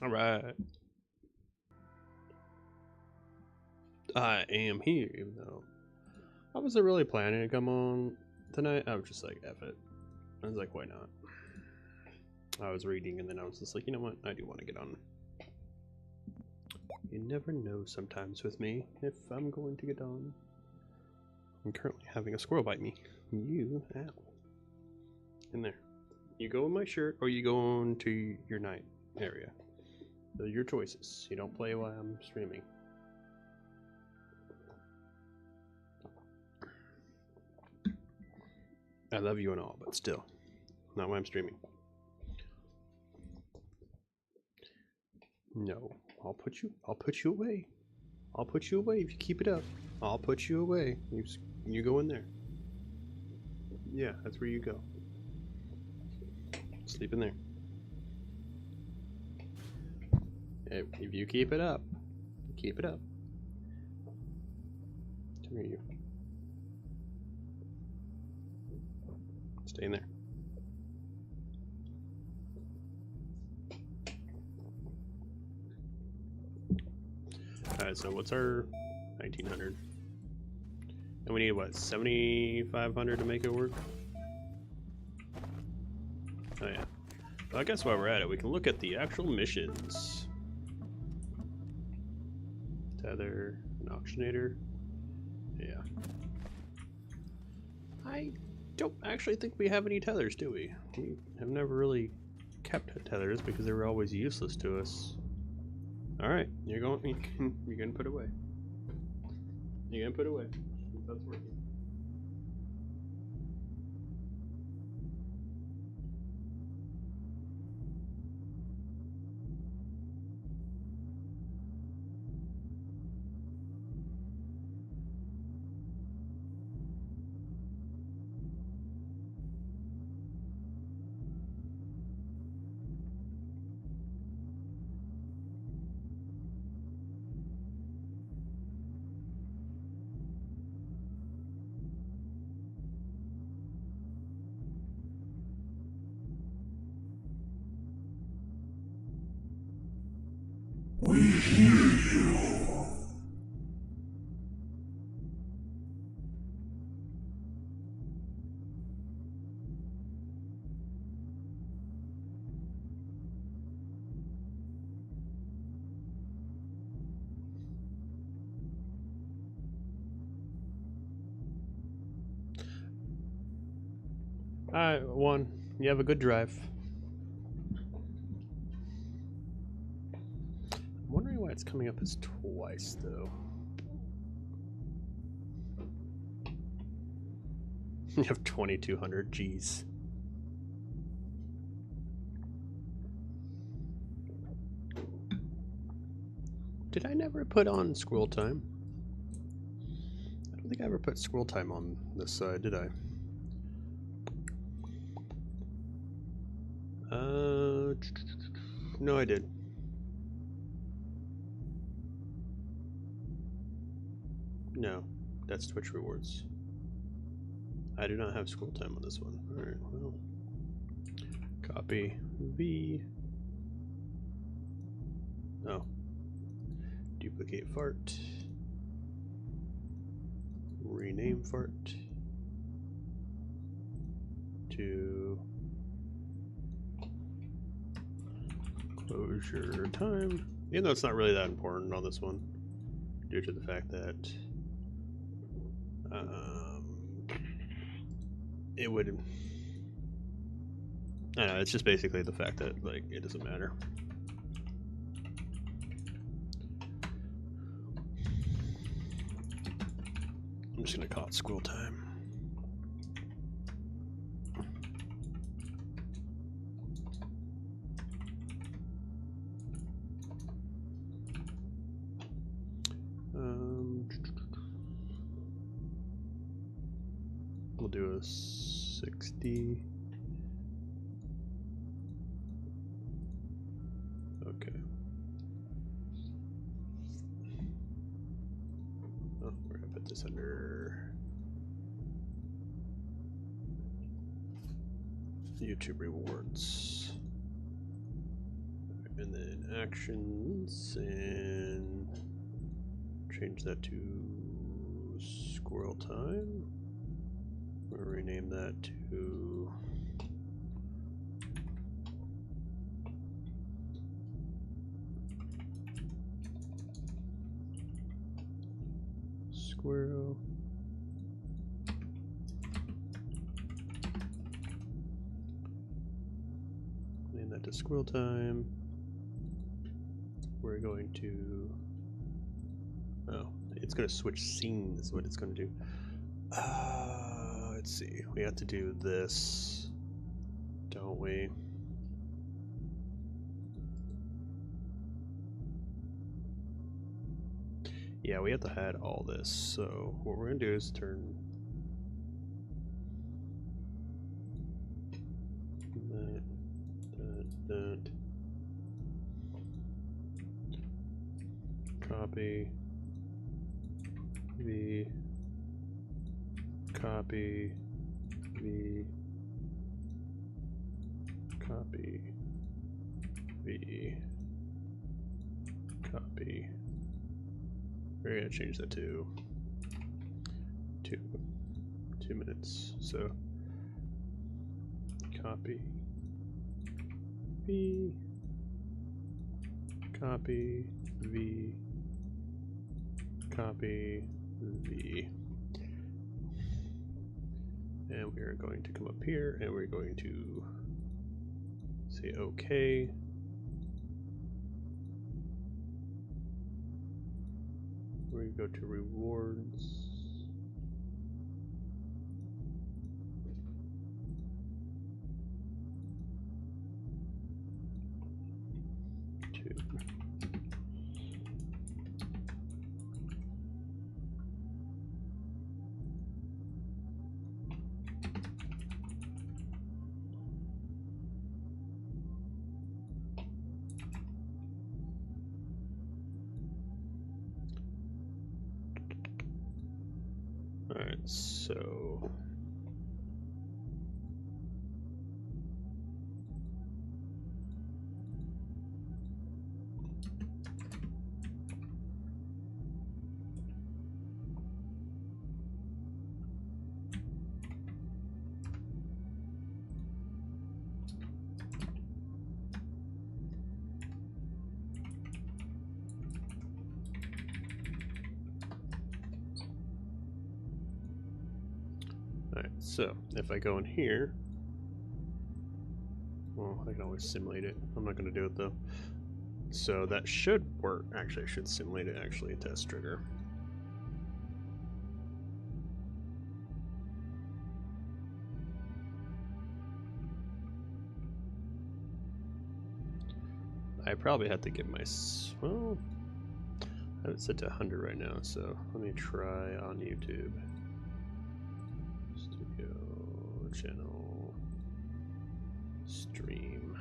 All right. I am here, even though I wasn't really planning to come on tonight. I was just like, F it. I was like, why not? I was reading and then I was just like, you know what? I do want to get on. You never know sometimes with me if I'm going to get on. I'm currently having a squirrel bite me. You, ow. In there. You go in my shirt or you go into your night area. Those are your choices. You don't play while I'm streaming. I love you and all, but still, not when I'm streaming. No, I'll put you away. I'll put you away if you keep it up. I'll put you away. You go in there. Yeah, that's where you go. Sleep in there. If you keep it up, keep it up. Come here, you. Stay in there. Alright, so what's our 1900? And we need what, 7,500 to make it work? Oh yeah. Well, I guess while we're at it, we can look at the actual missions. Tether, an auctionator. Yeah. I don't actually think we have any tethers, do we? We have never really kept tethers because they were always useless to us. Alright, you're gonna put away. You're gonna put away. That's working. We hear you. Alright, one. You have a good drive. I'm wondering why it's coming up as twice, though. You have 2,200, jeez. Did I never put on scroll time? I don't think I ever put scroll time on this side, did I? No, I did. No, that's Twitch rewards. I do not have scroll time on this one. Alright, well. Copy V. Oh. Duplicate fart. Rename fart to closure time. Even though it's not really that important on this one, due to the fact that it would. I don't know. It's just basically the fact that like it doesn't matter. I'm just gonna call it school time. We'll do a 60. Okay. Oh, we're gonna put this under YouTube rewards. Okay. And then actions, and change that to squirrel time. We'll rename that to squirrel. Name that to squirrel time. We're going to, oh, it's going to switch scenes is what it's going to do. Let's see, we have to do this, don't we? Yeah, we have to add all this, so what we're going to do is turn that. Copy V, copy V, copy V, copy. We're gonna change that to 2 minutes. So copy V, copy V, copy V. And we are going to come up here and we're going to say OK. We're going to go to rewards. Alright, so so if I go in here, well, I can always simulate it. I'm not going to do it though. So that should work. Actually, I should simulate it actually, a test trigger. I probably have to get my, well, I have it set to 100 right now, so let me try on YouTube. Studio, channel, stream.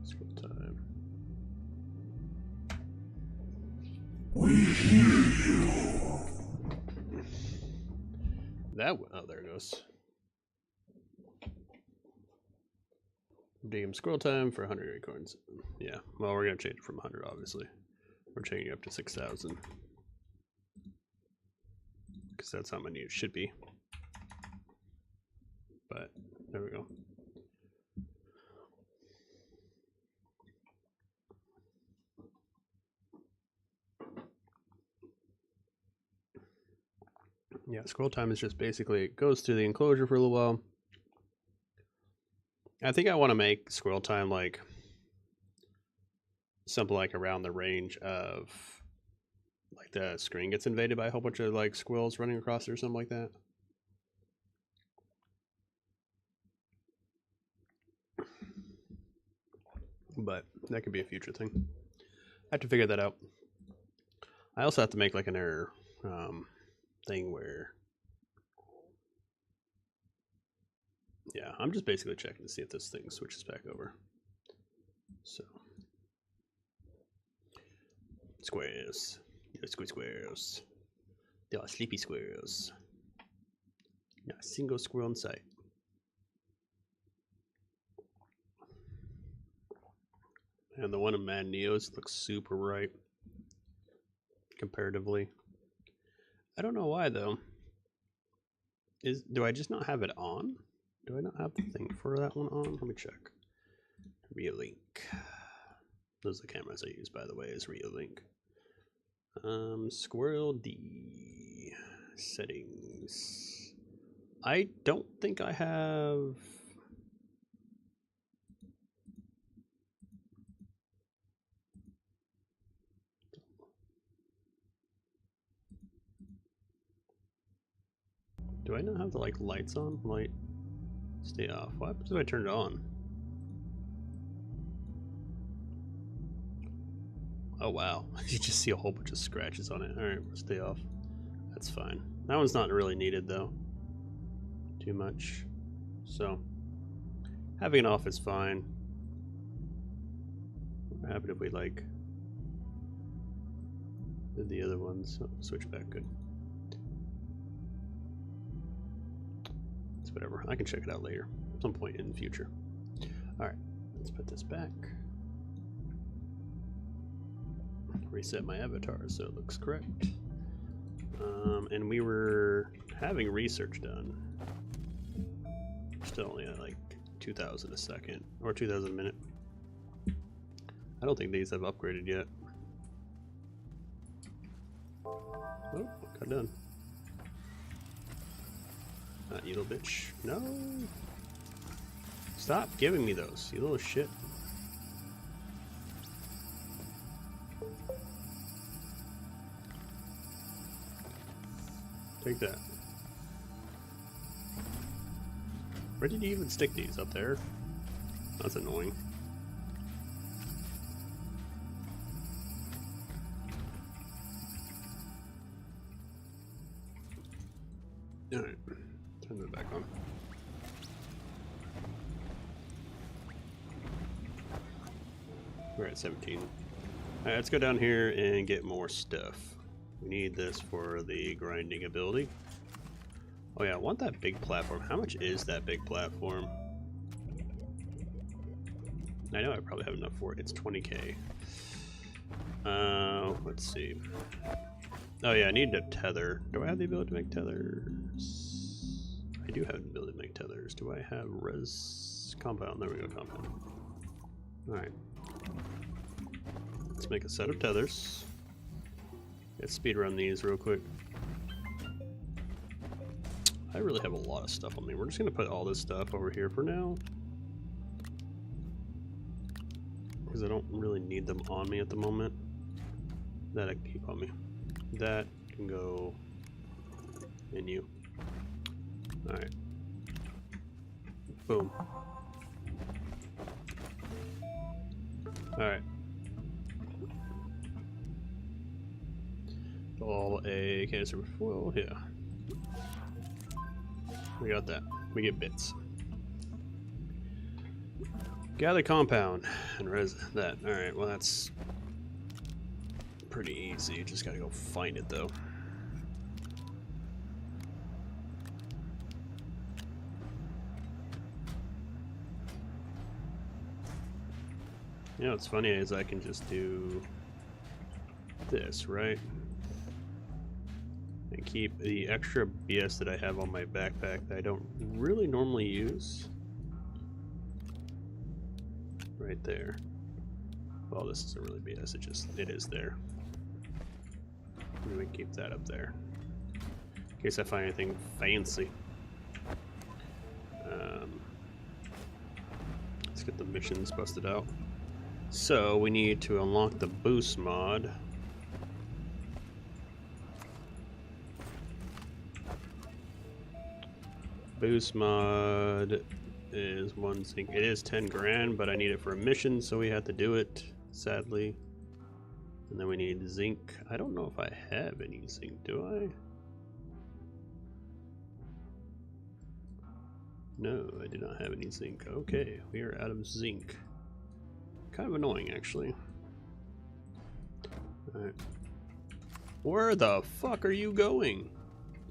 Scroll time. We hear you. That, oh, there it goes. DM scroll time for 100 acorns. Yeah, well, we're going to change it from 100, obviously. We're changing it up to 6,000. Because that's how many it should be. But, there we go. Yeah, scroll time is just basically, it goes through the enclosure for a little while. I think I want to make scroll time like something like around the range of like the screen gets invaded by a whole bunch of like squirrels running across it or something like that. But that could be a future thing. I have to figure that out. I also have to make like an error thing where, yeah, I'm just basically checking to see if this thing switches back over. So squares, squares, they are sleepy squares. Not a single squirrel in sight. And the one in Mad Neos looks super bright comparatively. I don't know why though. Do I just not have it on? Do I not have the thing for that one on? Let me check. Relink. Those are the cameras I use, by the way, is Relink. Squirrel D settings. I don't think I have. Do I not have the like lights on? Light stay off. What happens if I turn it on? Oh wow, you just see a whole bunch of scratches on it. Alright, we'll stay off. That's fine. That one's not really needed though. Too much. So, having it off is fine. What happened if we like did the other ones? Oh, switch back, good. It's whatever. I can check it out later. At some point in the future. Alright, let's put this back. Reset my avatar so it looks correct. And we were having research done. Still only at like 2,000 a second or 2,000 a minute. I don't think these have upgraded yet. Oh, got done. You little bitch. No. Stop giving me those, you little shit. Take that. Where did you even stick these? Up there? That's annoying. Alright, turn that back on. We're at 17. Alright, let's go down here and get more stuff. We need this for the grinding ability. Oh yeah, I want that big platform. How much is that big platform? I know I probably have enough for it. It's 20k. Let's see. Oh yeah, I need a tether. Do I have the ability to make tethers? I do have the ability to make tethers. Do I have res compound? There we go, compound. Alright. Let's make a set of tethers. Let's speed run these real quick. I really have a lot of stuff on me. We're just gonna put all this stuff over here for now, because I don't really need them on me at the moment. That I can keep on me. That can go in you. Alright. Boom. Alright. All a canister of foil, yeah. We got that. We get bits. Gather compound and res that. Alright, well that's pretty easy. Just gotta go find it though. You know what's funny is I can just do this, right? And keep the extra BS that I have on my backpack that I don't really normally use. Right there. Well, this isn't really BS, it is there. And we can keep that up there. In case I find anything fancy. Let's get the missions busted out. So we need to unlock the boost mod. Boost mod is one zinc. It is 10 grand, but I need it for a mission, so we have to do it, sadly. And then we need zinc. I don't know if I have any zinc, do I? No, I do not have any zinc. Okay, we are out of zinc. Kind of annoying, actually. Alright. Where the fuck are you going?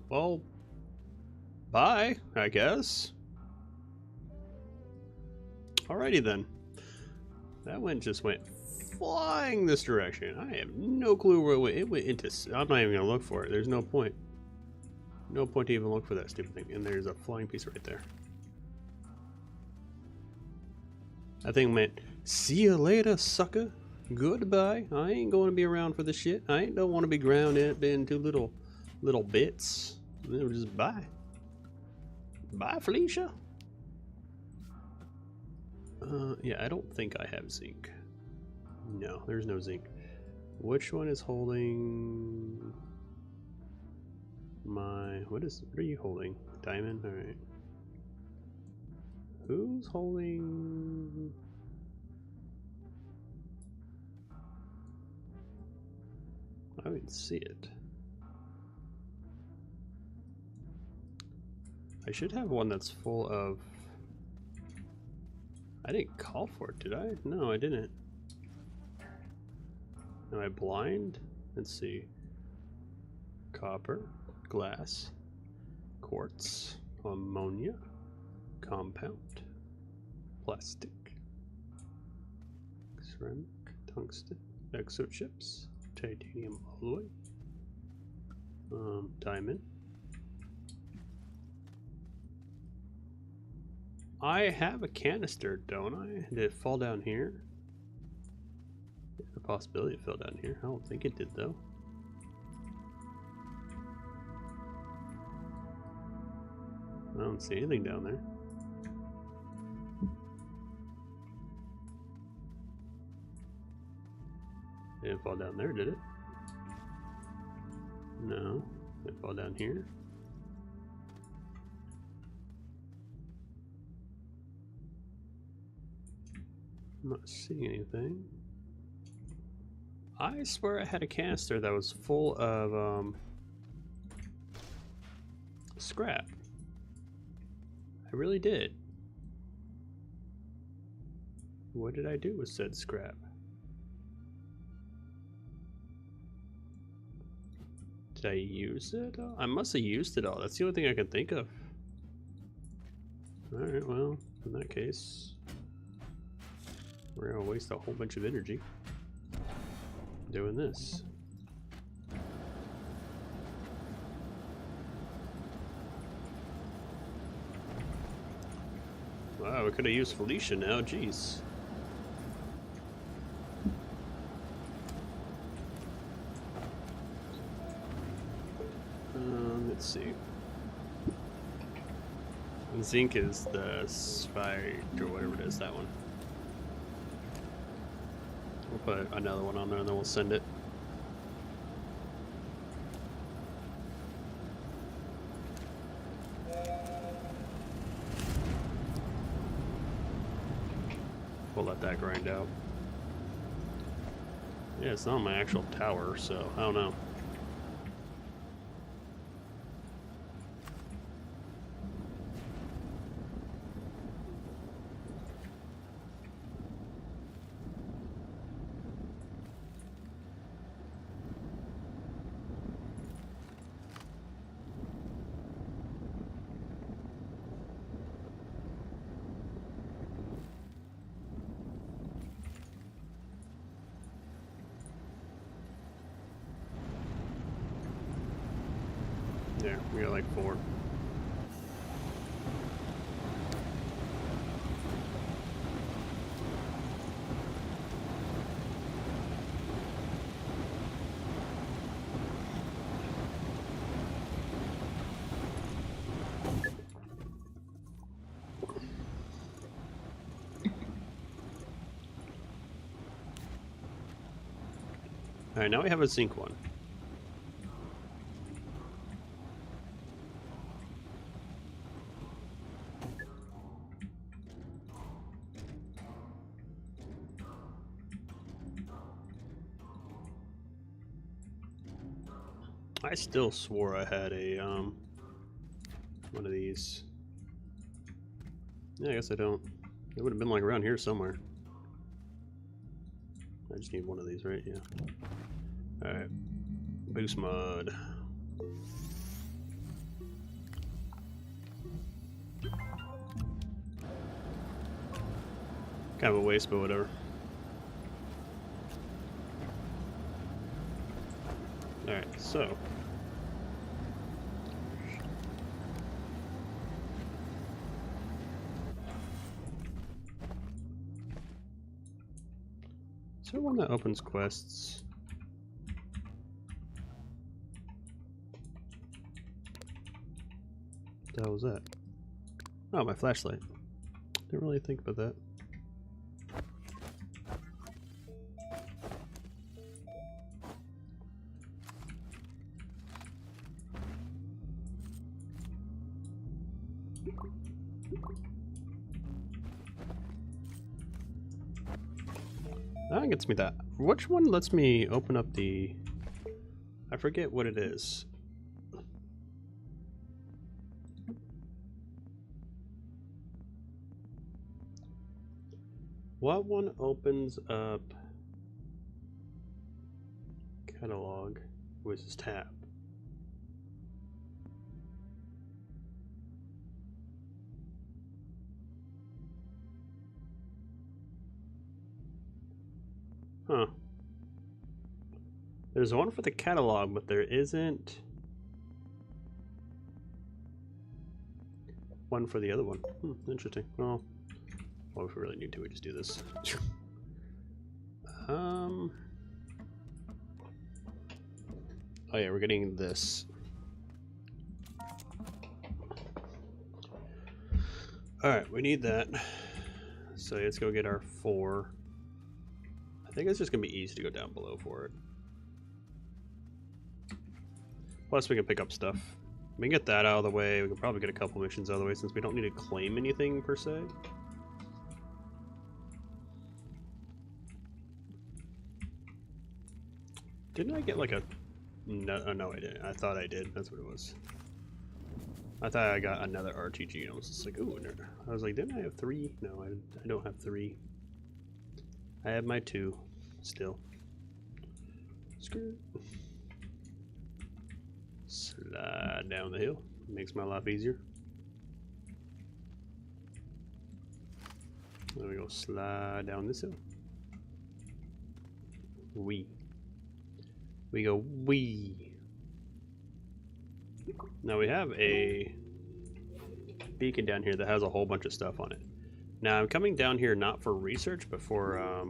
Well, bye, I guess. Alrighty then. That one just went flying this direction. I have no clue where it went. It went into... I'm not even going to look for it. There's no point. No point to even look for that stupid thing. And there's a flying piece right there. That thing meant, see you later, sucker. Goodbye. I ain't going to be around for this shit. I don't want to be grounded into little bits. Then just bye. Bye, Felicia. Yeah, I don't think I have zinc. No, there's no zinc. Which one is holding my... What are you holding? Diamond? Alright. Who's holding... I don't even see it. I should have one that's full of... I didn't call for it, did I? No, I didn't. Am I blind? Let's see. Copper, glass, quartz, ammonia, compound, plastic, ceramic, tungsten, exochips, titanium alloy, diamond. I have a canister, don't I? Did it fall down here? There's a possibility it fell down here. I don't think it did, though. I don't see anything down there. It didn't fall down there, did it? No. Did it fall down here? I'm not seeing anything. I swear I had a canister that was full of scrap. I really did. What did I do with said scrap? Did I use it all? I must have used it all. That's the only thing I can think of. Alright, well, in that case... we're gonna waste a whole bunch of energy doing this. Wow, we could have used Felicia now, jeez. Let's see. Zinc is the spike or whatever it is, that one. We'll put another one on there and then we'll send it. We'll let that grind out. Yeah, it's not on my actual tower, so I don't know. There, we got like 4. Alright, now we have a zinc one. I still swore I had a one of these. Yeah, I guess I don't. It would have been like around here somewhere. I just need one of these, right? Yeah. Alright. Boost mod. Kind of a waste, but whatever. Alright, so. Is there one that opens quests? What the hell was that? Oh, my flashlight. Didn't really think about that. That gets me that. Which one lets me open up the... I forget what it is. What one opens up catalog with this tab? Huh. There's one for the catalog, but there isn't one for the other one. Interesting. Well, if we really need to, we just do this. Oh yeah, we're getting this. Alright, we need that. So let's go get our 4. I think it's just gonna be easy to go down below for it. Plus we can pick up stuff. We can get that out of the way. We can probably get a couple missions out of the way since we don't need to claim anything per se. Didn't I get like a... No, oh, no I didn't. I thought I did. That's what it was. I thought I got another RTG and I was just like, ooh, I was like, didn't I have 3? No, I don't have 3. I have my 2 still. Screw. Slide down the hill. Makes my life easier. There we go. Slide down this hill. We go wee. Now we have a beacon down here that has a whole bunch of stuff on it. Now I'm coming down here not for research, but for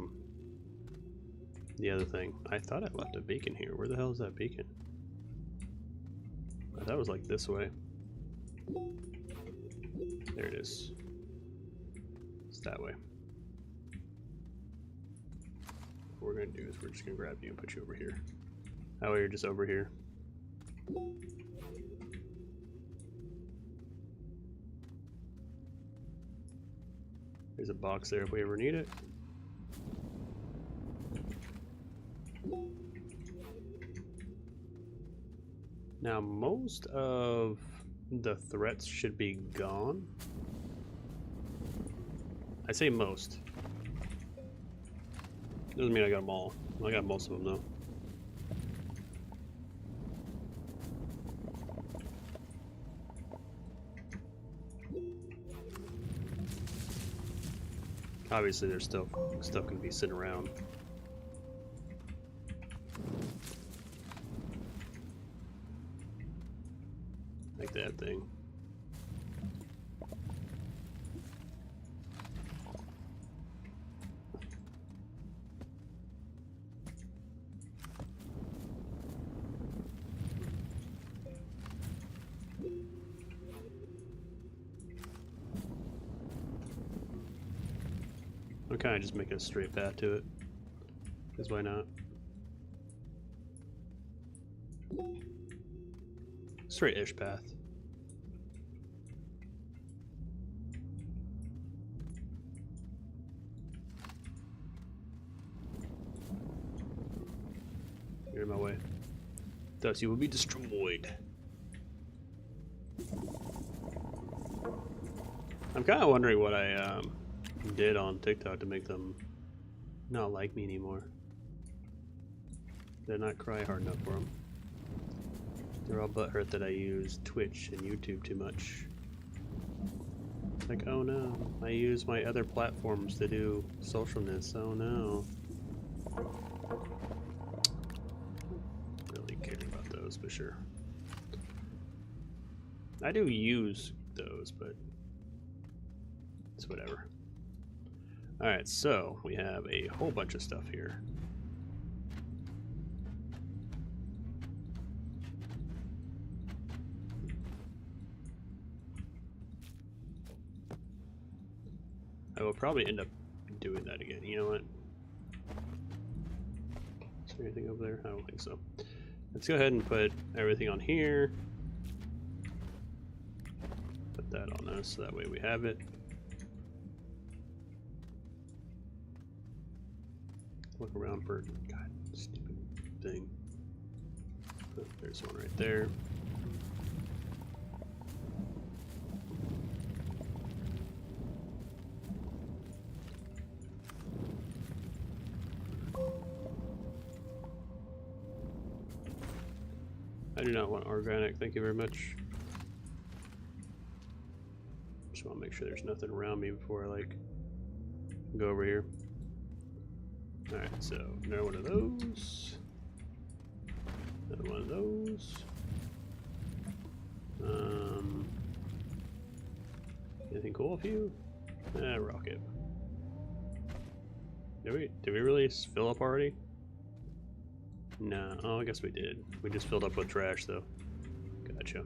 the other thing. I thought I left a beacon here. Where the hell is that beacon? I thought it was like this way. There it is. It's that way. What we're gonna do is we're just gonna grab you and put you over here. That way you're just over here. There's a box there if we ever need it. Now most of the threats should be gone. I say most. Doesn't mean I got them all. I got most of them though. Obviously there's still stuff can be sitting around. Like that thing. I'm kind of just making a straight path to it, because why not? Straight-ish path. You're in my way. Thus you will be destroyed. I'm kind of wondering what I did on TikTok to make them not like me anymore. They're not cry hard enough for them. They're all butthurt that I use Twitch and YouTube too much. It's like, oh no, I use my other platforms to do socialness. Oh no. Really care about those, but sure. I do use those, but it's whatever. Alright, so we have a whole bunch of stuff here. I will probably end up doing that again. You know what? Is there anything over there? I don't think so. Let's go ahead and put everything on here. Put that on this, so that way we have it. Look around for, God, stupid thing. Oh, there's one right there. I do not want organic, thank you very much. Just want to make sure there's nothing around me before I like go over here. Alright, so another one of those. Another one of those. Anything cool with you? Rocket. Did we really fill up already? No, oh, I guess we did. We just filled up with trash, though. Gotcha.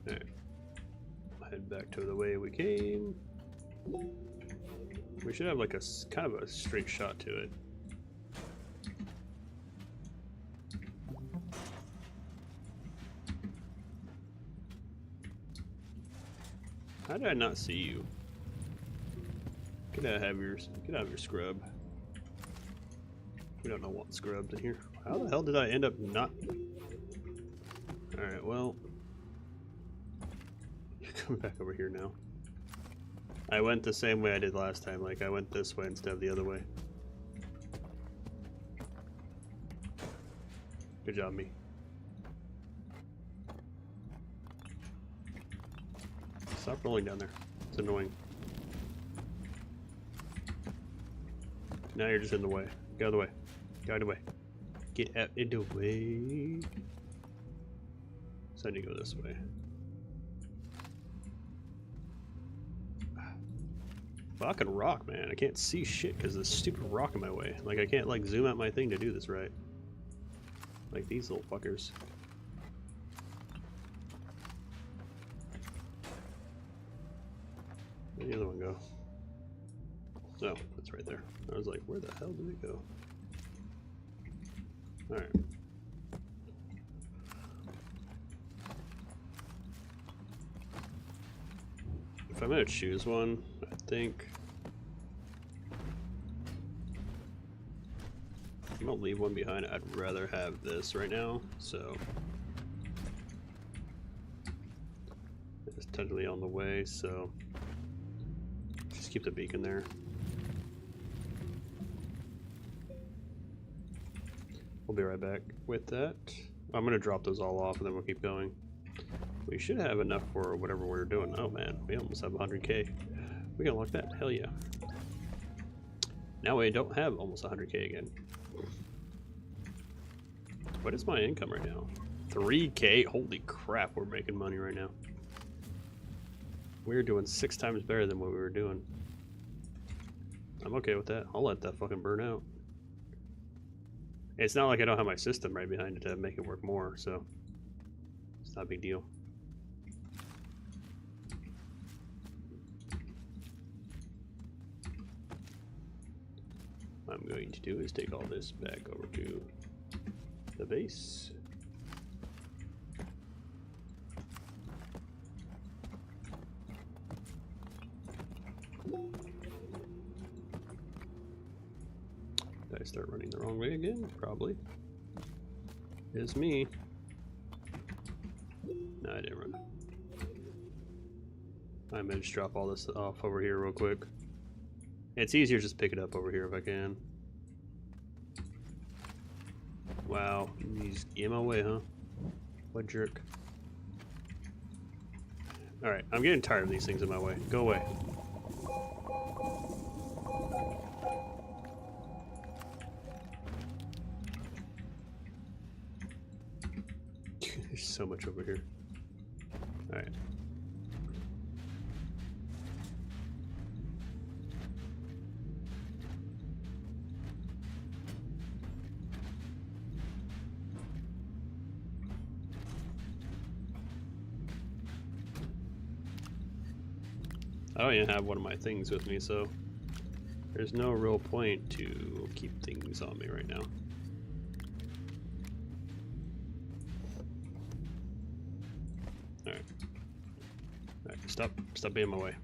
Alright. Head back to the way we came. We should have like a kind of a straight shot to it. How did I not see you? Get out of your scrub. We don't know what scrubs in here. How the hell did I end up not? Alright, well. You're coming back over here now. I went the same way I did last time, like I went this way instead of the other way. Good job, me. Stop rolling down there. It's annoying. Now you're just in the way. Get out of the way. Get out of the way. Get out of the way. So I need to go this way. Fucking rock, man. I can't see shit because there's stupid rock in my way. Like, I can't, like, zoom out my thing to do this right. Like these little fuckers. Where'd the other one go? Oh, it's right there. I was like, where the hell did it go? Alright. If I'm gonna choose one, I think I'm gonna leave one behind. I'd rather have this right now, so it's technically on the way, so just keep the beacon there. We'll be right back with that. I'm gonna drop those all off and then we'll keep going. We should have enough for whatever we're doing. Oh man, we almost have 100k. We can unlock that. Hell yeah. Now we don't have almost 100k again. What is my income right now? 3k? Holy crap, we're making money right now. We're doing 6 times better than what we were doing. I'm okay with that. I'll let that fucking burn out. It's not like I don't have my system right behind it to make it work more, so it's not a big deal. What I'm going to do is take all this back over to the base. Did I start running the wrong way again? Probably. It's me. No, I didn't run. I might just drop all this off over here real quick. It's easier just pick it up over here if I can. Wow, he's in my way, huh? What jerk. Alright, I'm getting tired of these things in my way. Go away. There's so much over here. Alright. I don't even have one of my things with me, so there's no real point to keep things on me right now. Alright. Alright, stop being in my way.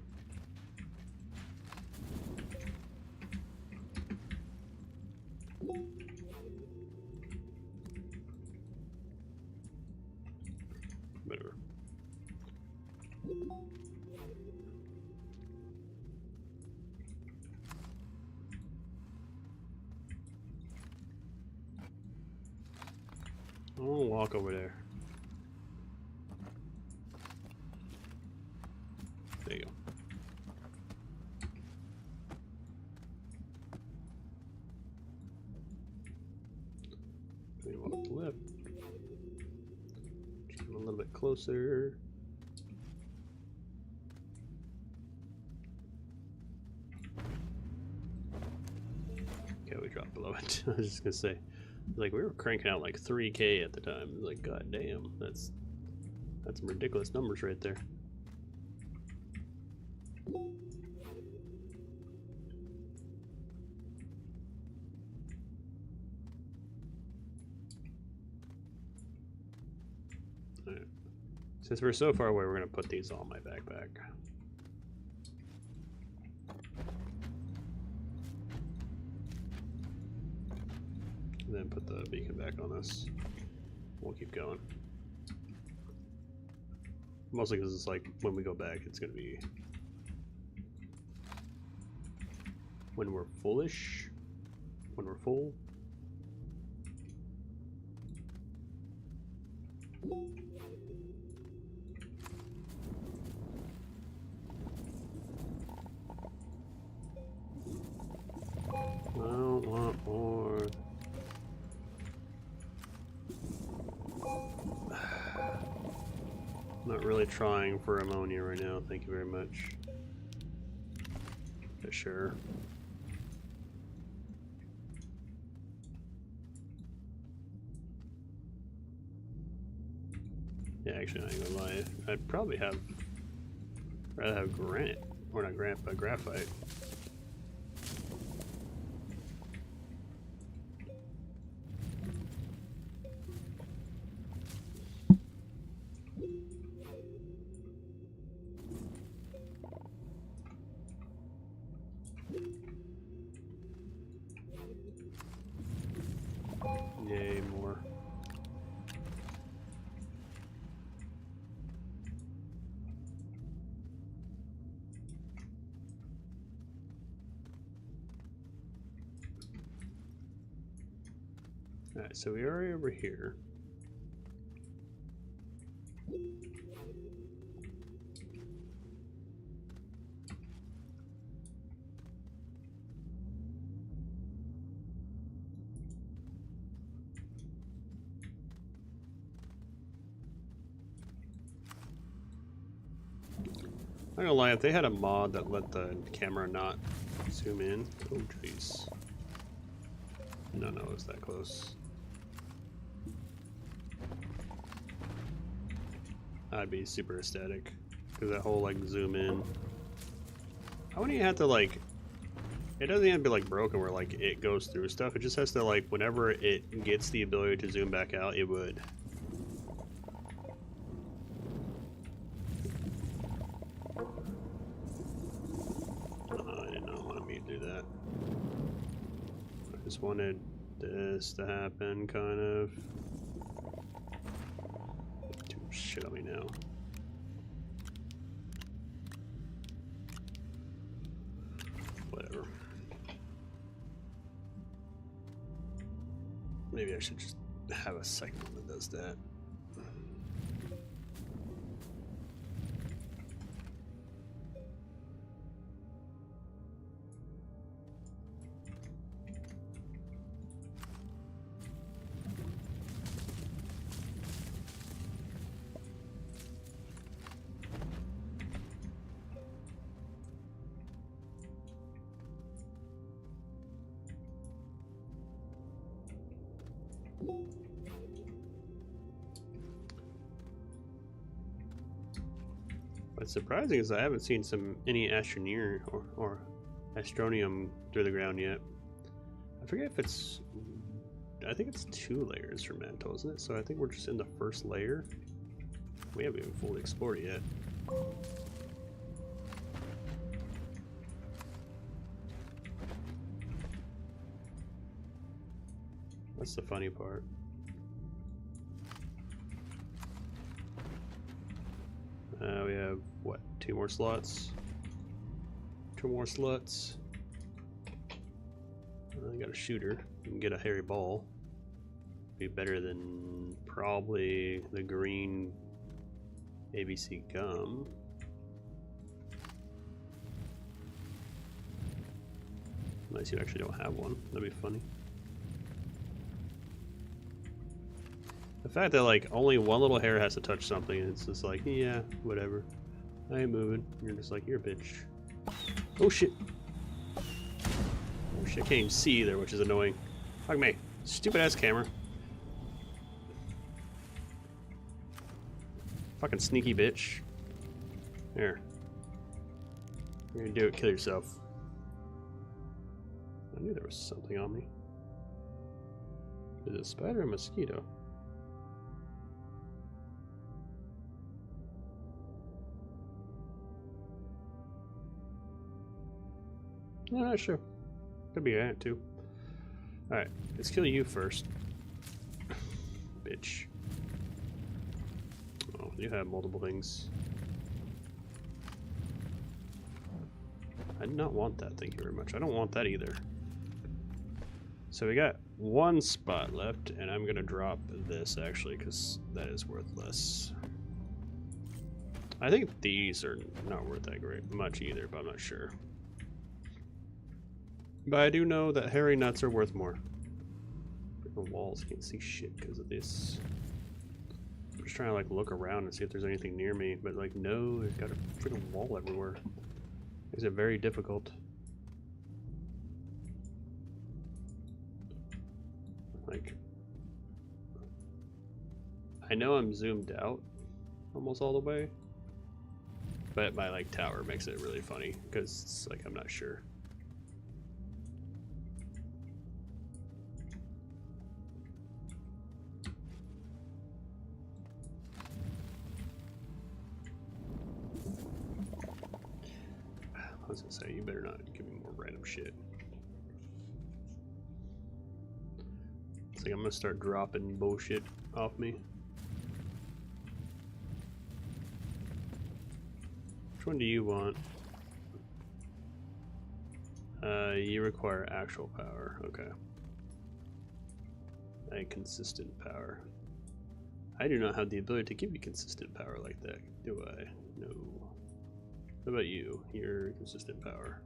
Whatever. I want to walk over there. There you go. Maybe walk to the left. Just come a little bit closer. Okay, we dropped below it. I was just gonna say. Like, we were cranking out like 3K at the time. Like, god damn, that's some ridiculous numbers right there. Alright. Since we're so far away, we're gonna put these all in my backpack. And then put the beacon back on us. We'll keep going. Mostly because it's like when we go back, it's gonna be when we're fullish. When we're full. I don't want more. Not really trying for ammonia right now, thank you very much. For sure. Yeah, actually, I ain't gonna lie. I'd probably rather have granite, or not granite, but graphite. Yay, more. Alright, so we are over here. I'm not gonna lie, if they had a mod that let the camera not zoom in, oh jeez. No, it was that close. I'd be super ecstatic, because that whole like zoom in. I wouldn't even have to like, it doesn't even have to be like broken where like it goes through stuff. It just has to like, whenever it gets the ability to zoom back out, it would. Just wanted this to happen, kind of. Too much shit on me now. Whatever. Maybe I should just have a second one that does that. What's surprising is I haven't seen any Astroneer or Astronium through the ground yet. I forget if it's... I think it's 2 layers for mantle, isn't it? So I think we're just in the first layer. We haven't even fully explored it yet. That's the funny part. We have, what, 2 more slots? 2 more slots. I got a shooter. You can get a hairy ball. Be better than probably the green ABC gum. Unless you actually don't have one. That'd be funny. The fact that like only one little hair has to touch something, and it's just like, yeah, whatever. I ain't moving. You're just like, you're a bitch. Oh shit. Oh shit, I can't even see either, which is annoying. Fuck me. Stupid ass camera. Fucking sneaky bitch. There. You're gonna do it, kill yourself. I knew there was something on me. Is it a spider or a mosquito? I'm not sure. Could be an ant too. Alright, let's kill you first. Bitch. Oh, you have multiple things. I did not want that, thank you very much. I don't want that either. So we got 1 spot left, and I'm gonna drop this actually, because that is worth less. I think these are not worth that much either, but I'm not sure. But I do know that hairy nuts are worth more. The walls can't see shit because of this. I'm just trying to like look around and see if there's anything near me, but like no, it's got a freaking wall everywhere. Makes it very difficult. Like, I know I'm zoomed out almost all the way, but my like tower makes it really funny because it's like I'm not sure. I was gonna say, you better not give me more random shit. It's like I'm gonna start dropping bullshit off me. Which one do you want? You require actual power. Okay. A consistent power. I do not have the ability to give you consistent power like that, do I? No. What about you? Your consistent power.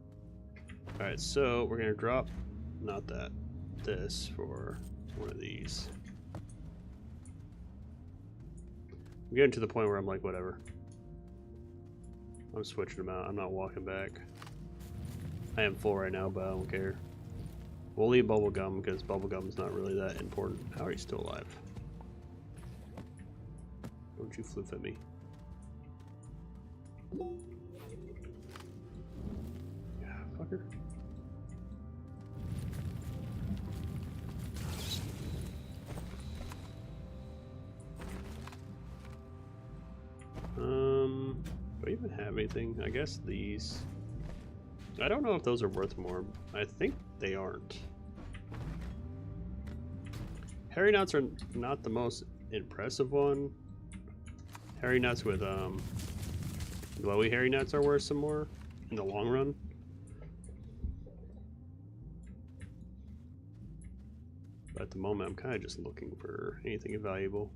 Alright, so we're gonna drop, not that, this for one of these. I'm getting to the point where I'm like, whatever. I'm switching them out. I'm not walking back. I am full right now, but I don't care. We'll leave bubblegum because bubblegum is not really that important. How are you still alive? Don't you floof at me. Yeah, fucker. Do I even have anything? I guess these. I don't know if those are worth more. I think they aren't. Hairy nuts are not the most impressive one. Hairy nuts with glowy hairy nuts are worth some more in the long run. But at the moment, I'm kind of just looking for anything valuable.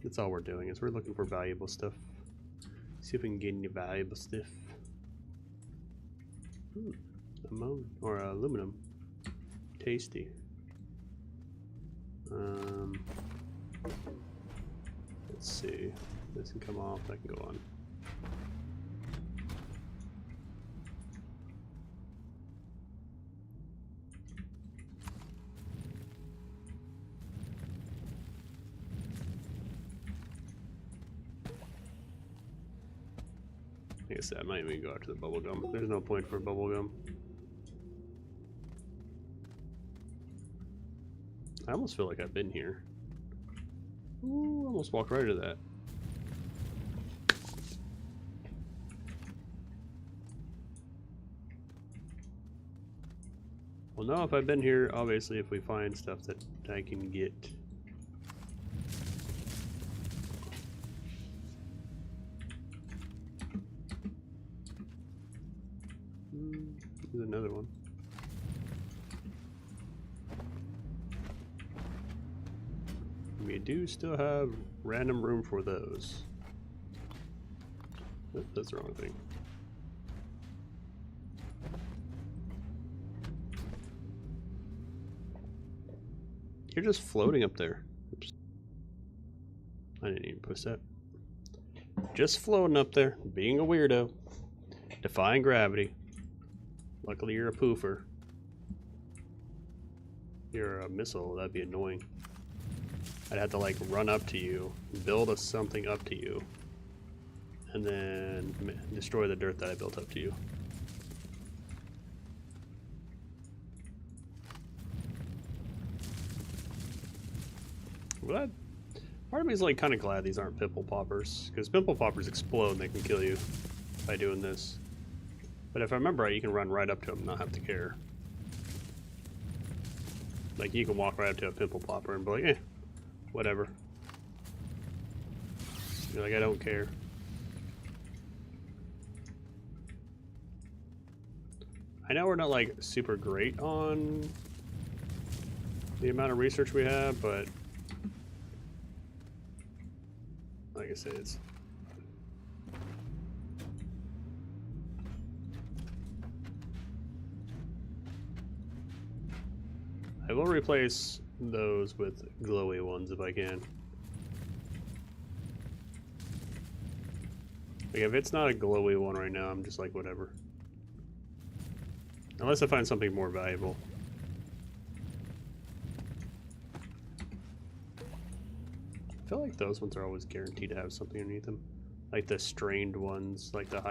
That's all we're doing, is we're looking for valuable stuff. See if we can get any valuable stuff. Ammonia or aluminum. Tasty. Let's see. This can come off, that can go on. I guess that might even go after the bubblegum. There's no point for bubblegum. I almost feel like I've been here. Ooh, almost walked right into that. Well, no, if I've been here, obviously, if we find stuff that I can get. There's another one. We do still have random room for those. Oop, that's the wrong thing. You're just floating up there. Oops. I didn't even push that. Just floating up there, being a weirdo. Defying gravity. Luckily you're a poofer. You're a missile, that'd be annoying. I'd have to like run up to you, build something up to you, and then destroy the dirt that I built up to you. Well, part of me is like kind of glad these aren't pimple poppers, because pimple poppers explode and they can kill you by doing this. But if I remember right, you can run right up to them and not have to care. Like you can walk right up to a pimple popper and be like, eh, whatever. You're like, I don't care. I know we're not like super great on the amount of research we have, but like I said, it's I will replace those with glowy ones if I can. Like if it's not a glowy one right now, I'm just like whatever. Unless I find something more valuable. I feel like those ones are always guaranteed to have something underneath them. Like the strained ones, like the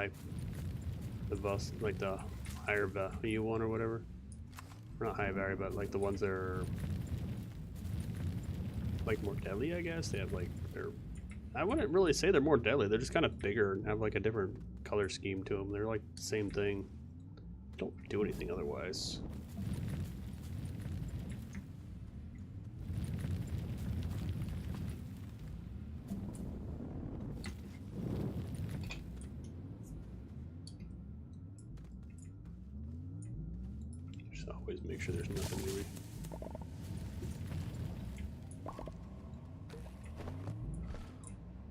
higher value one or whatever. Or not high value, but like the ones that are like more deadly, I guess. They have like I wouldn't really say they're more deadly. They're just kind of bigger and have like a different color scheme to them. They're like the same thing. Don't do anything otherwise. Just always make sure there's nothing really.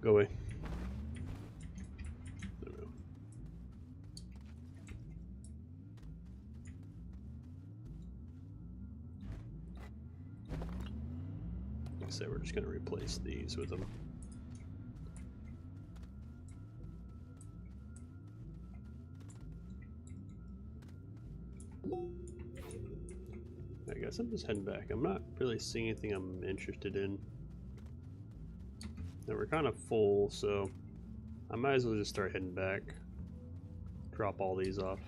Go away. There we go. Like I said, we're just going to replace these with them. I guess I'm just heading back. I'm not really seeing anything I'm interested in. And we're kind of full, so I might as well just start heading back. Drop all these off.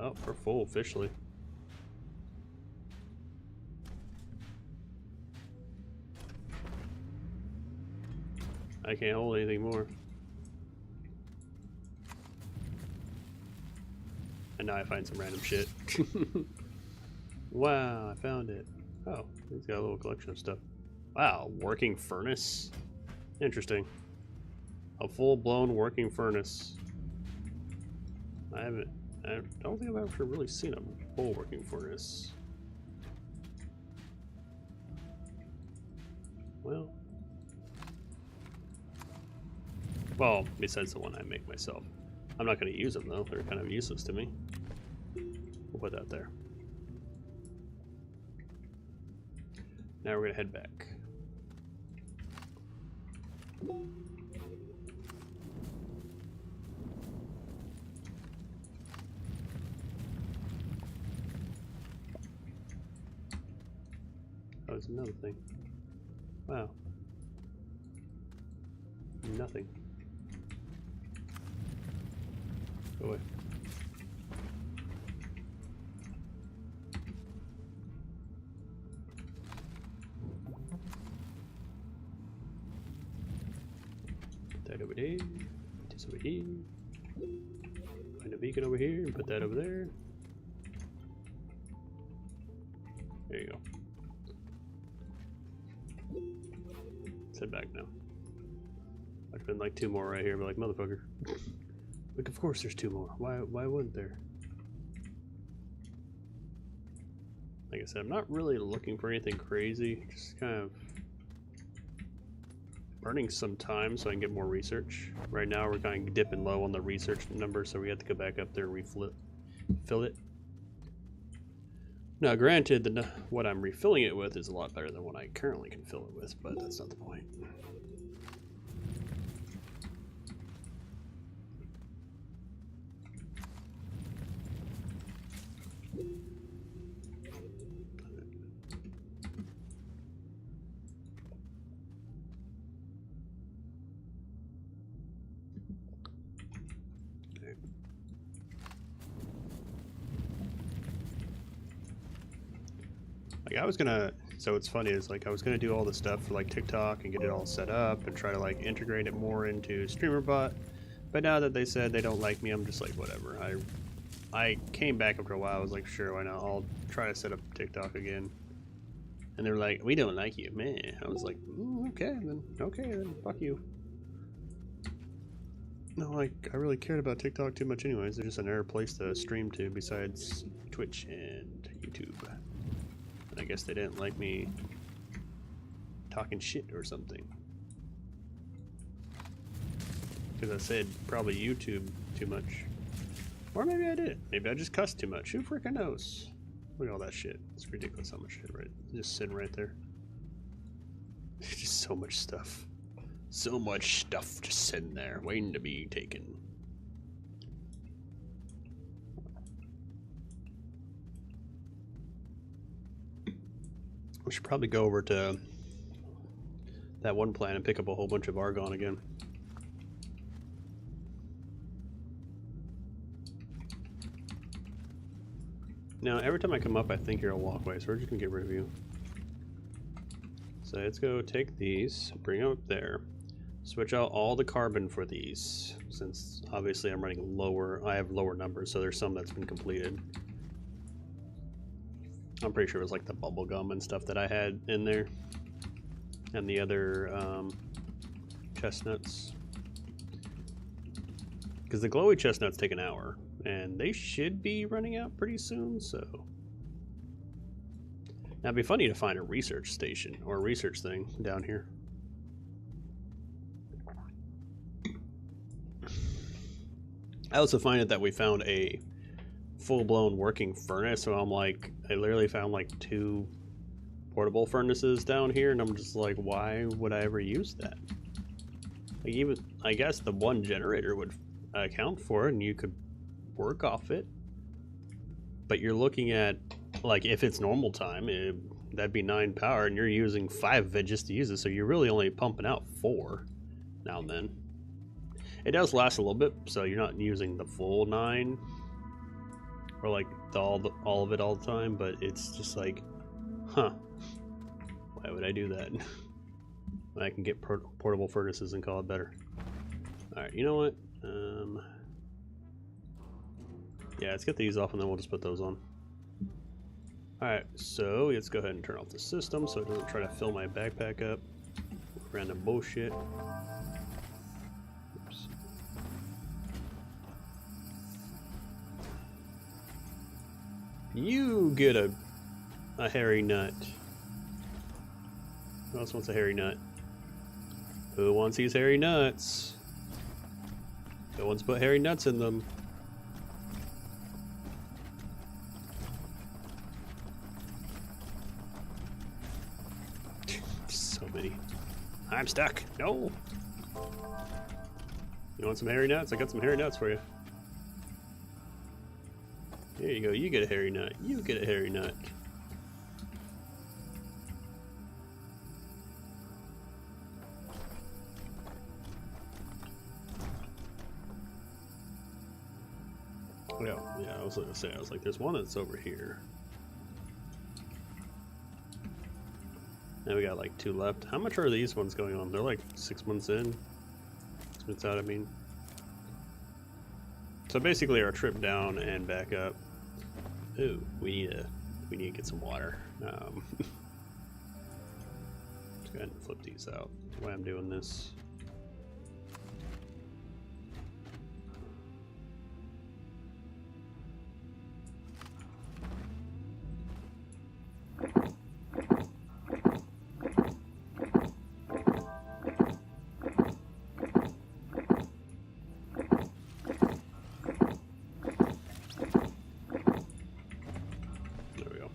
Oh, we're full officially. I can't hold anything more. And now I find some random shit. Wow, I found it. Oh, he's got a little collection of stuff. Wow, working furnace? Interesting. A full-blown working furnace. I don't think I've ever really seen a full working furnace. Well, besides the one I make myself. I'm not going to use them though, they're kind of useless to me. We'll put that there. Now we're going to head back. Oh, there's another thing. Wow. Nothing. Go away. Put that over there. Put this over here. Find a beacon over here and put that over there. There you go. Let's head back now. I've been like 2 more right here, but like motherfucker. Like, of course there's 2 more. Why wouldn't there? Like I said, I'm not really looking for anything crazy. Just kind of burning some time so I can get more research. Right now we're kind of dipping low on the research number, so we have to go back up there and fill it. Now, granted, what I'm refilling it with is a lot better than what I currently can fill it with, but that's not the point. Like I was gonna, so it's funny is like I was gonna do all the stuff for like TikTok and get it all set up and try to like integrate it more into StreamerBot, but now that they said they don't like me, I'm just like whatever. I came back after a while. I was like, sure, why not? I'll try to set up TikTok again. And they're like, we don't like you, man. I was like, okay then, fuck you. No, like I really cared about TikTok too much anyways. They're just another place to stream to besides Twitch and YouTube. And I guess they didn't like me talking shit or something. Because I said probably YouTube too much. Or maybe I did. Maybe I just cussed too much. Who freaking knows? Look at all that shit. It's ridiculous how much shit just sitting right there. Just so much stuff. So much stuff just sitting there waiting to be taken. We should probably go over to that one planet and pick up a whole bunch of argon again. Now, every time I come up, I think you're a walkway, so we're just gonna get rid of you. So let's go take these, bring them up there, switch out all the carbon for these, since obviously I'm running lower, I have lower numbers, so there's some that's been completed. I'm pretty sure it was like the bubble gum and stuff that I had in there. And the other chestnuts. Because the glowy chestnuts take an hour. And they should be running out pretty soon, so. Now it'd be funny to find a research station or a research thing down here. I also find it that we found a full-blown working furnace, so I'm like, I literally found like 2 portable furnaces down here, and I'm just like, why would I ever use that? Like, even I guess the one generator would account for it and you could work off it, but you're looking at, like, if it's normal time, that'd be 9 power and you're using 5 of it just to use it, so you're really only pumping out 4 now and then. It does last a little bit, so you're not using the full 9 or like all of it all the time, but it's just like, huh, why would I do that? I can get portable furnaces and call it better. Alright, you know what? Yeah, let's get these off and then we'll just put those on. Alright, so let's go ahead and turn off the system so it doesn't try to fill my backpack up. Random bullshit. Oops. You get a hairy nut. Who else wants a hairy nut? Who wants these hairy nuts? No one's put hairy nuts in them. So many. I'm stuck. No. You want some hairy nuts? I got some hairy nuts for you. There you go. You get a hairy nut. You get a hairy nut. Yeah, I was gonna say, I was like, there's one that's over here. Now we got like 2 left. How much are these ones going on? They're like 6 months in. 6 months out, I mean. So basically our trip down and back up. Ooh, we need to get some water. Let's go ahead and flip these out. That's why I'm doing this.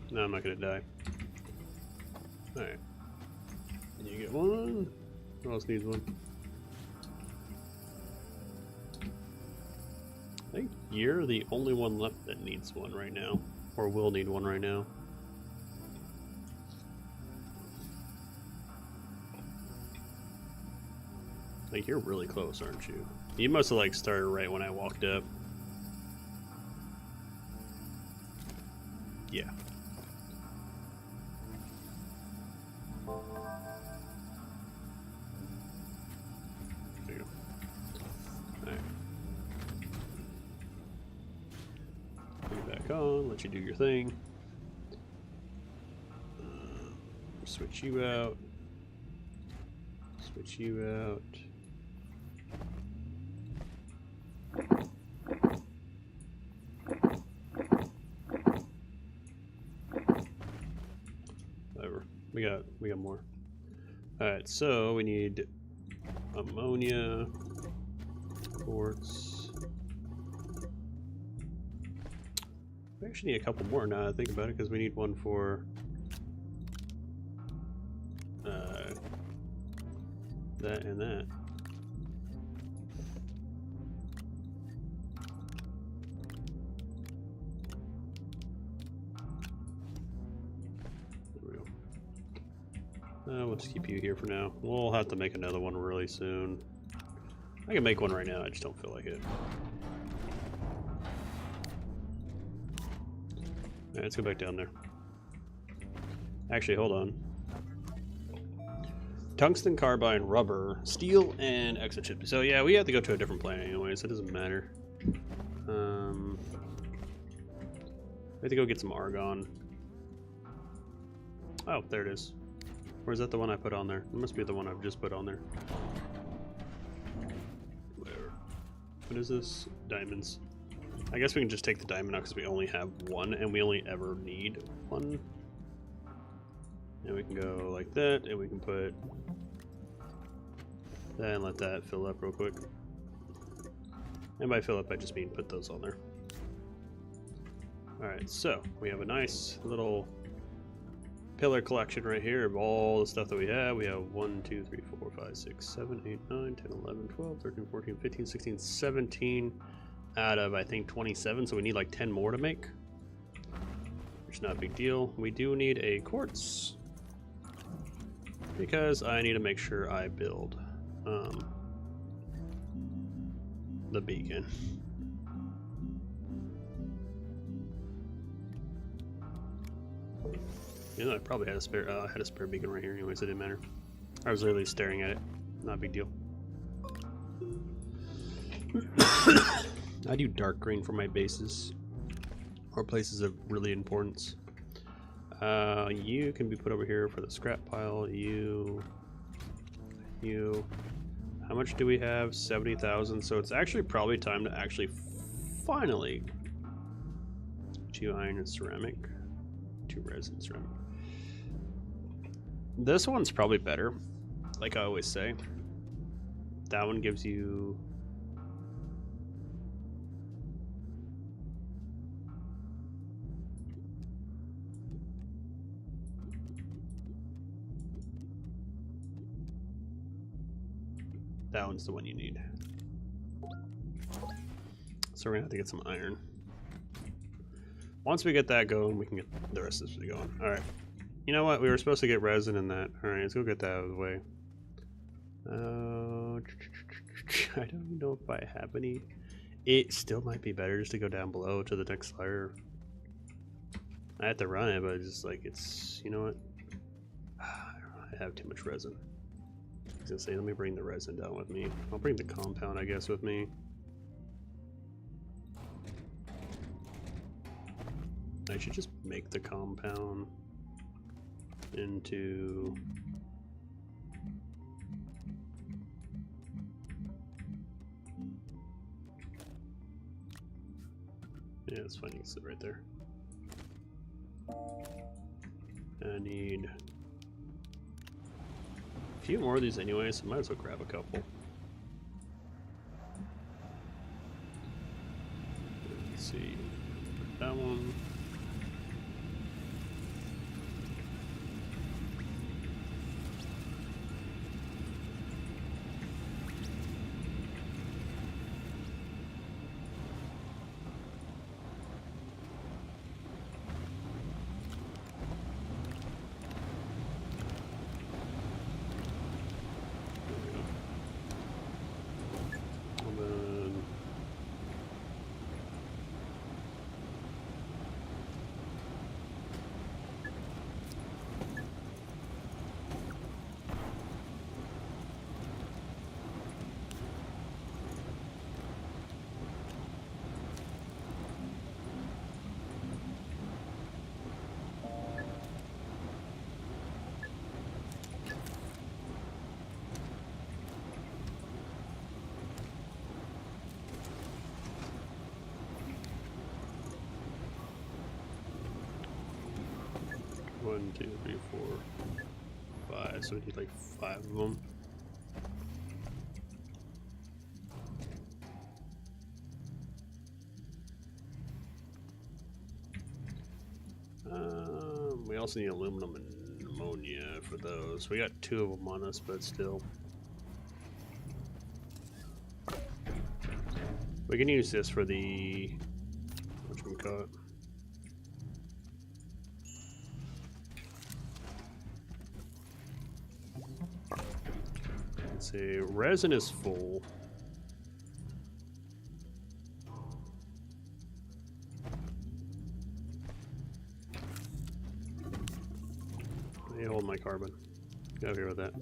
No, I'm not gonna die. Alright. You get one. Who else needs one? I think you're the only one left that needs one right now. Or will need one right now. Like, you're really close, aren't you? You must have, like, started right when I walked up. Yeah. There you go. Alright. Put it back on, let you do your thing. Switch you out. Switch you out. Whatever. We got more. Alright, so we need ammonia, quartz. We actually need a couple more now that I think about it, because we need one for that and that. We'll just keep you here for now. We'll have to make another one really soon. I can make one right now, I just don't feel like it. Alright, let's go back down there. Actually, hold on. Tungsten, carbide, rubber, steel, and exochip. So yeah, we have to go to a different planet anyway, so it doesn't matter. We have to go get some argon. Oh, there it is. Or is that the one I put on there? It must be the one I've just put on there. Whatever. What is this? Diamonds. I guess we can just take the diamond out because we only have one and we only ever need one. And we can go like that and we can put that and let that fill up real quick. And by fill up, I just mean put those on there. Alright, so we have a nice little pillar collection right here of all the stuff that we have. We have 1, 2, 3, 4, 5, 6, 7, 8, 9, 10, 11, 12, 13, 14, 15, 16, 17 out of I think 27, so we need like 10 more to make, which is not a big deal. We do need a quartz because I need to make sure I build the beacon. You know, I probably had a spare. I had a spare beacon right here. Anyways, it didn't matter. I was literally staring at it. Not a big deal. I do dark green for my bases. or places of really importance. You can be put over here for the scrap pile. You. How much do we have? 70,000. So it's actually probably time to actually finally 2 iron and ceramic, 2 resin ceramic. This one's probably better, like I always say. That one gives you that one's the one you need. So we're gonna have to get some iron. Once we get that going, we can get the rest of this going. Alright. You know what? We were supposed to get resin in that. Alright, let's go get that out of the way. I don't know if I have any. It still might be better just to go down below to the next fire. I have to run it, but it's just like it's, you know what? I have too much resin. I was gonna say, let me bring the resin down with me. I'll bring the compound, I guess, with me. I should just make the compound into yeah, it's fine, you can sit right there. I need a few more of these anyway, so might as well grab a couple. Let's see. That one. One, two, three, 4, 5. So we need like 5 of them. We also need aluminum and ammonia for those. We got 2 of them on us, but still. We can use this for the whatchamacallit. Let's see, resin is full. Hey, hold my carbon. Get over here with that.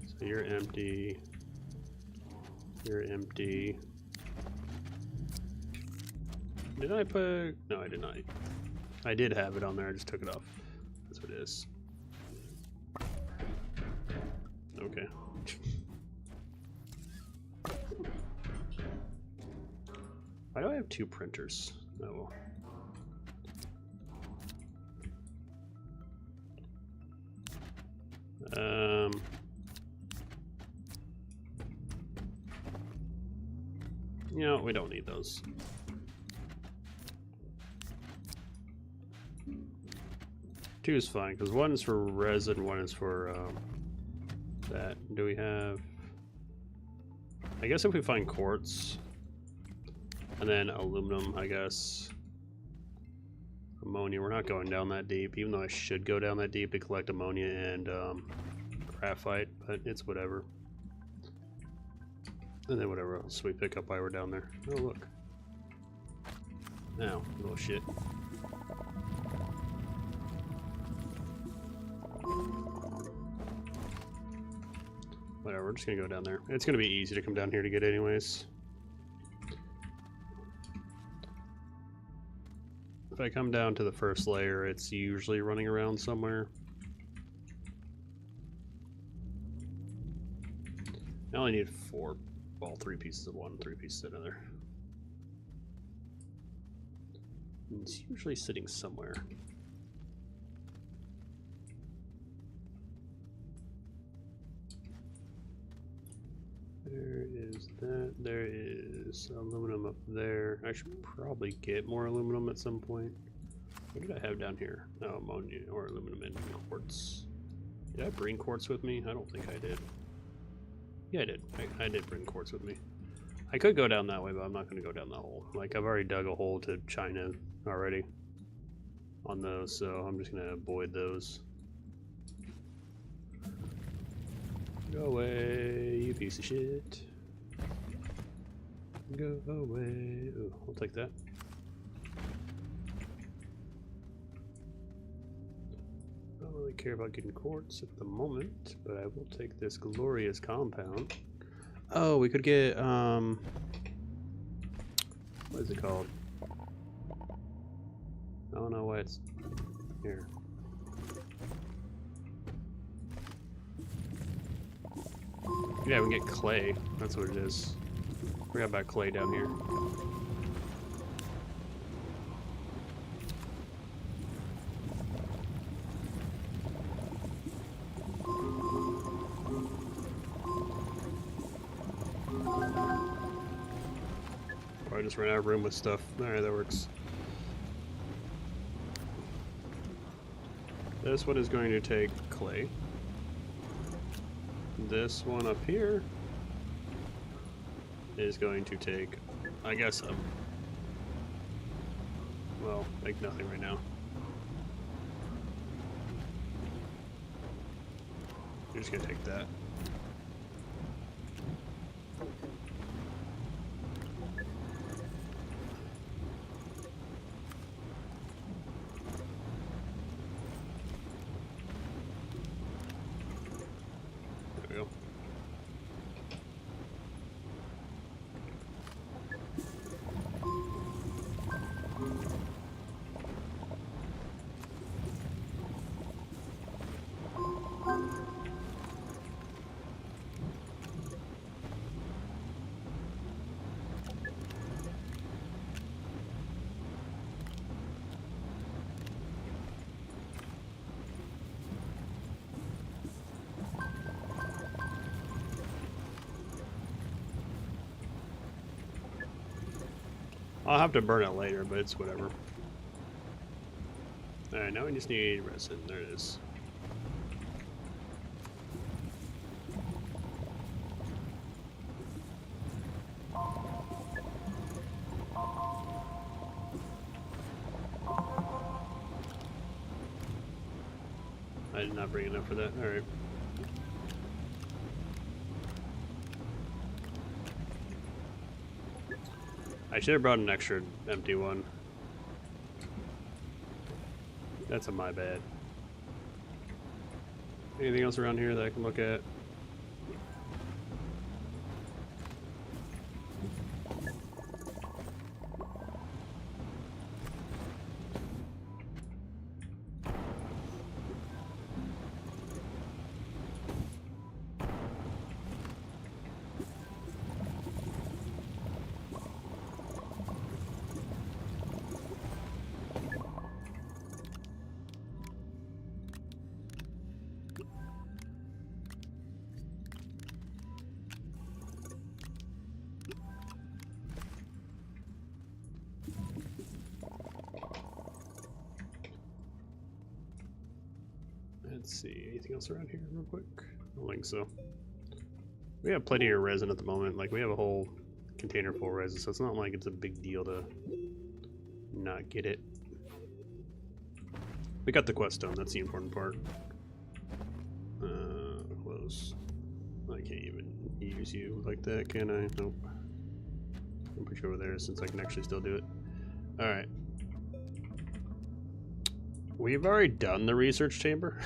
So you're empty. You're empty. Did I put... No, I did not. I did have it on there, I just took it off. That's what it is. Okay. Why do I have 2 printers? Oh. You know, we don't need those. Two is fine, because one is for resin, one is for that. Do we have... I guess if we find quartz, and then aluminum, I guess. Ammonia, we're not going down that deep, even though I should go down that deep to collect ammonia and graphite, but it's whatever. And then whatever else we pick up while we're down there. Oh, look. Now, little shit. Whatever, we're just gonna go down there. It's gonna be easy to come down here to get anyways. if I come down to the first layer, it's usually running around somewhere. I only need 4, well, 3 pieces of one, 3 pieces of another. And it's usually sitting somewhere. There is that. There is aluminum up there. I should probably get more aluminum at some point. What did I have down here? No, ammonia or aluminum and quartz. Did I bring quartz with me? I don't think I did. Yeah, I did. I did bring quartz with me. I could go down that way, but I'm not going to go down that hole. Like, I've already dug a hole to China already on those, so I'm just going to avoid those. Go away, you piece of shit. Go away. Ooh, I'll take that. I don't really care about getting quartz at the moment, but I will take this glorious compound. Oh, we could get, what is it called? I don't know why it's here. Yeah, we can get clay. That's what it is. We got about clay down here. I just ran out of room with stuff. Alright, that works. This one is going to take clay. This one up here is going to take, I guess, well, like nothing right now. You're just gonna take that. I'll have to burn it later, but it's whatever. Alright, now we just need resin. There it is. I did not bring enough for that. Alright. I should have brought an extra empty one. That's my bad. Anything else around here that I can look at? Let's see, anything else around here real quick? I don't think so. We have plenty of resin at the moment. Like, we have a whole container full of resin, so it's not like it's a big deal to not get it. We got the quest stone, that's the important part. Close. I can't even use you like that, can I? Nope. I'll put you over there since I can actually still do it. Alright. We've already done the research chamber.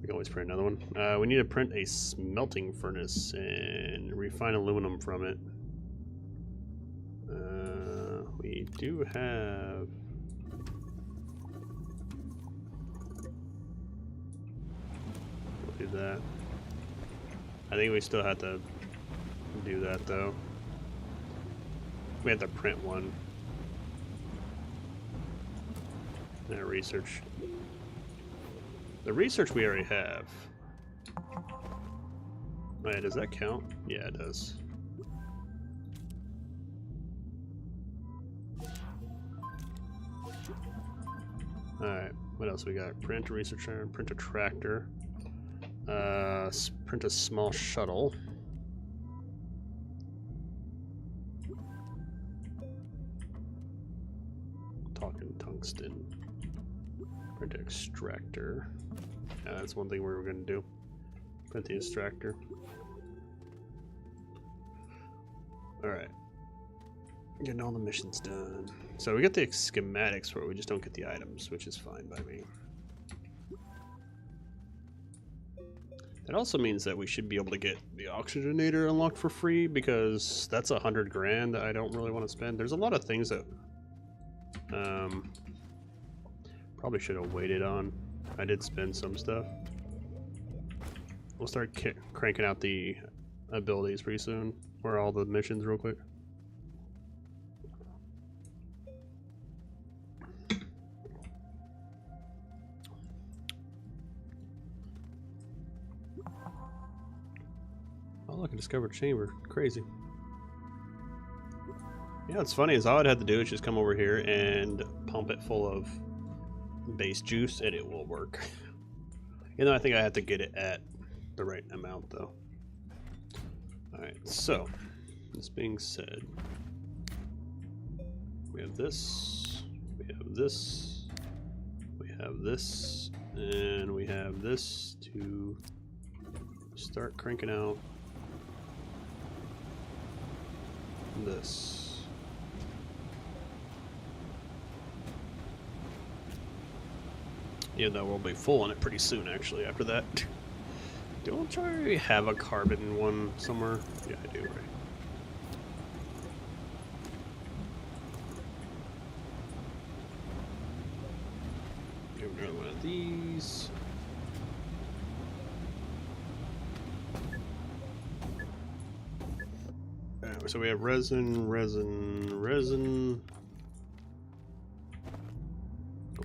We can always print another one. We need to print a smelting furnace and refine aluminum from it. We do have that. I think we still have to do that though. We have to print one. And research. The research we already have. Wait, does that count? Yeah, it does. Alright, what else we got? Print a research iron, print a tractor, print a small shuttle. Talking tungsten. Print an extractor. Yeah, that's one thing we were going to do. Print the extractor. Alright. Getting all the missions done. So we get the schematics for it, we just don't get the items, which is fine by me. That also means that we should be able to get the oxygenator unlocked for free, because that's 100 grand that I don't really want to spend. There's a lot of things that probably should have waited on. I did spend some stuff. We'll start cranking out the abilities pretty soon, or all the missions real quick. Oh look, a discovered chamber. Crazy. Yeah, what's funny is all I'd have to do is just come over here and pump it full of base juice and it will work. You know, I think I have to get it at the right amount though. Alright, so this being said, we have this, we have this, we have this, and we have this to start cranking out this. Yeah, no, we'll be full on it pretty soon actually after that. Don't I have a carbon one somewhere? Yeah, I do, right? Do another one of these. Alright, so we have resin,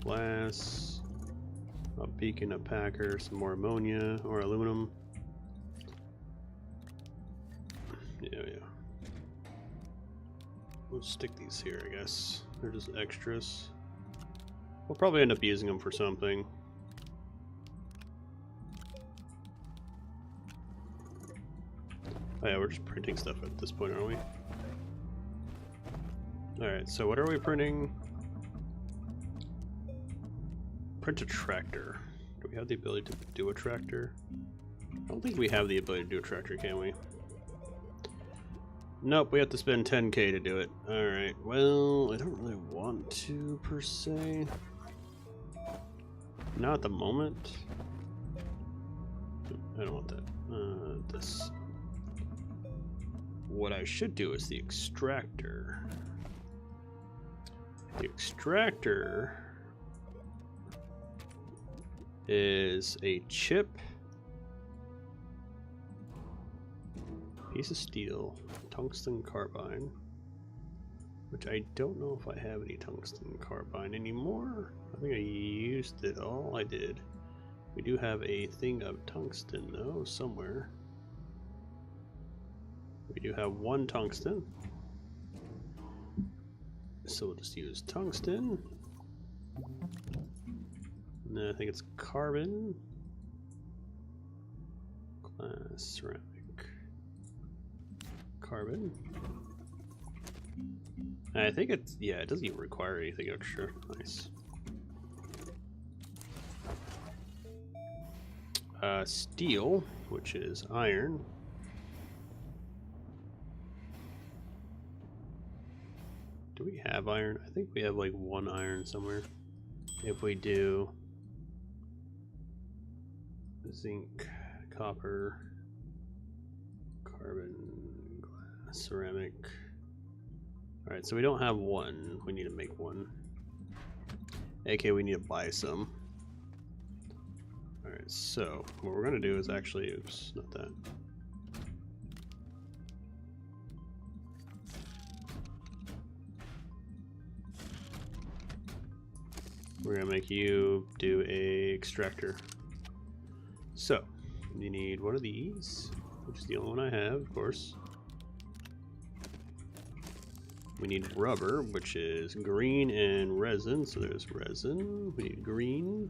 glass, a beacon, a packer, some more ammonia or aluminum. Yeah. We'll stick these here, I guess. They're just extras. We'll probably end up using them for something. Oh yeah, we're just printing stuff at this point, aren't we? Alright, so what are we printing? Print a tractor. Do we have the ability to do a tractor? I don't think we have the ability to do a tractor, can we? Nope, we have to spend 10k to do it. Alright, well, I don't really want to, per se. Not at the moment. I don't want that. This. What I should do is the extractor. The extractor is a chip, piece of steel, tungsten carbine, which I don't know if I have any tungsten carbine anymore. I think I used it all. I did. We do have a thing of tungsten though somewhere. We do have one tungsten, so we'll just use tungsten. And then I think it's carbon, glass, ceramic, carbon. And I think it's, yeah, it doesn't even require anything extra. Nice. Steel, which is iron. Do we have iron? I think we have like one iron somewhere. If we do, zinc, copper, carbon, glass, ceramic. Alright, so we don't have one. We need to make one. AK, we need to buy some. Alright, Alright, so what we're going to do is actually, oops, not that. We're going to make you do a extractor. So, you need one of these, which is the only one I have, of course. We need rubber, which is green and resin, so there's resin. We need green.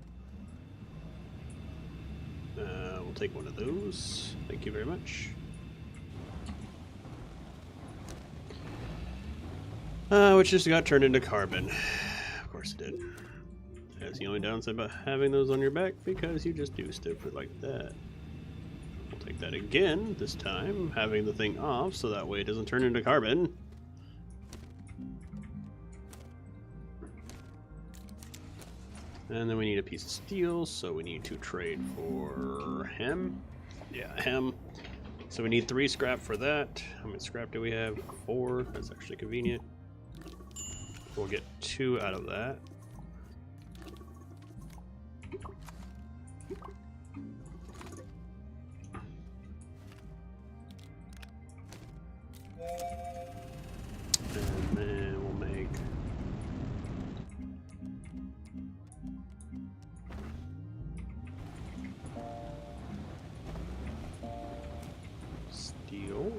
We'll take one of those. Thank you very much. Which just got turned into carbon. Of course it did. That's the only downside about having those on your back, because you just do stupid like that. We'll take that again, this time, having the thing off, so that way it doesn't turn into carbon. And then we need a piece of steel, so we need to trade for hem. Yeah, hem. So we need 3 scrap for that. How much scrap do we have? 4. That's actually convenient. We'll get 2 out of that. And then we'll make steel.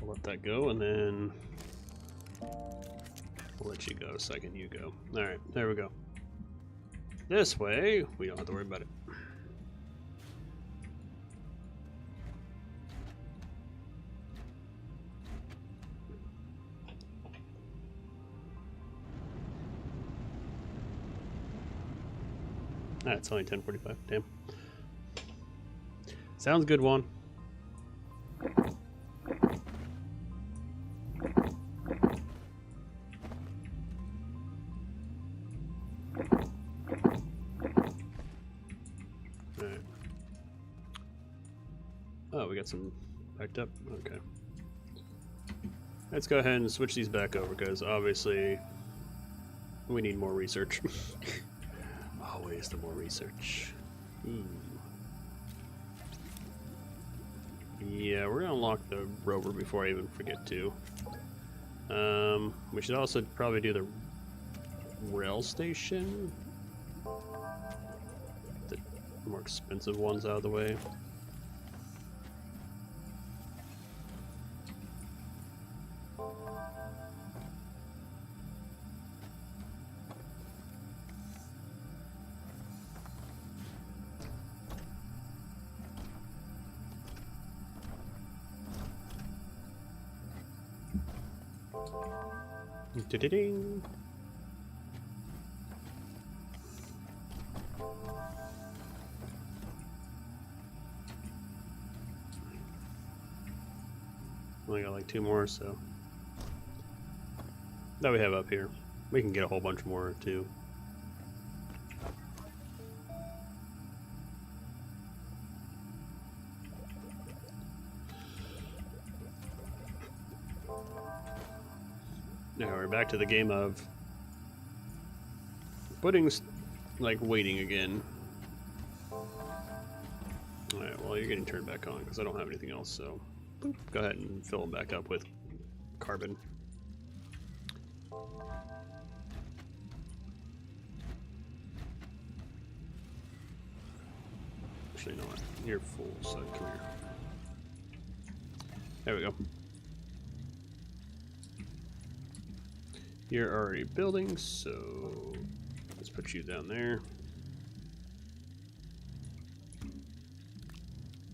I'll let that go, and then we'll let you go. Second, you go. All right, there we go. This way, we don't have to worry about it. Ah, it's only 10:45. Damn. Sounds good, Juan. Alright. Oh, we got some backed up. Okay. Let's go ahead and switch these back over, because obviously we need more research. Always the more research. Ooh. Yeah, we're gonna unlock the rover before I even forget to. We should also probably do the rail station. The more expensive ones out of the way. Da-da-ding. Only got like 2 more, so that we have up here. We can get a whole bunch more too. Now we're back to the game of putting, like, waiting again. Alright, well, you're getting turned back on because I don't have anything else, so boop, go ahead and fill them back up with carbon. Actually, no, you're full, so come here. There we go. You're already building, so let's put you down there.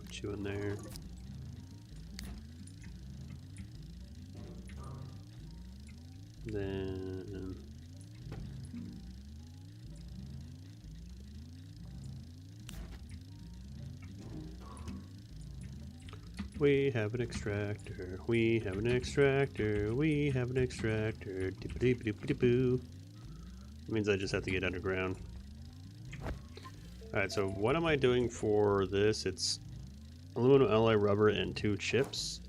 Put you in there. Then we have an extractor. We have an extractor. We have an extractor. Dip-a-dip-a-dip-a-dip-boo. Means I just have to get underground. Alright, so what am I doing for this? It's aluminum alloy rubber and 2 chips.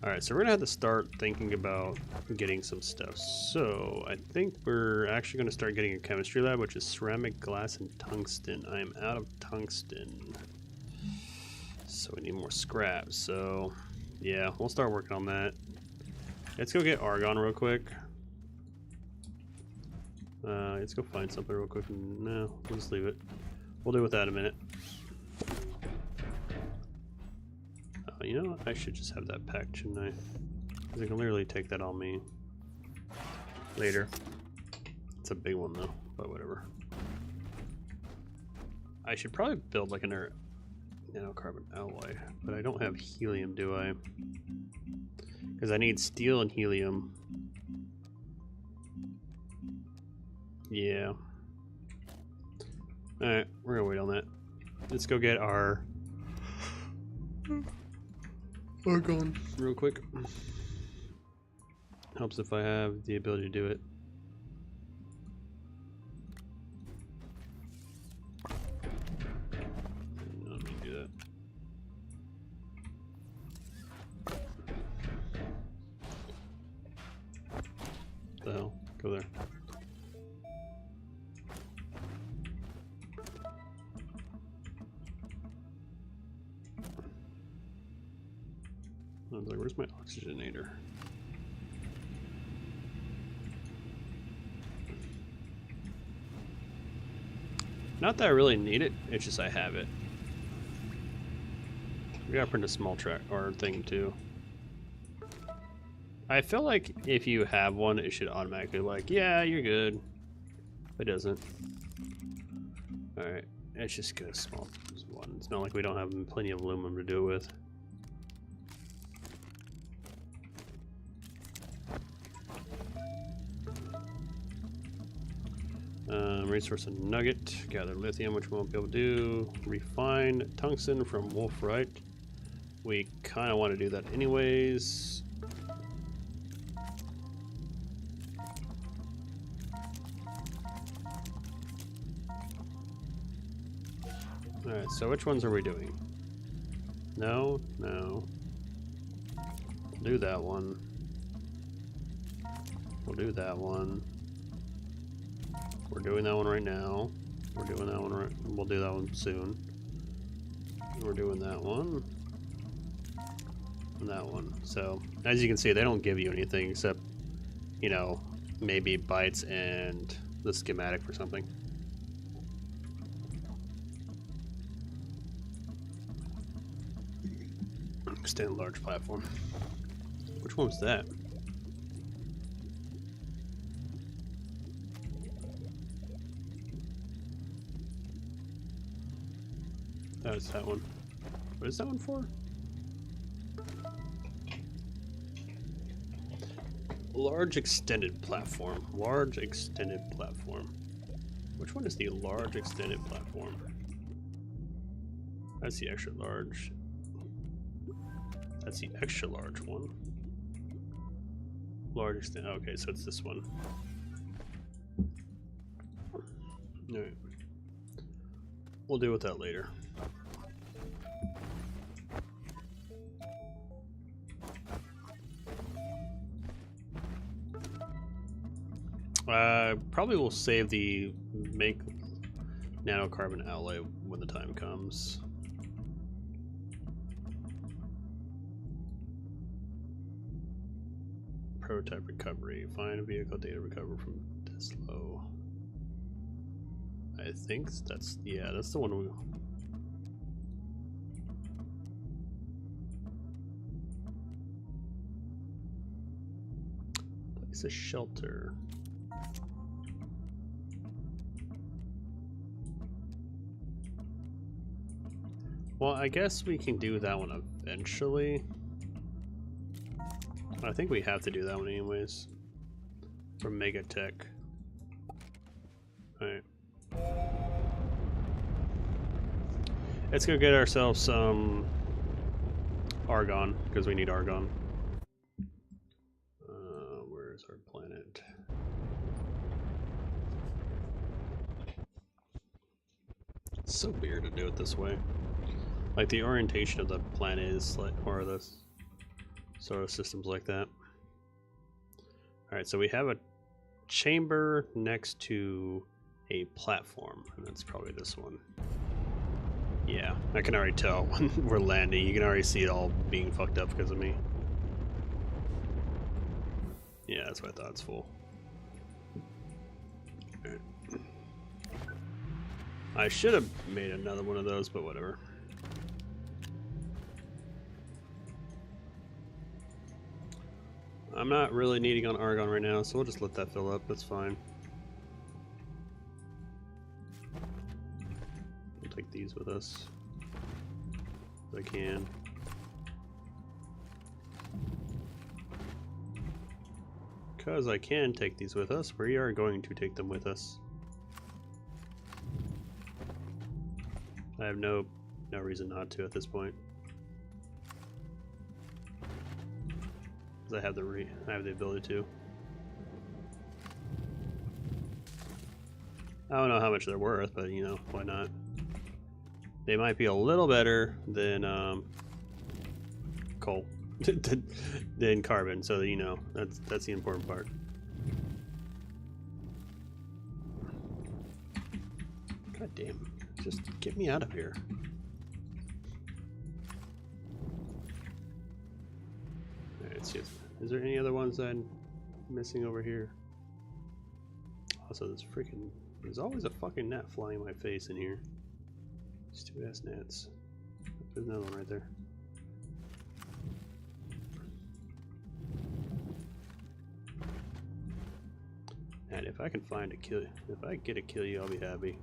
Alright, so we're gonna have to start thinking about getting some stuff. So I think we're actually gonna start getting a chemistry lab, which is ceramic, glass, and tungsten. I am out of tungsten. So we need more scrap. So yeah, we'll start working on that. Let's go get argon real quick. Let's go find something real quick. No, we'll just leave it. We'll deal with that in a minute. You know what? I should just have that packed, shouldn't I? Because I can literally take that on me later. It's a big one though, but whatever. I should probably build like a nanocarbon alloy, but I don't have helium, do I? Because I need steel and helium. Yeah. Alright, we're gonna wait on that. Let's go get our argon real quick. Helps if I have the ability to do it. Let me do that. What the hell? Go there. I was like, where's my oxygenator? Not that I really need it, it's just I have it. We gotta print a small track or thing too. I feel like if you have one, it should automatically like, yeah, you're good. It doesn't. Alright, let's just get a small one. It's not like we don't have plenty of aluminum to do it with. Resource and nugget, gather lithium, which we won't be able to do. Refine tungsten from wolfrite. We kind of want to do that anyways. Alright, so which ones are we doing? No, no. We'll do that one. We'll do that one. We're doing that one right now. We're doing that one right. We'll do that one soon. We're doing that one. And that one. So, as you can see, they don't give you anything except, you know, maybe bytes and the schematic for something. Extend large platform. Which one was that? That's that one. What is that one for? Large extended platform. Large extended platform. Which one is the large extended platform? That's the extra large. That's the extra large one. Large extended. Okay, so it's this one. Alright. We'll deal with that later. Probably will save the make nanocarbon alloy when the time comes. Prototype recovery. Find a vehicle data recovered from Tesla. I think that's, yeah, that's the one we... Place a shelter. Well, I guess we can do that one eventually. I think we have to do that one anyways. For Megatech. Alright. Let's go get ourselves some argon, because we need argon. Where's our planet? It's so weird to do it this way. Like the orientation of the planet is like, or the sort of systems like that. Alright, so we have a chamber next to a platform, and that's probably this one. Yeah, I can already tell when we're landing. You can already see it all being fucked up because of me. Yeah, that's what I thought. It's full. Right. I should have made another one of those, but whatever. I'm not really needing on argon right now, so we'll just let that fill up. That's fine. We'll take these with us if I can. Because I can take these with us, we are going to take them with us. I have no reason not to at this point. I have the ability to. I don't know how much they're worth, but you know, why not? They might be a little better than coal, than carbon. So you know, that's the important part. God damn! Just get me out of here. Let's see. Is there any other ones I'm missing over here? Also, there's always a fucking gnat flying in my face in here. Stupid ass gnats. There's another one right there. And if I can find a kill, if I get a kill you, I'll be happy.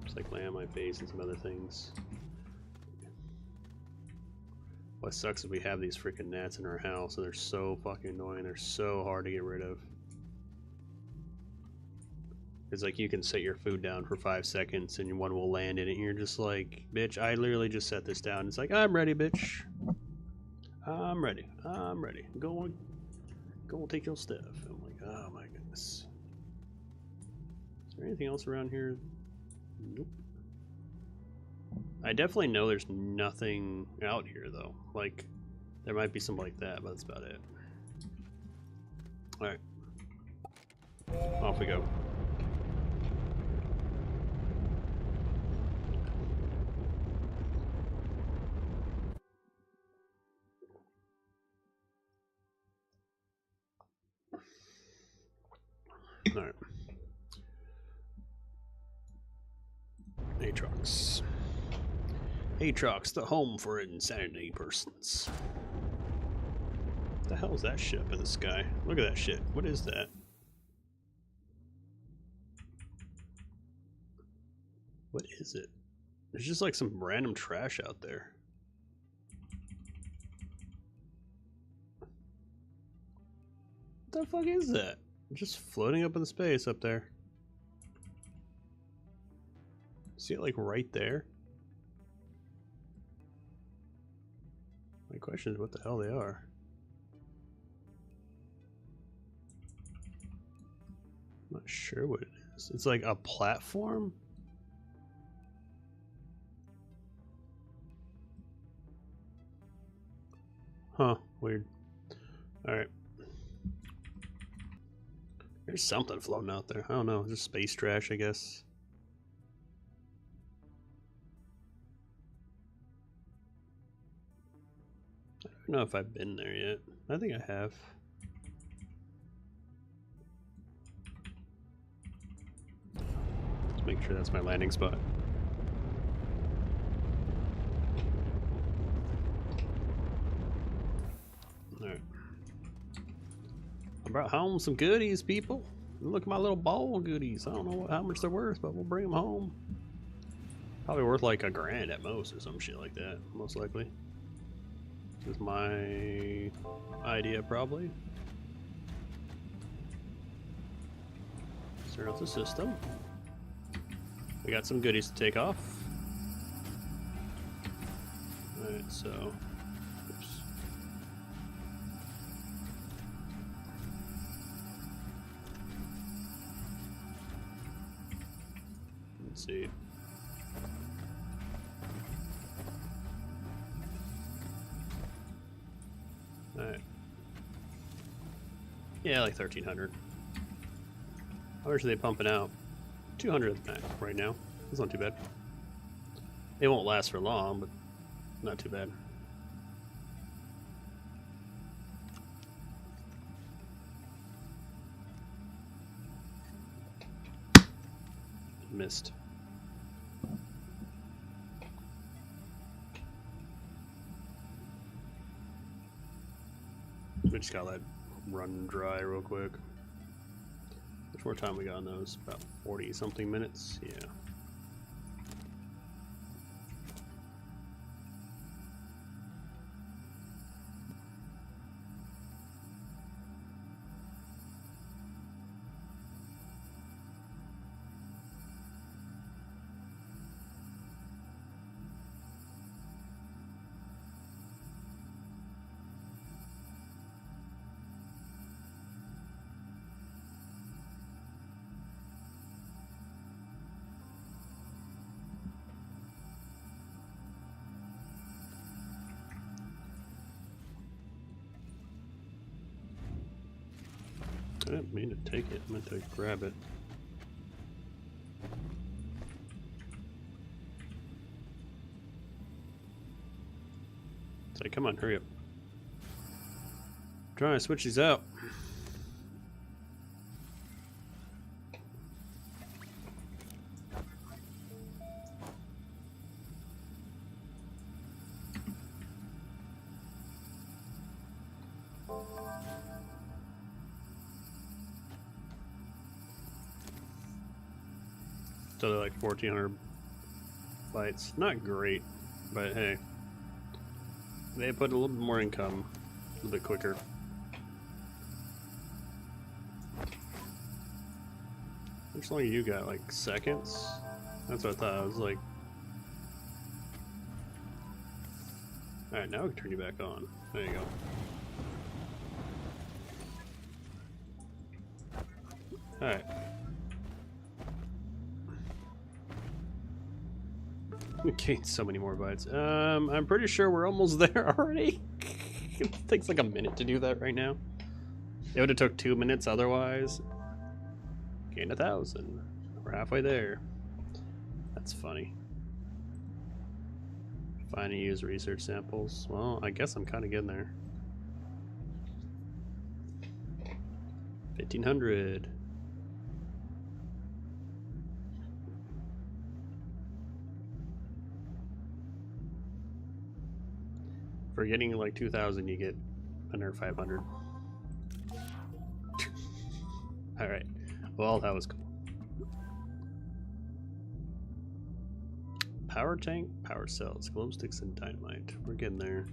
Just like land on my face and some other things. What sucks is we have these freaking gnats in our house and they're so fucking annoying. They're so hard to get rid of. It's like you can set your food down for 5 seconds and one will land in it and you're just like, bitch, I literally just set this down. It's like, I'm ready, bitch. I'm ready. I'm ready. Go and take your stuff. I'm like, oh my goodness. Is there anything else around here? Nope. I definitely know there's nothing out here though. Like, there might be something like that, but that's about it. Alright. Off we go. Alright. Atrox. Atrox, the home for insanity persons. What the hell is that shit up in the sky? Look at that shit. What is that? What is it? There's just like some random trash out there. What the fuck is that? Just floating up in the space up there. See it like right there? My question is what the hell they are. I'm not sure what it is. It's like a platform? Huh, weird. Alright. There's something floating out there. I don't know, just space trash, I guess. I don't know if I've been there yet. I think I have. Let's make sure that's my landing spot. Alright. I brought home some goodies, people. Look at my little bowl of goodies. I don't know how much they're worth, but we'll bring them home. Probably worth like $1,000 at most or some shit like that, most likely. This is my idea, probably. Start out the system. We got some goodies to take off. Alright, so... Oops. Let's see. Yeah, like 1,300. How much are they pumping out? 200 right now. That's not too bad. It won't last for long, but not too bad. Missed. We just got that run dry real quick. How much more time we got on those? About 40 something minutes? Yeah. I didn't mean to take it, I meant to grab it. Say, come on, hurry up. Trying to switch these out. So they're like 1,400 bytes. Not great, but hey. They put a little bit more income, a little bit quicker. How much longer you got? Like seconds? That's what I thought. I was like. Alright, now we can turn you back on. There you go. Alright. We gained so many more bytes. I'm pretty sure we're almost there already. It takes like a minute to do that right now. It would have took 2 minutes otherwise. Gained 1,000. We're halfway there. That's funny. Find and use research samples. Well, I guess I'm kind of getting there. 1,500. For getting like 2,000, you get under 500. All right. Well, that was cool. Power tank, power cells, glow sticks, and dynamite. We're getting there.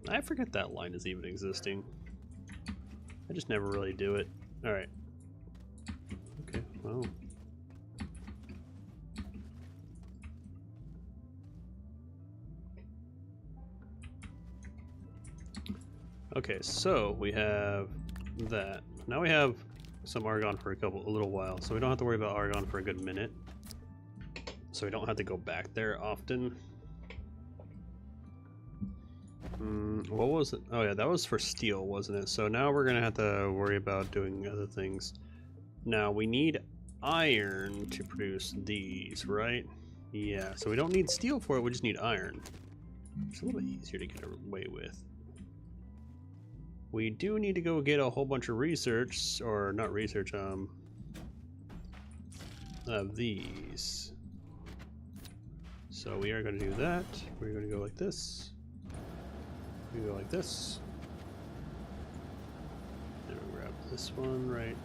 I forget that line is even existing. I just never really do it. All right. Okay. Well. Okay, so we have that. Now we have some argon for a little while, so we don't have to worry about argon for a good minute. So we don't have to go back there often. What was it? Oh yeah, that was for steel, wasn't it? So now we're gonna have to worry about doing other things. Now we need iron to produce these, right? Yeah, so we don't need steel for it, we just need iron. It's a little bit easier to get away with. We do need to go get a whole bunch of research, or not research, of these. So we are going to do that. We're going to go like this. We go like this. Then we grab this one right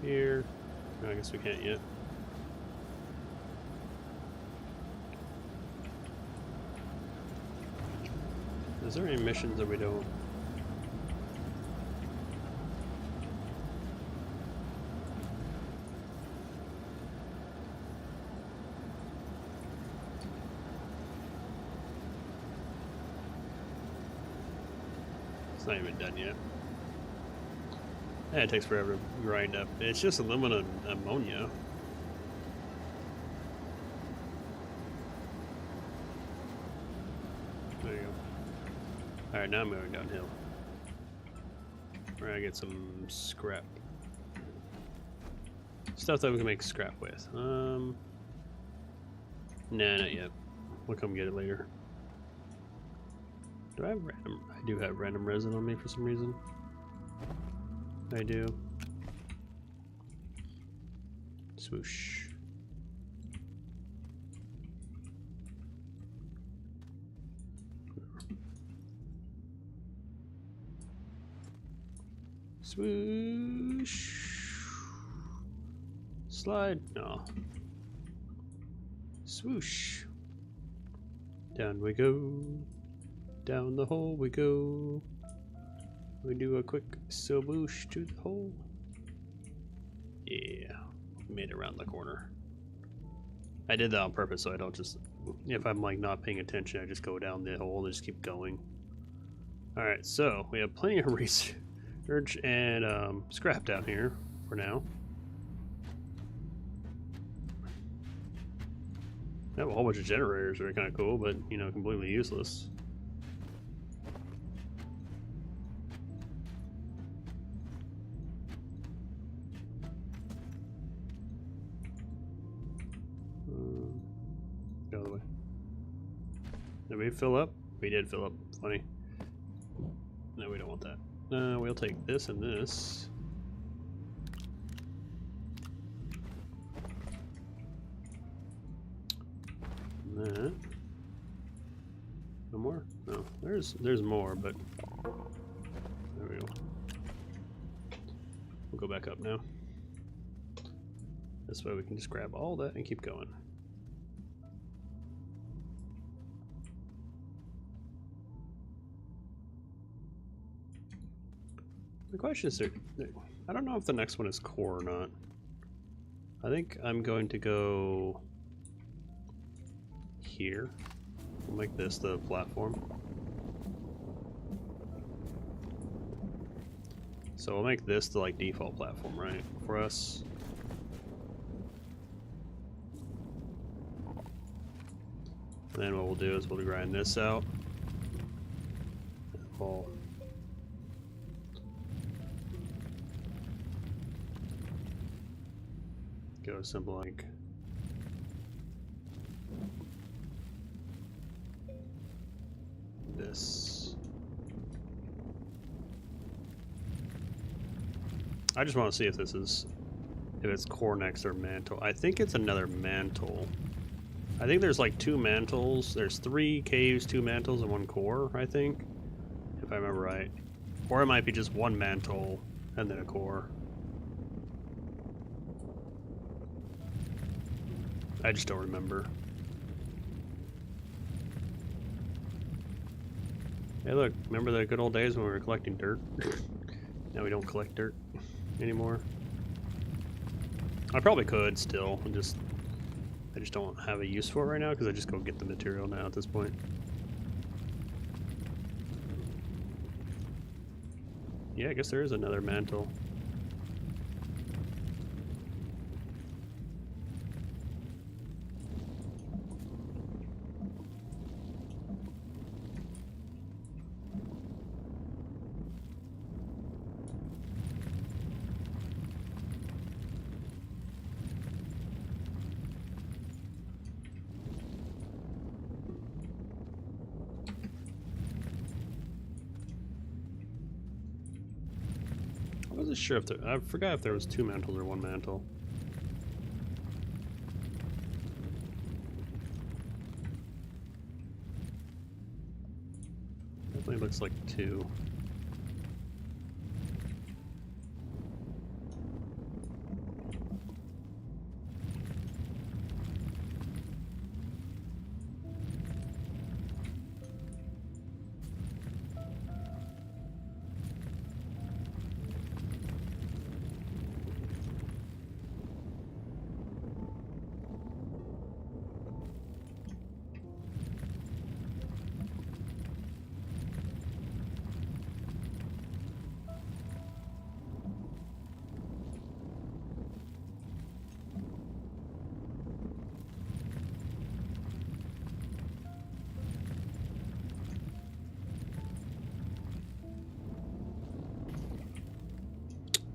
here. No, I guess we can't yet. Is there any missions that we don't? It's not even done yet. Yeah, it takes forever to grind up. It's just aluminum ammonia. There you go. Alright, now I'm moving downhill. We're gonna get some scrap. Stuff that we can make scrap with. Nah, not yet. We'll come get it later. Do I have random? I do have random resin on me for some reason. I do. Swoosh. Swoosh. Slide. No. Swoosh. Down we go. Down the hole we go. We do a quick swoosh to the hole. Yeah. Made it around the corner. I did that on purpose so I don't just, if I'm like not paying attention, I just go down the hole and just keep going. Alright, so we have plenty of research and scrap down here for now. I have a whole bunch of generators that are kind of cool, but you know, completely useless. Go the other way. Did we fill up? We did fill up. Funny. No, we don't want that. We'll take this and this. And that. No more? No. There's more, but there we go. We'll go back up now. This way we can just grab all that and keep going. The question is, I don't know if the next one is core or not. I think I'm going to go here. We'll make this the platform. So we'll make this the like default platform, right, for us. And then what we'll do is we'll grind this out. We'll go simple like this. I just want to see if this is, if it's core next or mantle. I think it's another mantle. I think there's like 2 mantles. There's 3 caves, 2 mantles, and 1 core, I think, if I remember right. Or it might be just 1 mantle and then a core. I just don't remember. Hey look, remember the good old days when we were collecting dirt? Now we don't collect dirt anymore. I probably could still, I just don't have a use for it right now because I just go get the material now at this point. Yeah, I guess there is another mantle. I wasn't sure if there, I forgot if there was 2 mantles or 1 mantle. Definitely looks like 2.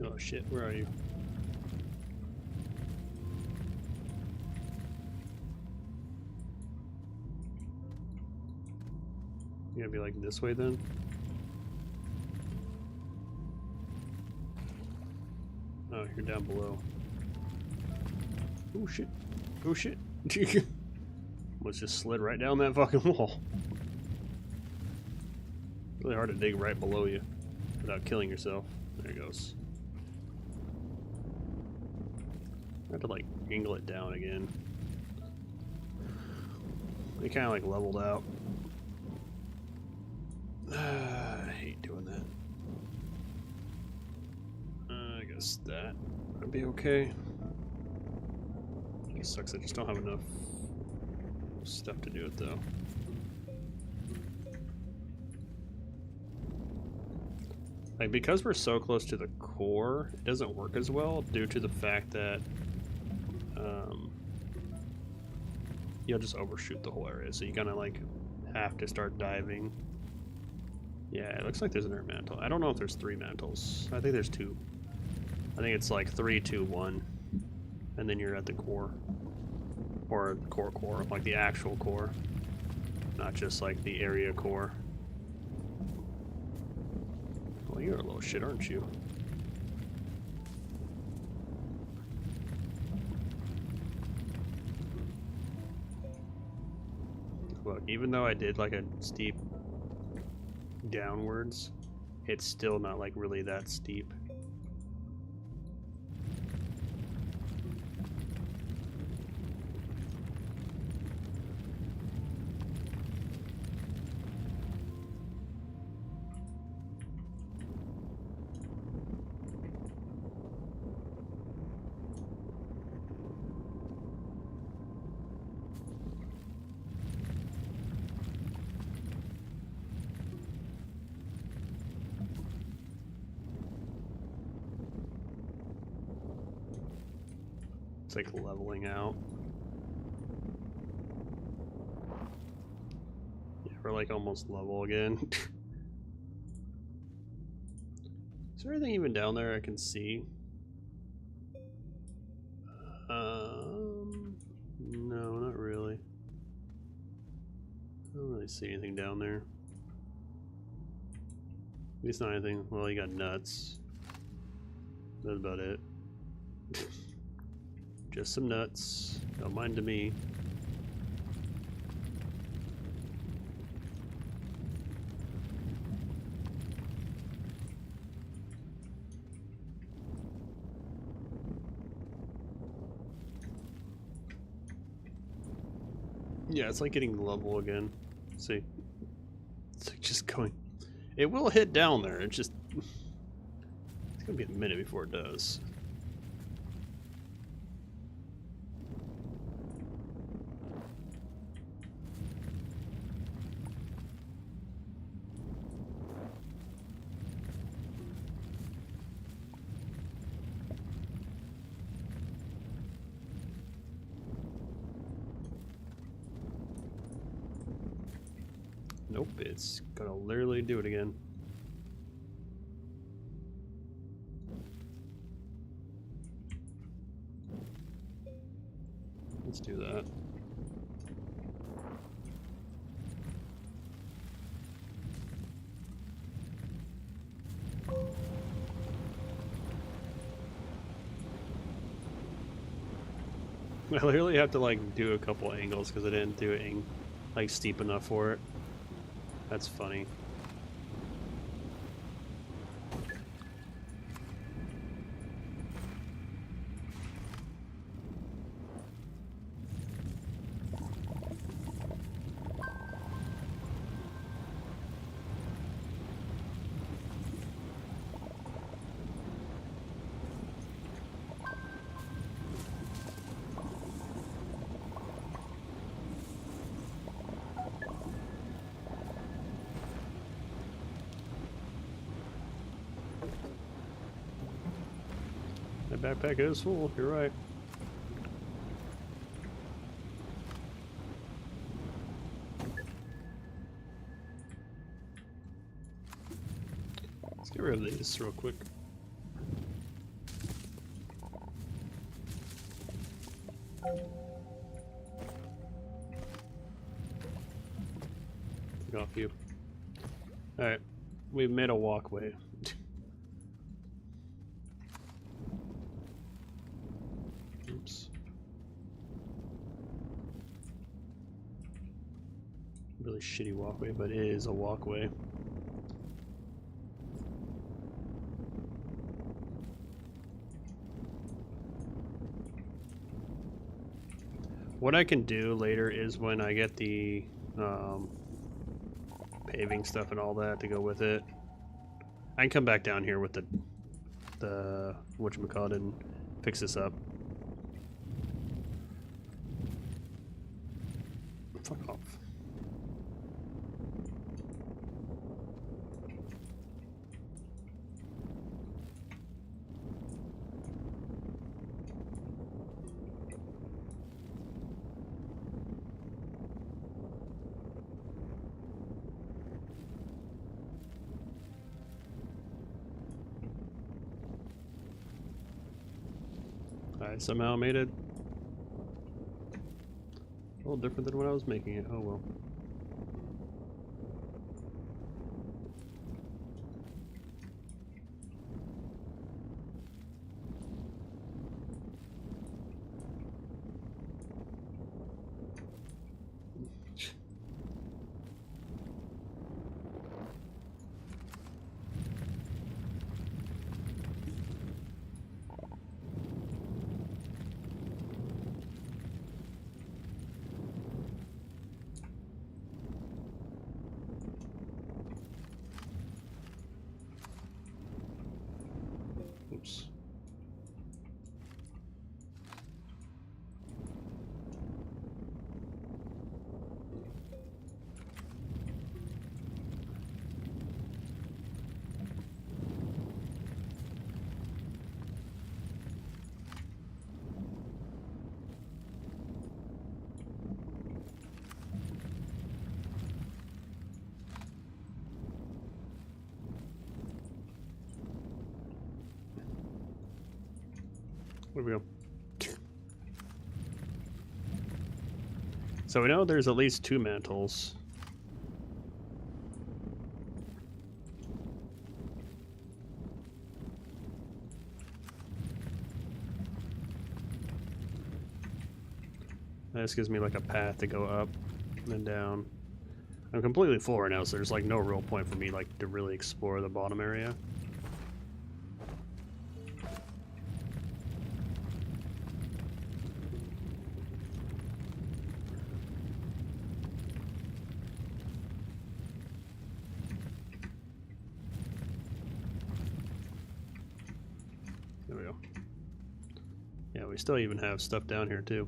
Oh shit, where are you? You gotta be like this way then? Oh, you're down below. Oh shit. Oh shit. Almost just slid right down that fucking wall. Really hard to dig right below you without killing yourself. There it goes. I have to like angle it down again. It kind of like leveled out. I hate doing that. I guess that would be okay. It sucks, I just don't have enough stuff to do it though. Like, because we're so close to the core, it doesn't work as well due to the fact that you'll just overshoot the whole area. So you kind of like have to start diving. Yeah, it looks like there's an Earth mantle. I don't know if there's 3 mantles. I think there's 2. I think it's like 3, 2, 1, and then you're at the core, or the core, like the actual core, not just like the area core. Well, you're a little shit, aren't you? Look, even though I did like a steep downwards, it's still not like really that steep. It's like leveling out. Yeah, we're like almost level again. Is there anything even down there I can see? No, not really. I don't really see anything down there. At least not anything. Well, you got nuts. That's about it. Just some nuts. Don't mind to me. Yeah, it's like getting level again. See? It's like just going. It will hit down there. It's just. It's gonna be a minute before it does. Nope, it's gonna literally do it again. Let's do that. I literally have to like do a couple angles because I didn't do it like steep enough for it. That's funny. That backpack is full, you're right. Let's get rid of these real quick. Get off you. Alright, we've made a walkway. Oops. Really shitty walkway, but it is a walkway. What I can do later is when I get the paving stuff and all that to go with it, I can come back down here with the whatchamacallit and fix this up. Fuck off. I somehow made it a little different than when I was making it. Oh well. Oops. There we go. So we know there's at least 2 mantles. This gives me like a path to go up and then down. I'm completely full right now, so there's like no real point for me like to really explore the bottom area. There we go. Yeah, we still even have stuff down here too.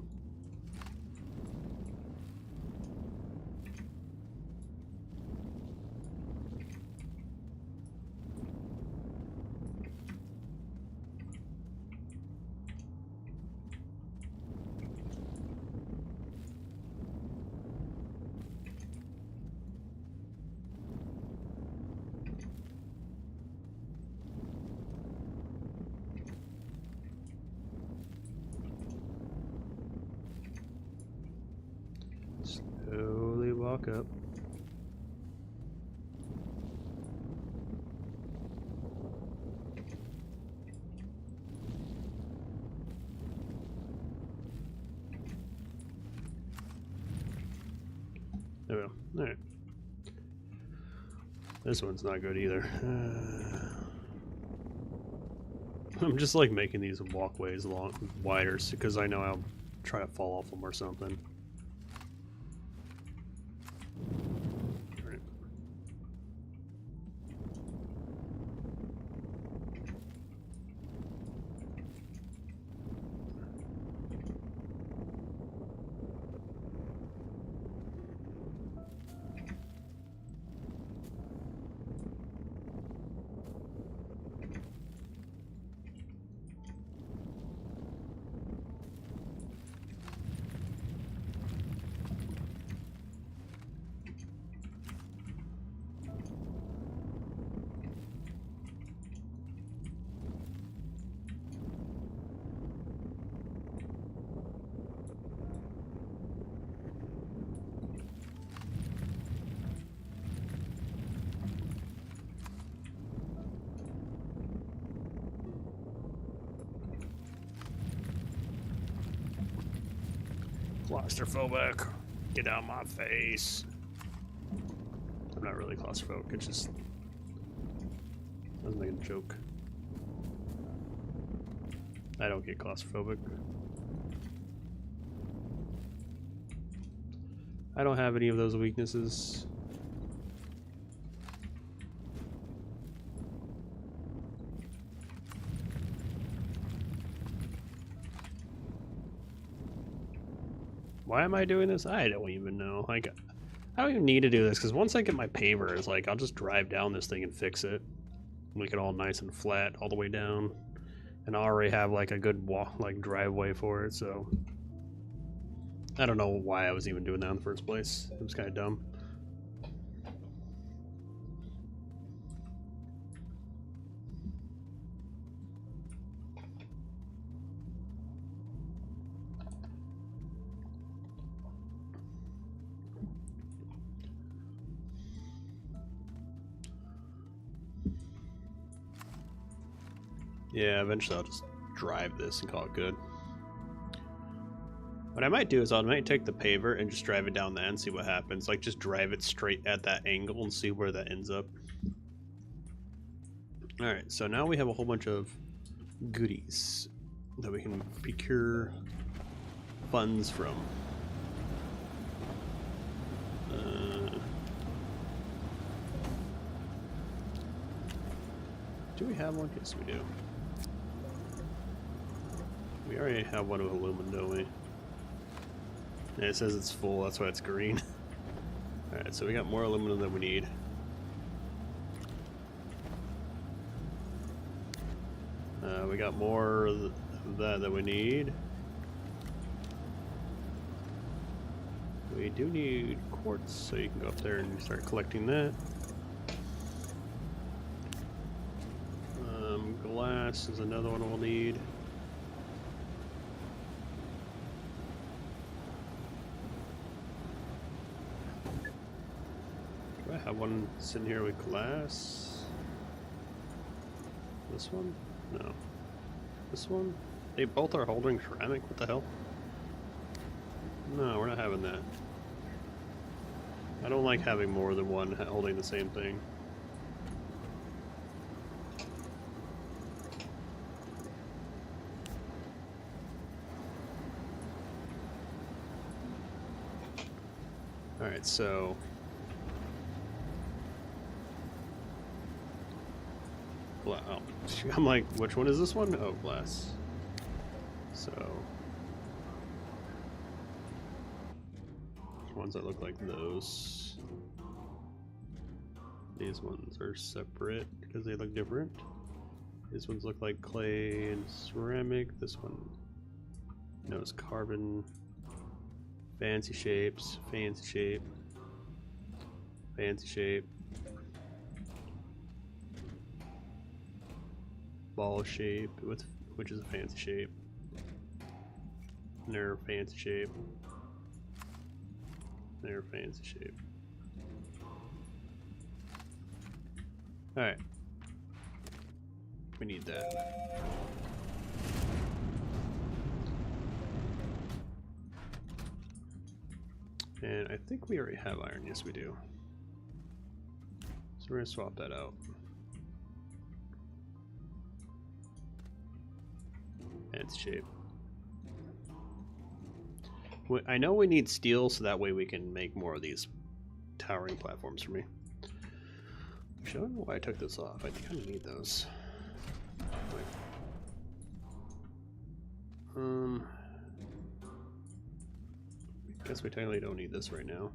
Slowly walk up. There we go. Alright. This one's not good either. I'm just like making these walkways wider because I know I'll try to fall off them or something. Alright. Claustrophobic. Get out my face. I'm not really claustrophobic, it's just... I was making a joke. I don't get claustrophobic. I don't have any of those weaknesses. Why am I doing this? I don't even know. Like, I don't even need to do this, because once I get my paver, it's like, I'll just drive down this thing and fix it. Make it all nice and flat all the way down. And I already have like a good driveway for it, so I don't know why I was even doing that in the first place. It was kind of dumb. Yeah, eventually I'll just drive this and call it good. What I might do is I might take the paver and just drive it down that and see what happens. Like, just drive it straight at that angle and see where that ends up. Alright, so now we have a whole bunch of goodies that we can procure funds from. Do we have one? Yes, we do. We already have one of aluminum, don't we? Yeah, it says it's full, that's why it's green. Alright, so we got more aluminum than we need. We got more of that than we need. We do need quartz, so you can go up there and start collecting that. Glass is another one we'll need. Do I have one sitting here with glass? This one? No. This one? They both are holding ceramic? What the hell? No, we're not having that. I don't like having more than one holding the same thing. Alright, so... Oh, I'm like, which one is this one? Oh, glass. So... ones that look like those. These ones are separate because they look different. These ones look like clay and ceramic. This one, no, it's carbon. Fancy shapes, fancy shape, fancy shape. Ball shape, which is a fancy shape. Another fancy shape. Their fancy shape. Alright. We need that. And I think we already have iron. Yes, we do. So we're going to swap that out. Fancy shape. I know we need steel, so that way we can make more of these towering platforms for me. Actually, I don't know why I took this off. I think I need those. I guess we technically don't need this right now.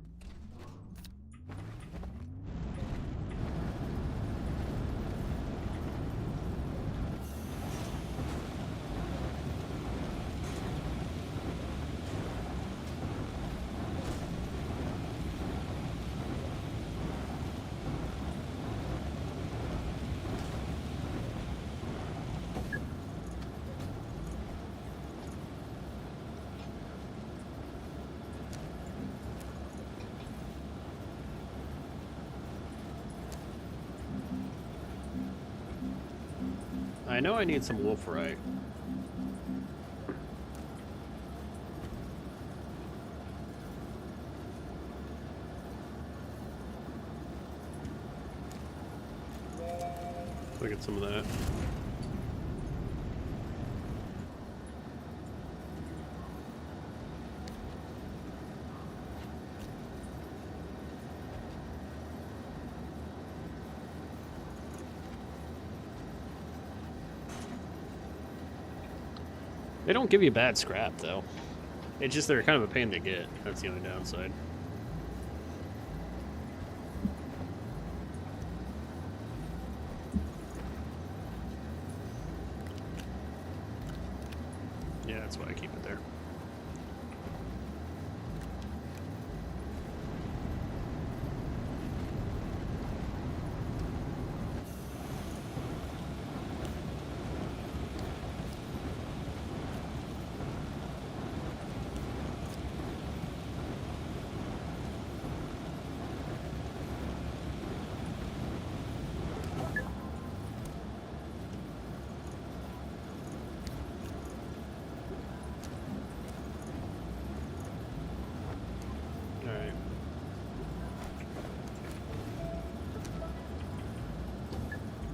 I know I need some wolfrite. Look at some of that. They don't give you bad scrap, though. It's just they're kind of a pain to get. That's the only downside. Yeah, that's why I keep it there.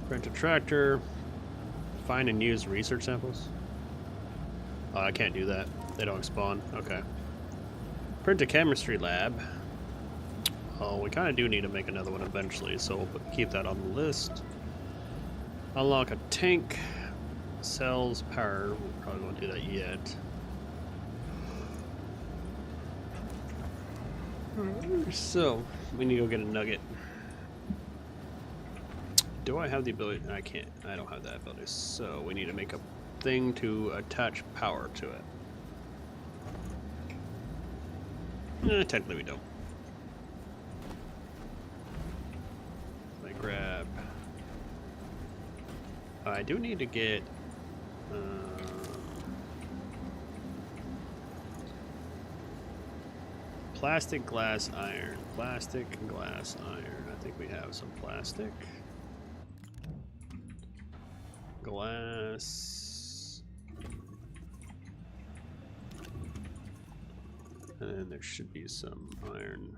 Rent a tractor. Find and use research samples. Oh, I can't do that. They don't spawn. Okay. Print a chemistry lab. Oh, we kind of do need to make another one eventually, so we'll keep that on the list. Unlock a tank. Cells power. We probably won't do that yet. So, we need to go get a nugget. Do I have the ability? I can't. I don't have that ability. So we need to make a thing to attach power to it. Technically we don't. I grab. I do need to get. Plastic, glass, iron. Plastic, glass, iron. I think we have some plastic. Glass. And then there should be some iron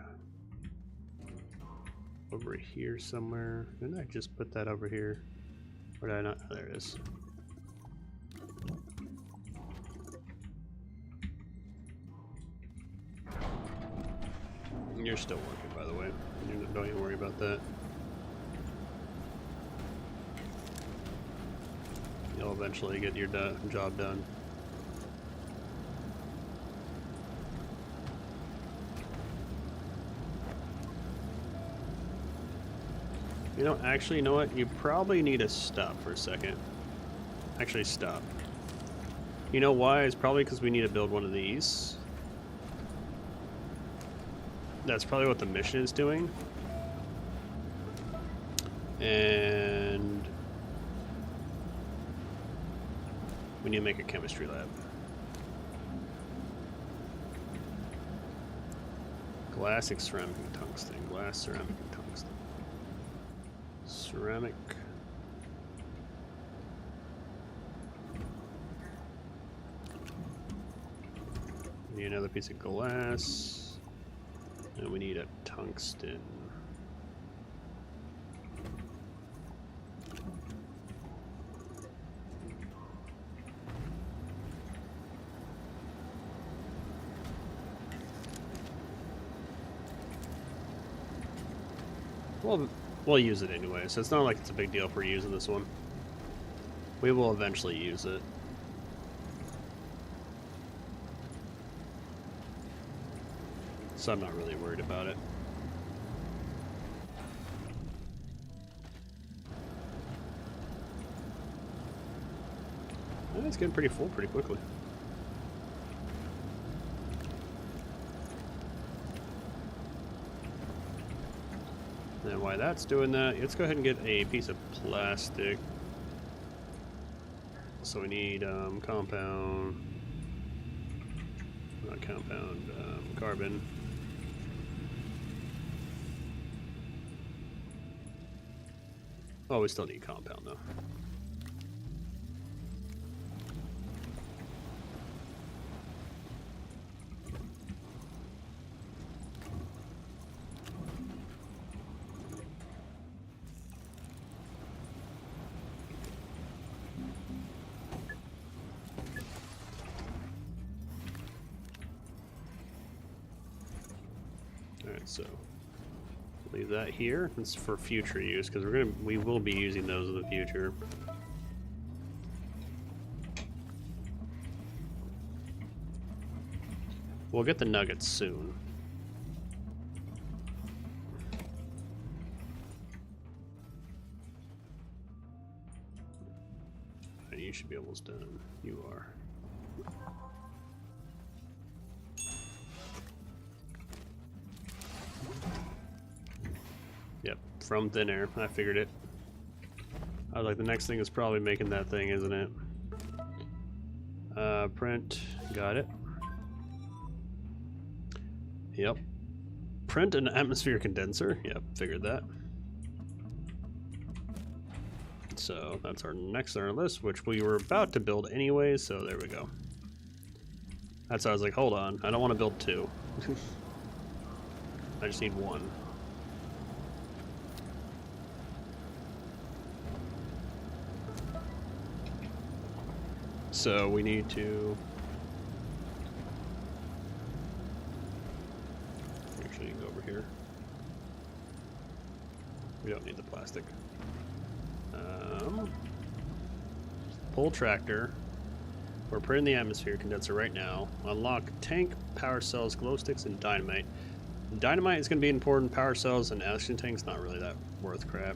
over here somewhere. Didn't I just put that over here? Or did I not? Oh, there it is. You're still working, by the way. Don't even worry about that. You'll eventually get your job done. You know, actually, you know what? You probably need to stop for a second. Actually, stop. You know why? It's probably because we need to build one of these. That's probably what the mission is doing. And we need to make a chemistry lab. Glass, ceramic, and tungsten. Glass, ceramic, and tungsten. Ceramic. We need another piece of glass. And we need a tungsten. Well, we'll use it anyway, so it's not like it's a big deal if we're using this one. We will eventually use it. So I'm not really worried about it. Well, it's getting pretty full pretty quickly. And while that's doing that, let's go ahead and get a piece of plastic. So we need compound, not compound, carbon. Oh, we still need compound though. so leave that here. It's for future use because we will be using those in the future. We'll get the nuggets soon. You should be almost done. You are. Yep, from thin air. I figured it. I was like, the next thing is probably making that thing, isn't it? Print. Got it. Yep. Print an atmosphere condenser. Yep, figured that. So that's our next on our list, which we were about to build anyway, so there we go. That's why I was like, hold on, I don't want to build 2. I just need 1. So we need to actually go over here. We don't need the plastic. Pull tractor. We're putting the atmosphere condenser right now. Unlock tank, power cells, glow sticks, and dynamite. Dynamite is going to be important. Power cells and oxygen tanks not really that worth crap.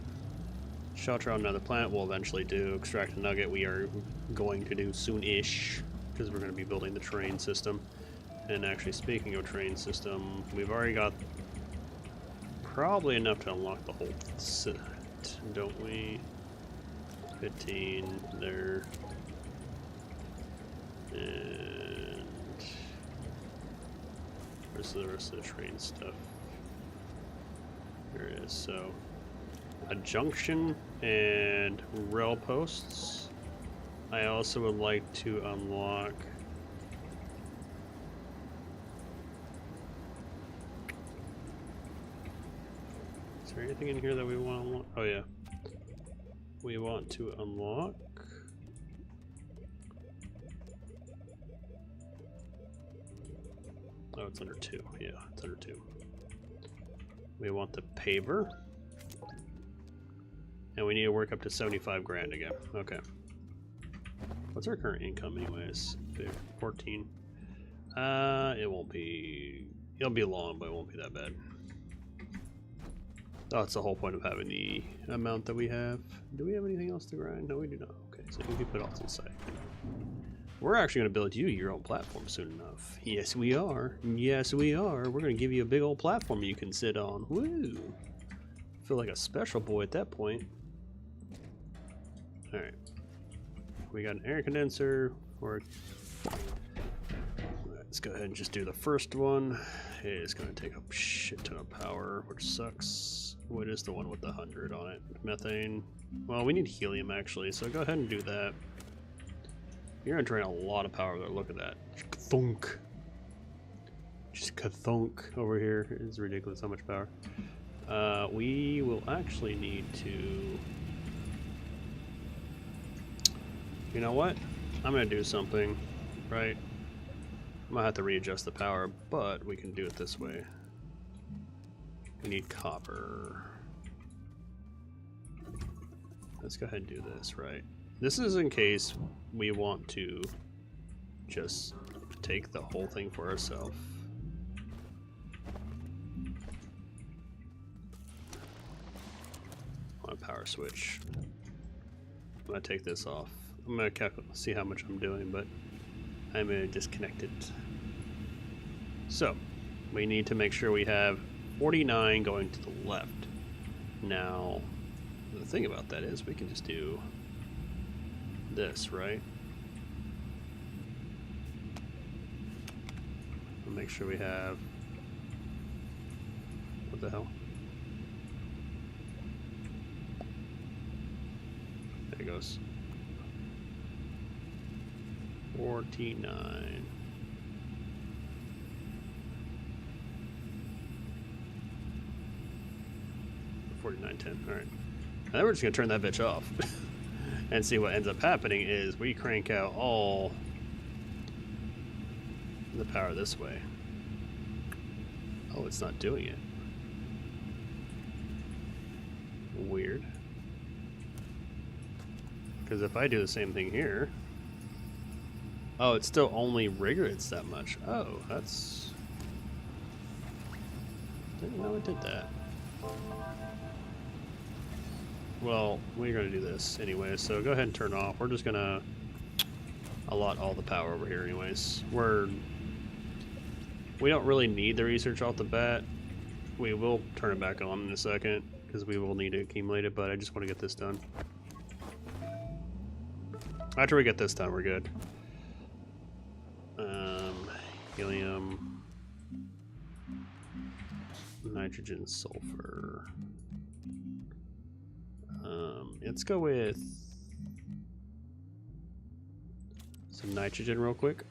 Shelter on another planet we'll eventually do. Extract a nugget we are going to do soon-ish because we're going to be building the terrain system. And actually, speaking of terrain system, we've already got probably enough to unlock the whole set, don't we? 15 there. And where's the rest of the train stuff? Here it is. So a junction and rail posts. I also would like to unlock is there anything in here that we want to unlock? Oh yeah. We want to unlock oh, it's under 2. Yeah, it's under 2. We want the paver. And we need to work up to 75 grand again. Okay. What's our current income anyways? 14. It won't be... It'll be long, but it won't be that bad. That's the whole point of having the amount that we have. Do we have anything else to grind? No, we do not. Okay, so we can put it all to the side. We're actually going to build you your own platform soon enough. Yes, we are. Yes, we are. We're going to give you a big old platform you can sit on. Woo! Feel like a special boy at that point. Alright. We got an air condenser. Let's go ahead and just do the first one. It is going to take a shit ton of power, which sucks. What is the one with the 100 on it? Methane. Well, we need helium actually, so go ahead and do that. You're going to drain a lot of power there. Look at that. Kathunk. Just kathunk over here. It's ridiculous how much power. We will actually need to... You know what? I'm going to do something, right? I might have to readjust the power, but we can do it this way. We need copper. Let's go ahead and do this, right? This is in case we want to just take the whole thing for ourselves. On a power switch. I'm gonna take this off. I'm gonna see how much I'm doing, but I'm gonna disconnect it. So we need to make sure we have 49 going to the left. Now the thing about that is we can just do this, right? We'll make sure we have, what the hell? There it goes. 49. 4910. All right. And then we're just gonna turn that bitch off and see what ends up happening is we crank out all the power this way. Oh, it's not doing it. Weird. Because if I do the same thing here... Oh, it's still only rigor it's that much. Oh, that's... Didn't know it did that. Well, we're going to do this anyway, so go ahead and turn off. We're just going to allot all the power over here anyways. We don't really need the research off the bat. We will turn it back on in a second, because we will need to accumulate it, but I just want to get this done. After we get this done, we're good. Helium, nitrogen, sulfur. Let's go with some nitrogen real quick.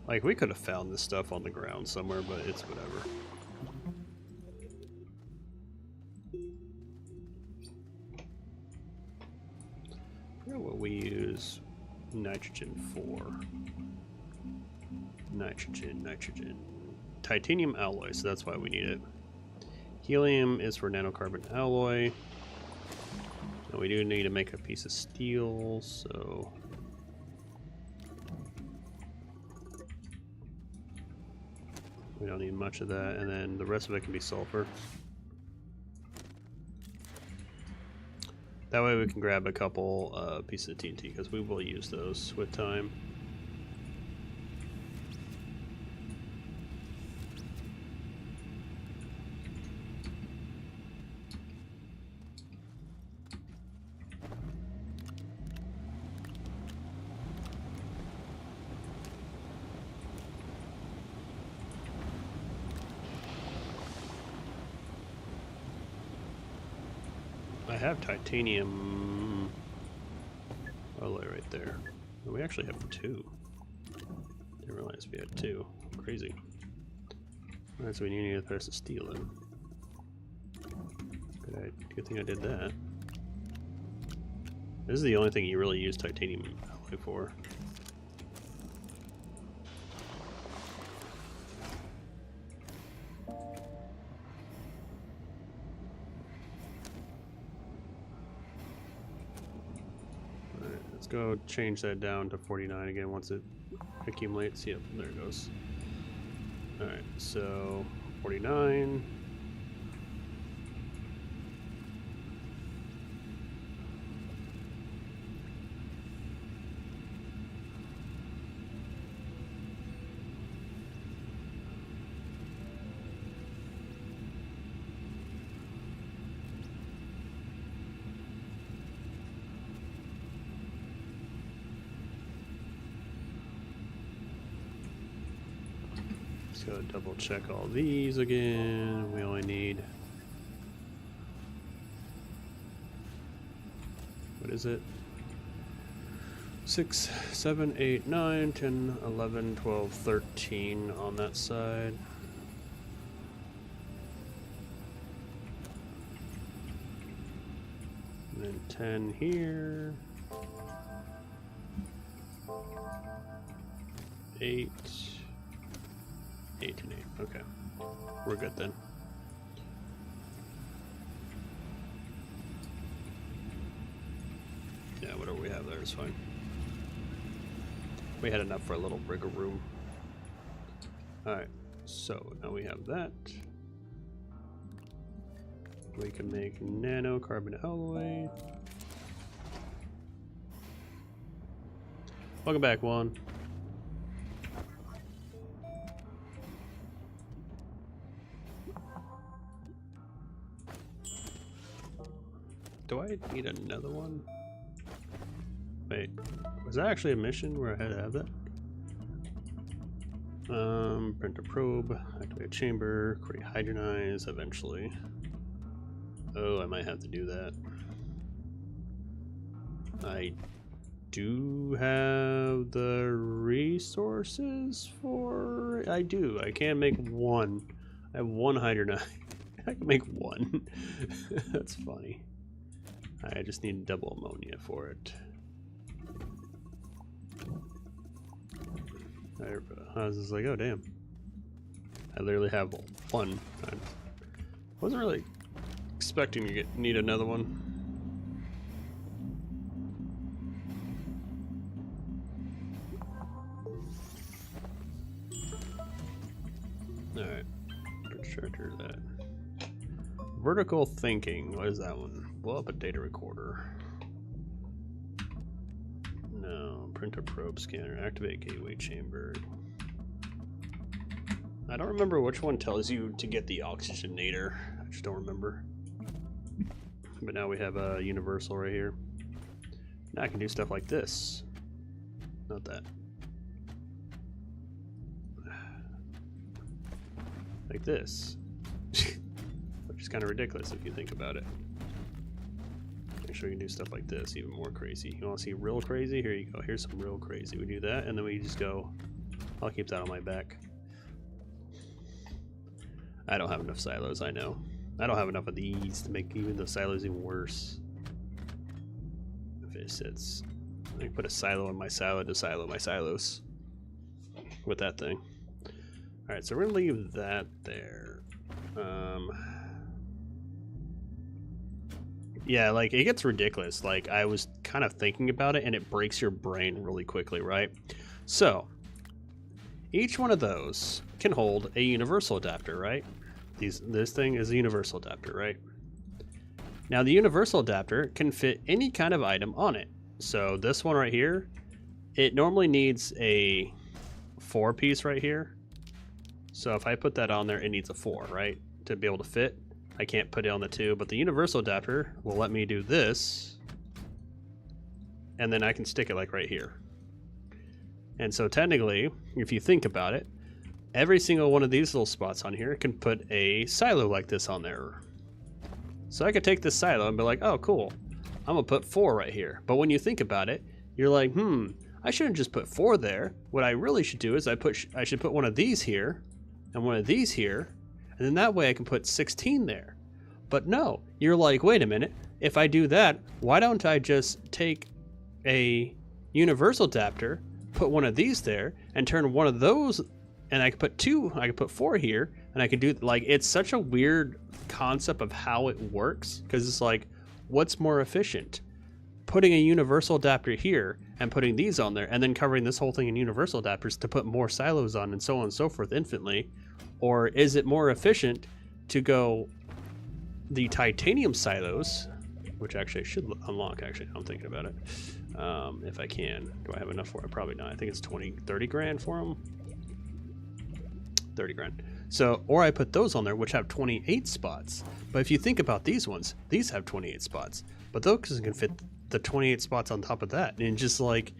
Like, we could have found this stuff on the ground somewhere, but it's whatever. I forget what we use nitrogen for. Nitrogen. Titanium alloy, so that's why we need it. Helium is for nanocarbon alloy. And we do need to make a piece of steel, so... We don't need much of that, and then the rest of it can be sulfur. That way we can grab a couple pieces of TNT, because we will use those with time. I have titanium alloy right there. Oh, we actually have 2. Didn't realize we had 2. Crazy. Alright, so we need a piece of steel then. Good thing I did that. This is the only thing you really use titanium alloy for. Go change that down to 49 again once it accumulates. Yep, there it goes. Alright, so 49. Go double check all these again. We only need, what is it? 6, 7, 8, 9, 10, 11, 12, 13 on that side. And then 10 here. 8. 8 and 8. Okay. We're good then. Yeah, whatever we have there is fine. We had enough for a little rigger room. Alright, so now we have that. We can make nanocarbon alloy. Welcome back, Juan. Do I need another one? Wait, was that actually a mission where I had to have that? Print a probe, activate a chamber, create hydronize eventually. Oh, I might have to do that. I do have the resources for... I do. I can make one. I have one hydronize. I can make one. That's funny. I just need double ammonia for it. I was just like, oh damn. I literally have one. I wasn't really expecting to need another one. Alright. Charger that. Vertical thinking. What is that one? Blow up a data recorder. No. Print a probe scanner. Activate gateway chamber. I don't remember which one tells you to get the oxygenator. I just don't remember. But now we have a universal right here. Now I can do stuff like this. Not that. Like this. Which is kind of ridiculous if you think about it. Actually, we can do stuff like this, even more crazy. You want to see real crazy? Here you go. Here's some real crazy. We do that, and then we just go... I'll keep that on my back. I don't have enough silos, I know. I don't have enough of these to make even the silos even worse. If it sits... I can put a silo in my silo to silo my silos. With that thing. Alright, so we're gonna leave that there. Yeah, like, it gets ridiculous. Like, I was kind of thinking about it, and it breaks your brain really quickly, right? So, each one of those can hold a universal adapter, right? This thing is a universal adapter, right? Now, the universal adapter can fit any kind of item on it. So, this one right here, it normally needs a 4-piece right here. So if I put that on there, it needs a 4, right? To be able to fit. I can't put it on the 2, but the universal adapter will let me do this. And then I can stick it like right here. And so technically, if you think about it, every single one of these little spots on here can put a silo like this on there. So I could take this silo and be like, oh cool, I'm gonna put 4 right here. But when you think about it, you're like, I shouldn't just put 4 there. What I really should do is I should put one of these here and one of these here, and then that way I can put 16 there. But no, you're like, wait a minute, if I do that, why don't I just take a universal adapter, put one of these there, and turn one of those, and I could put 2, I could put 4 here, and I could do, like, it's such a weird concept of how it works, because it's like, what's more efficient? Putting a universal adapter here and putting these on there and then covering this whole thing in universal adapters to put more silos on and so on and so forth infinitely? Or is it more efficient to go the titanium silos, which actually I should unlock, actually, I'm thinking about it, if I can. Do I have enough for it? Probably not. I think it's 30 grand for them. 30 grand. So, or I put those on there, which have 28 spots. But if you think about these ones, these have 28 spots. But those can fit the 28 spots on top of that. And just like,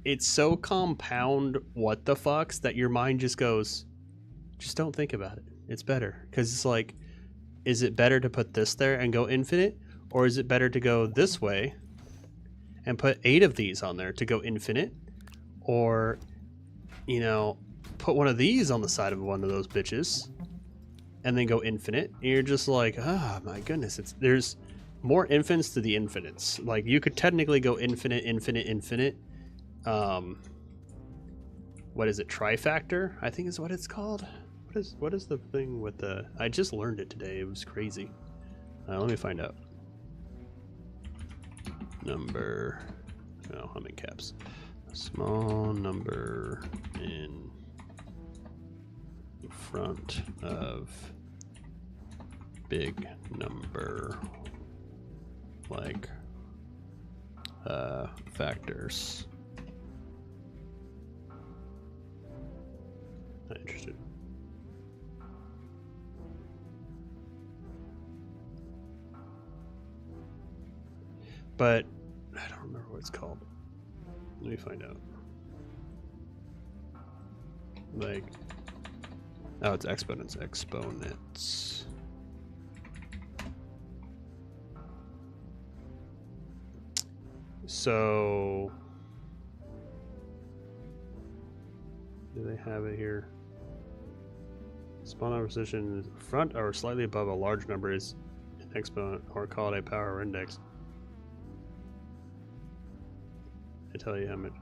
it's so compound what the fucks that your mind just goes, just don't think about it. It's better. Because it's like, is it better to put this there and go infinite? Or is it better to go this way and put 8 of these on there to go infinite? Or, you know, put one of these on the side of one of those bitches and then go infinite. And you're just like, oh my goodness, there's more infinites to the infinites. Like, you could technically go infinite, infinite, infinite. What is it? Trifactor, I think is what it's called. What is the thing with the... I just learned it today. It was crazy. Let me find out. Number... No, I'm in caps. A small number in front of big number, like factors. Not interested. But I don't remember what it's called. Let me find out. Like, oh, it's exponents. Exponents. So, do they have it here? Small number position in front or slightly above a large number is an exponent or called a power or index. I tell you how much.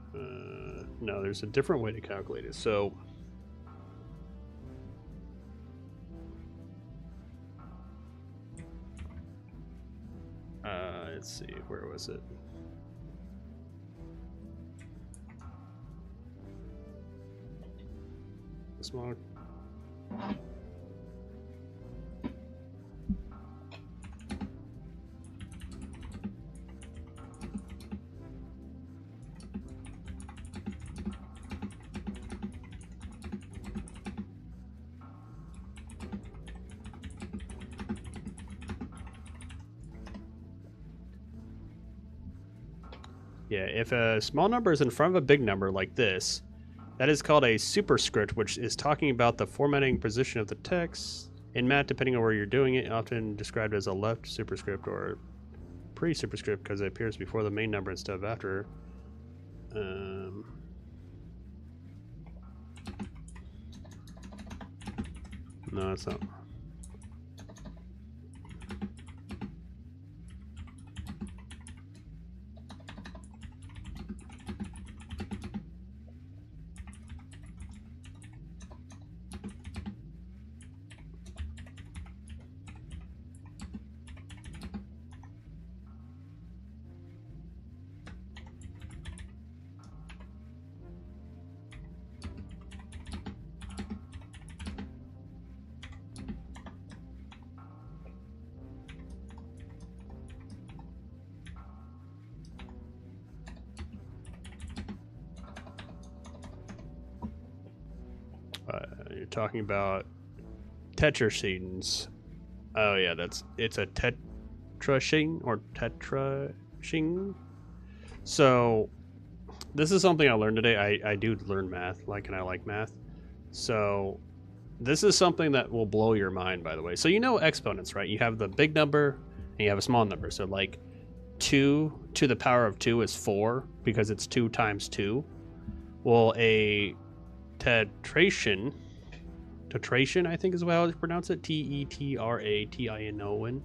No, there's a different way to calculate it. So, let's see, where was it? Smaller. Yeah, if a small number is in front of a big number like this, that is called a superscript, which is talking about the formatting position of the text. In math, depending on where you're doing it, often described as a left superscript or pre-superscript because it appears before the main number instead of after. No, it's not. You're talking about tetrashings. Oh yeah, it's a tetrashing or tetrashing. So this is something I learned today. I do learn math, and I like math. So this is something that will blow your mind, by the way. So you know exponents, right? You have the big number and you have a small number. So like 2 to the power of 2 is 4 because it's 2 times 2. Well, a tetration, I think is how I pronounce it, Tetratation.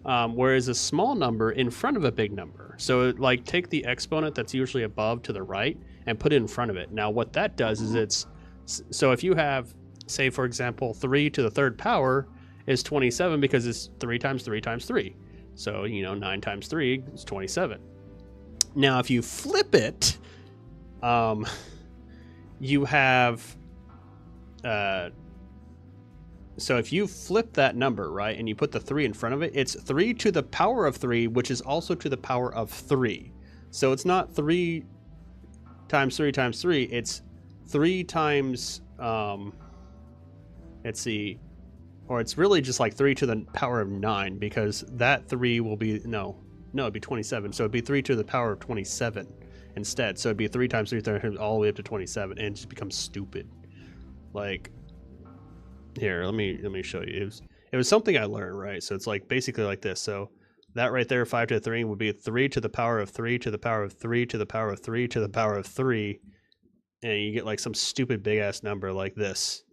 Whereas a small number in front of a big number. So like take the exponent that's usually above to the right and put it in front of it. Now what that does is so if you have, say for example, 3 to the third power is 27 because it's 3 times 3 times 3. So 9 times 3 is 27. Now if you flip it, you have so if you flip that number, right, and you put the 3 in front of it, it's 3 to the power of 3, which is also to the power of 3. So it's not 3 times 3 times 3, it's 3 times let's see, or it's really just like 3 to the power of 9 because that 3 will be it'd be 27. So it'd be 3 to the power of 27 instead. So it'd be 3 times 3 times all the way up to 27, and it just becomes stupid. Like, here, let me show you. It was something I learned, right? So it's like basically like this. So that right there, 5 to the 3 would be 3 to the power of 3 to the power of 3 to the power of 3 to the power of 3, and you get like some stupid big ass number like this.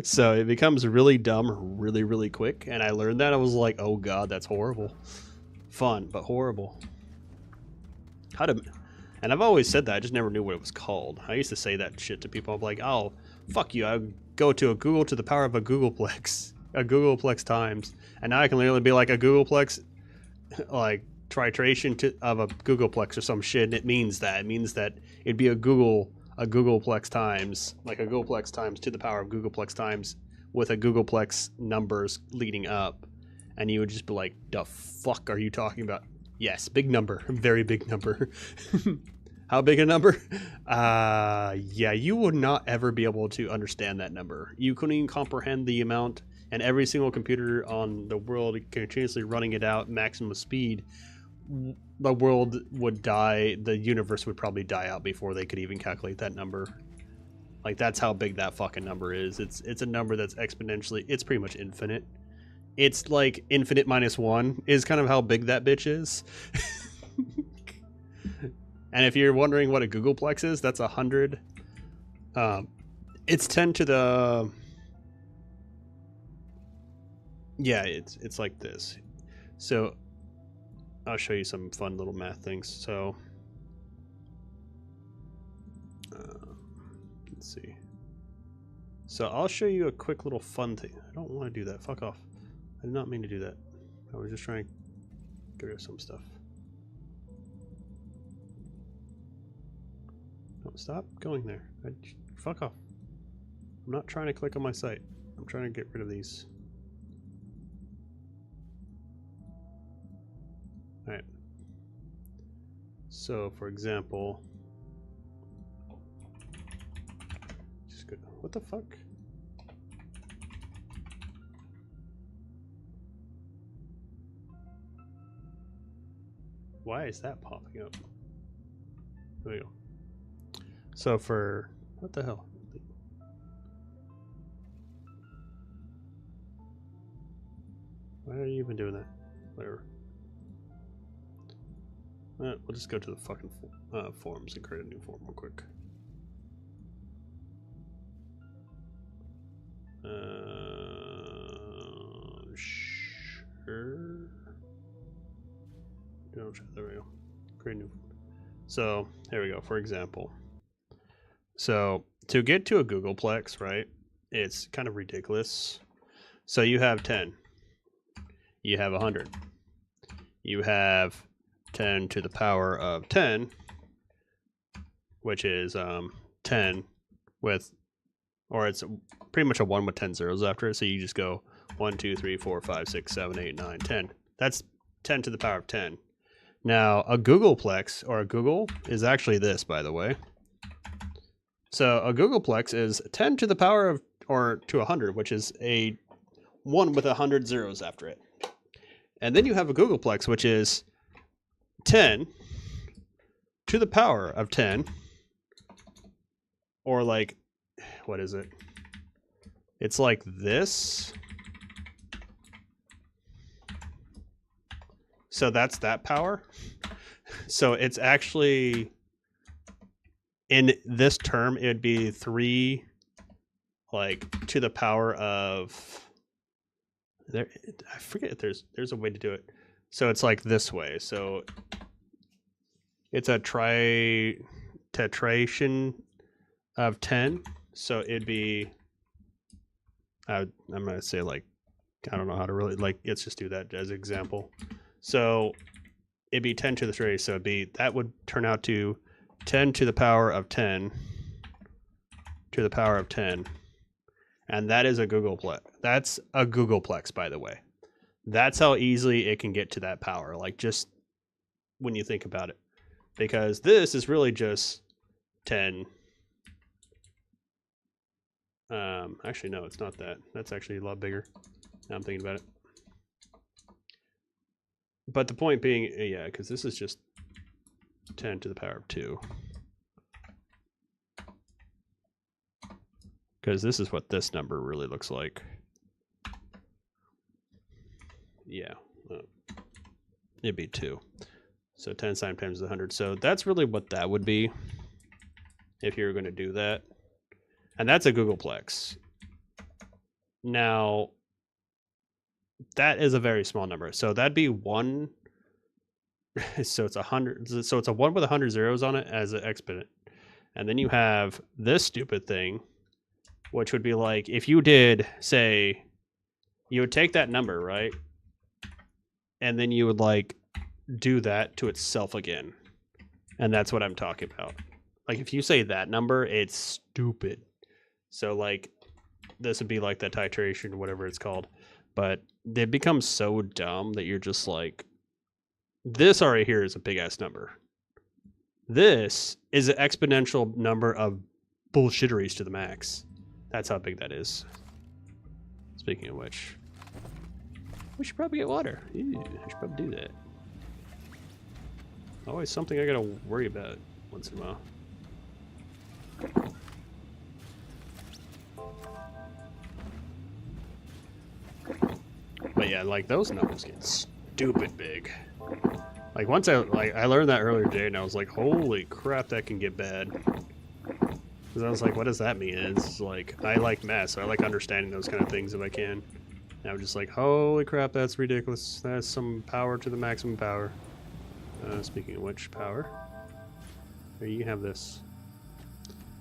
So it becomes really dumb really, really quick, and I learned that. I was like, oh god, that's horrible. Fun, but horrible. And I've always said that, I just never knew what it was called. I used to say that shit to people. I'm like, oh, fuck you, I go to a Google to the power of a Googleplex times, and now I can literally be like a Googleplex, like titration of a Googleplex or some shit, and it means that it'd be a Googleplex times, like a Googleplex times to the power of Googleplex times with a Googleplex numbers leading up, and you would just be like, the fuck are you talking about? Yes, big number, very big number. How big a number? Yeah, you would not ever be able to understand that number. You couldn't even comprehend the amount, and every single computer on the world continuously running it out maximum speed, the world would die, the universe would probably die out before they could even calculate that number. Like, that's how big that fucking number is. It's a number that's exponentially, it's pretty much infinite. It's like infinite minus 1 is kind of how big that bitch is. And if you're wondering what a Googleplex is, that's 100 It's 10 to the... Yeah, it's like this. So I'll show you some fun little math things. So let's see. So I'll show you a quick little fun thing. I don't want to do that. Fuck off. I did not mean to do that. I was just trying to get rid of some stuff. No, stop going there. Fuck off. I'm not trying to click on my site. I'm trying to get rid of these. Alright. So, for example... Just go... What the fuck? Why is that popping up? There we go. So for... What the hell? Why are you even doing that? Whatever. We'll just go to the fucking forums and create a new form real quick. Sure. No, there we go. Create new. So here we go. For example, so to get to a Googleplex, right? It's kind of ridiculous. So you have 10. You have 100. You have 10 to the power of 10, which is 10 with, or it's pretty much a 1 with 10 zeros after it. So you just go 1, 2, 3, 4, 5, 6, 7, 8, 9, 10. That's 10 to the power of 10. Now, a Googleplex, or a Google, is actually this, by the way. So a Googleplex is 10 to the power of, or to 100, which is a 1 with 100 zeros after it. And then you have a Googleplex, which is 10 to the power of 10, or like, what is it? It's like this. So that's that power. So it's actually, in this term, it would be 3, like, to the power of, there, I forget if there's a way to do it. So it's like this way. So it's a tetration of 10. So it'd be, I'm going to say, like, I don't know how to really, like, let's just do that as an example. So it'd be 10 to the 3. So it'd be, that would turn out to 10 to the power of 10 to the power of 10. And that is a Googleplex. That's a Googleplex, by the way. That's how easily it can get to that power. Like, just when you think about it. Because this is really just 10. Actually, no, it's not that. That's actually a lot bigger. Now I'm thinking about it. But the point being, yeah, because this is just 10 to the power of 2. Because this is what this number really looks like. Yeah. It'd be 2. So 10 times 100. So that's really what that would be if you were going to do that. And that's a Googleplex. Now, that is a very small number. So that'd be 1. So it's 100. So it's a 1 with 100 zeros on it as an exponent. And then you have this stupid thing, which would be like, if you did, say, you would take that number, right? And then you would, like, do that to itself again. And that's what I'm talking about. Like, if you say that number, it's stupid. So, like, this would be like that titration, whatever it's called. But they become so dumb that you're just like, this right here is a big-ass number. This is an exponential number of bullshitteries to the max. That's how big that is. Speaking of which, we should probably get water. Ew, I should probably do that. Always something I gotta worry about once in a while. But yeah, like, those numbers get stupid big. Like, once I learned that earlier today, and I was like, holy crap, that can get bad. Because I was like, what does that mean? And it's like, I like math, so I like understanding those kind of things if I can. And I'm just like, holy crap, that's ridiculous. That's some power to the maximum power. Speaking of which, power. Here, you have this.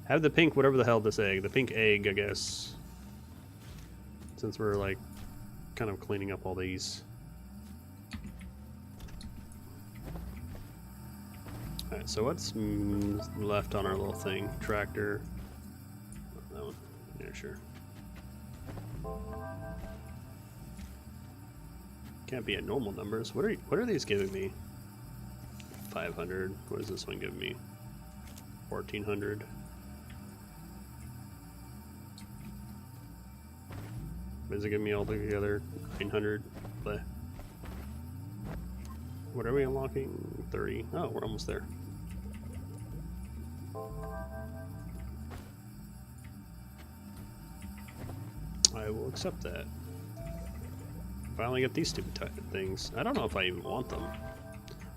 Have the pink, whatever the hell this egg. The pink egg, I guess. Since we're like, kind of cleaning up all these. Alright, so what's left on our little thing? Tractor. That one. Yeah, sure. Can't be at normal numbers. What are these giving me? 500. What is this one giving me? 1400. What is it giving me all together? 900. Bleh. What are we unlocking? 30. Oh, we're almost there. I will accept that. Finally get these stupid things. I don't know if I even want them.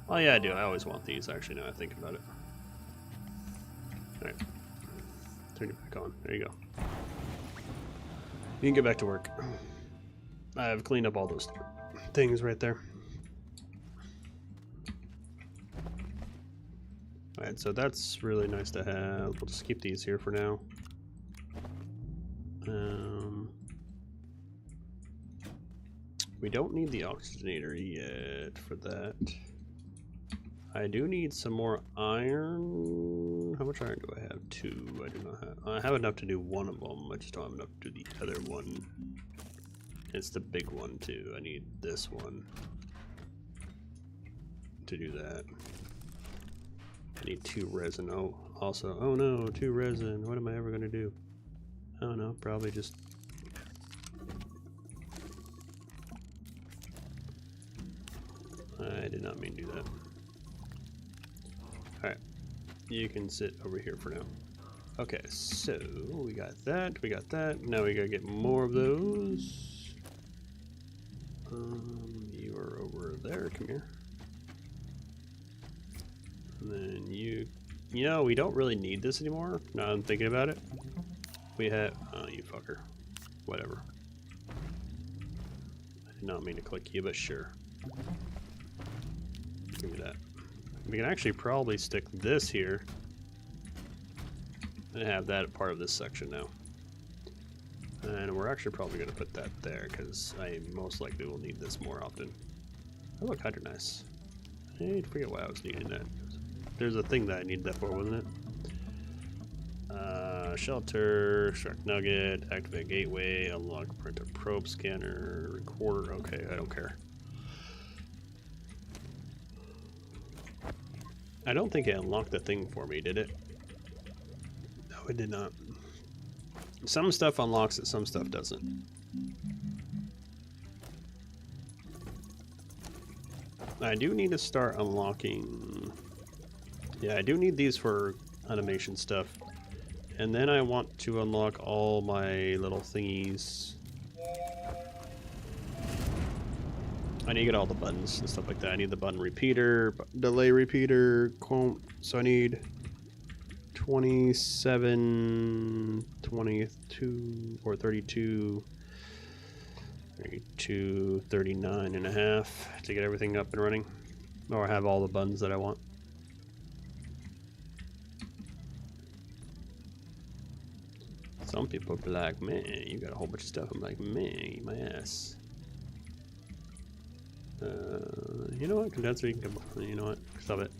Oh yeah, I do. I always want these, actually, now I think about it. Alright. Turn it back on. There you go. You can get back to work. I've cleaned up all those things right there. Alright, so that's really nice to have. We'll just keep these here for now. We don't need the oxygenator yet for that. I do need some more iron. How much iron do I have? 2. I do not have. I have enough to do one of them. I just don't have enough to do the other one. It's the big one too. I need this one to do that. I need 2 resin. Oh, also, oh no, 2 resin. What am I ever gonna do? I don't know. Probably just. I did not mean to do that. Alright, you can sit over here for now. Okay, so we got that, we got that. Now we gotta get more of those. You are over there, come here. And then you know, we don't really need this anymore, now I'm thinking about it. We have, oh, you fucker. Whatever. I did not mean to click you, but sure. Give me that. We can actually probably stick this here and have that part of this section now. And we're actually probably going to put that there because I most likely will need this more often. Oh look, Hazardous. I forget why I was needing that. There's a thing that I need that for, wasn't it? Shelter, extract nugget, activate gateway, unlock printer probe scanner, recorder. Okay, I don't care. I don't think it unlocked the thing for me, did it? No, it did not. Some stuff unlocks it, some stuff doesn't. I do need to start unlocking... Yeah, I do need these for animation stuff. And then I want to unlock all my little thingies. I need to get all the buttons and stuff like that. I need the button repeater, delay repeater, so I need 27, 22, or 32, 32, 39 and a half to get everything up and running. Or have all the buttons that I want. Some people be like, man, you got a whole bunch of stuff. I'm like, man, eat my ass. You know what? Condenser, you can come. You know what? Stop it.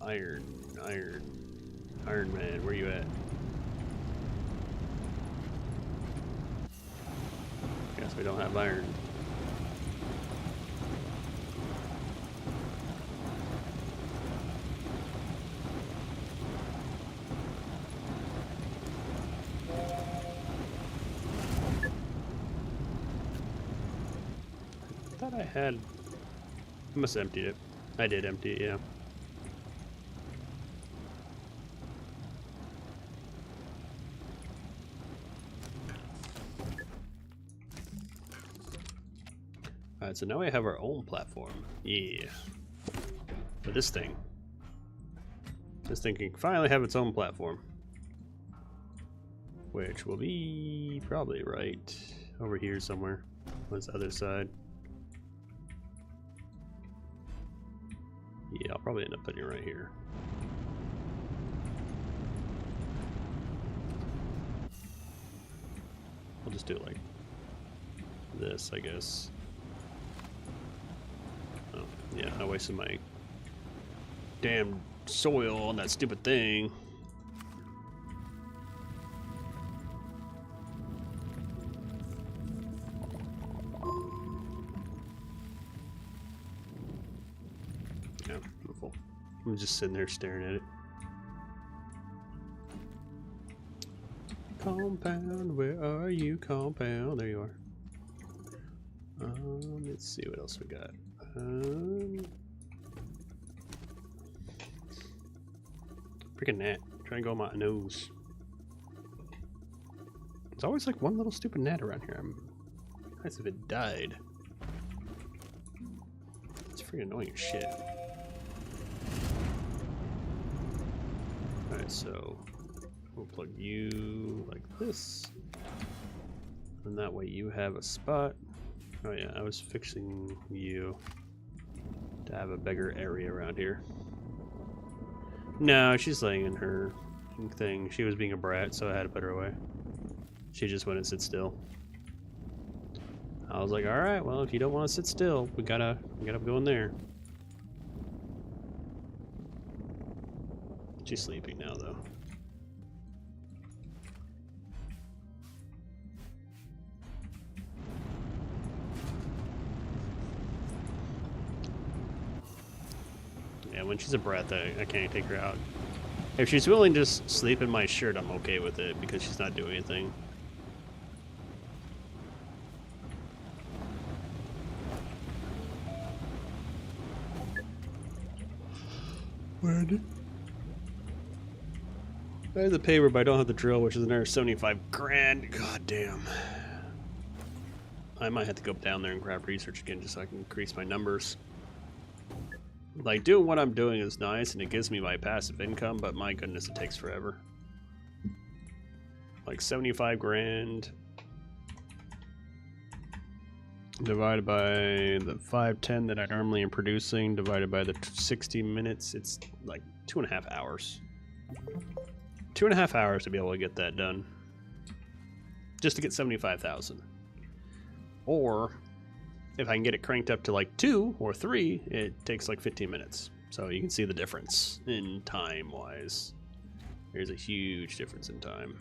Iron Man, where you at? Guess we don't have iron. I had... I must have emptied it. I did empty it, yeah. Alright, so now we have our own platform. Yeah. But this thing can finally have its own platform. which will be probably right over here somewhere on this other side. Yeah, I'll probably end up putting it right here. I'll just do it like this, I guess. Oh, yeah, I wasted my damn soil on that stupid thing. Yeah, I'm full. I'm just sitting there staring at it. Compound, where are you, compound? There you are. Let's see what else we got. Freaking gnat. Trying to go on my nose. There's always like one little stupid gnat around here. I'm nice if it died. It's freaking annoying as shit. Alright, so we'll plug you like this. And that way you have a spot. Oh yeah, I was fixing you to have a bigger area around here. No, she's laying in her thing. She was being a brat, so I had to put her away. She just wouldn't sit still. I was like, all right, well, if you don't want to sit still, we gotta go in there. She's sleeping now, though. Yeah, when she's a brat, I can't take her out. If she's willing to just sleep in my shirt, I'm okay with it because she's not doing anything. Weird. I have the paper, but I don't have the drill, which is another 75 grand. God damn. I might have to go down there and grab research again just so I can increase my numbers. Like, doing what I'm doing is nice and it gives me my passive income, but my goodness, it takes forever. Like 75 grand divided by the 510 that I normally am producing, divided by the 60 minutes, it's like 2.5 hours. 2.5 hours to be able to get that done. Just to get 75,000. Or if I can get it cranked up to like 2 or 3, it takes like 15 minutes. So you can see the difference in time wise. There's a huge difference in time.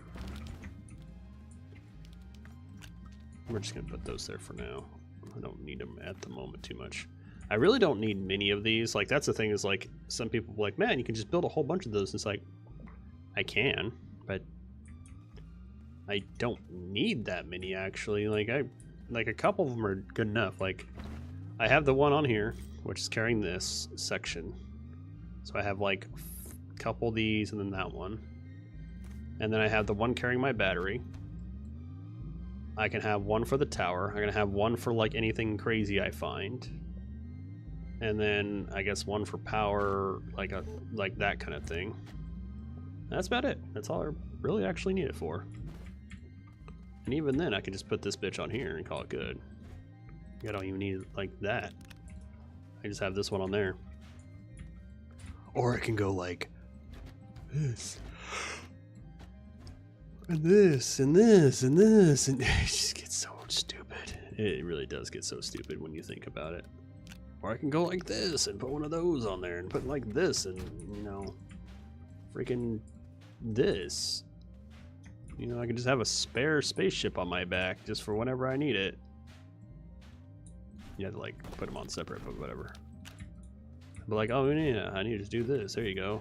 We're just gonna put those there for now. I don't need them at the moment too much. I really don't need many of these. Like, that's the thing, is like, some people are like, man, you can just build a whole bunch of those. It's like, I can, but I don't need that many actually. Like, a couple of them are good enough. Like, I have the one on here, which is carrying this section. So I have like a couple of these and then that one. And then I have the one carrying my battery. I can have one for the tower. I'm gonna have one for like anything crazy I find. And then I guess one for power, like that kind of thing. That's about it. That's all I really actually need it for. And even then, I can just put this bitch on here and call it good. I don't even need like that. I just have this one on there. Or I can go like this. And this, and this, and this, and it just gets so stupid. It really does get so stupid when you think about it. Or I can go like this and put one of those on there and put like this and, you know, freaking this. You know, I can just have a spare spaceship on my back just for whenever I need it. You have to like put them on separate, but whatever. But like, oh yeah, I need to do this. There you go.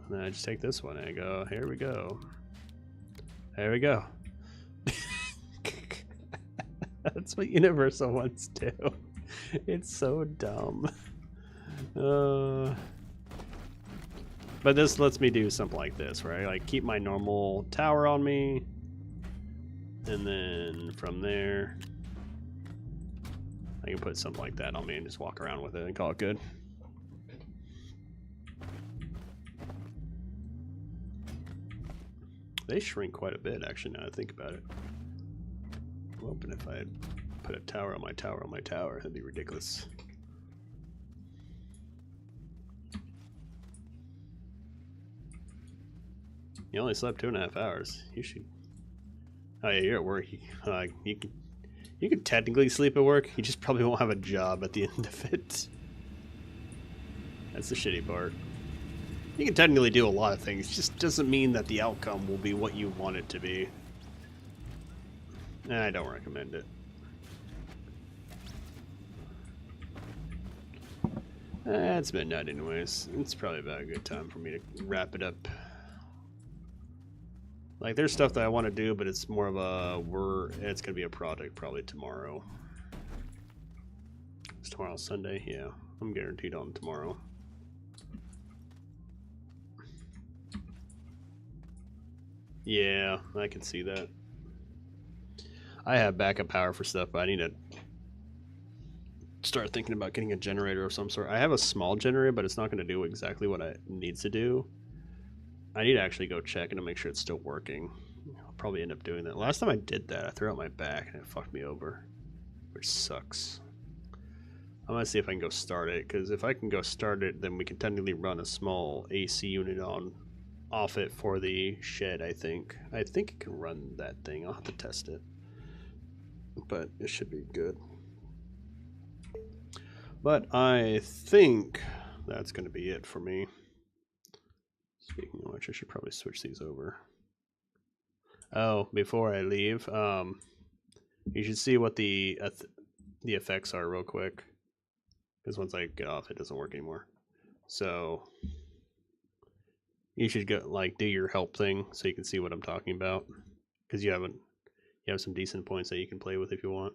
And then I just take this one and I go, here we go. There we go. That's what universal ones do. It's so dumb. But this lets me do something like this, where I like keep my normal tower on me. And then from there, I can put something like that on me and just walk around with it and call it good. They shrink quite a bit, actually, now I think about it. I'm hoping if I had put a tower on my tower on my tower, that'd be ridiculous. You only slept 2.5 hours. You should... Oh yeah, you're at work. You could technically sleep at work. You just probably won't have a job at the end of it. That's the shitty part. You can technically do a lot of things. It just doesn't mean that the outcome will be what you want it to be. I don't recommend it. It's midnight anyways. It's probably about a good time for me to wrap it up. Like, there's stuff that I want to do, but it's more of a it's gonna be a project probably tomorrow. It's tomorrow Sunday, yeah. I'm guaranteed on tomorrow. Yeah, I can see that. I have backup power for stuff, but I need to start thinking about getting a generator of some sort. I have a small generator, but it's not going to do exactly what it needs to do. I need to actually go check and make sure it's still working. I'll probably end up doing that. Last time I did that, I threw out my back and it fucked me over, which sucks. I'm going to see if I can go start it, because if I can go start it, then we can technically run a small AC unit off it for the shed, I think. I think it can run that thing. I'll have to test it. But it should be good. But I think that's going to be it for me. Speaking of which, I should probably switch these over. Oh, before I leave, you should see what the effects are real quick. Because once I get off, it doesn't work anymore. So you should go do your help thing so you can see what I'm talking about. Because you have some decent points that you can play with if you want.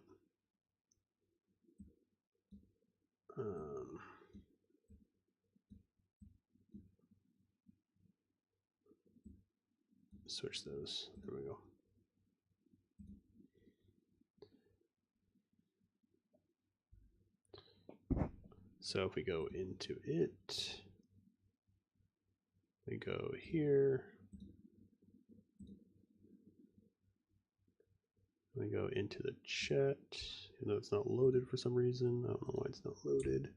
Switch those. There we go. So if we go into it, we go here. We go into the chat, even though it's not loaded for some reason. I don't know why it's not loaded.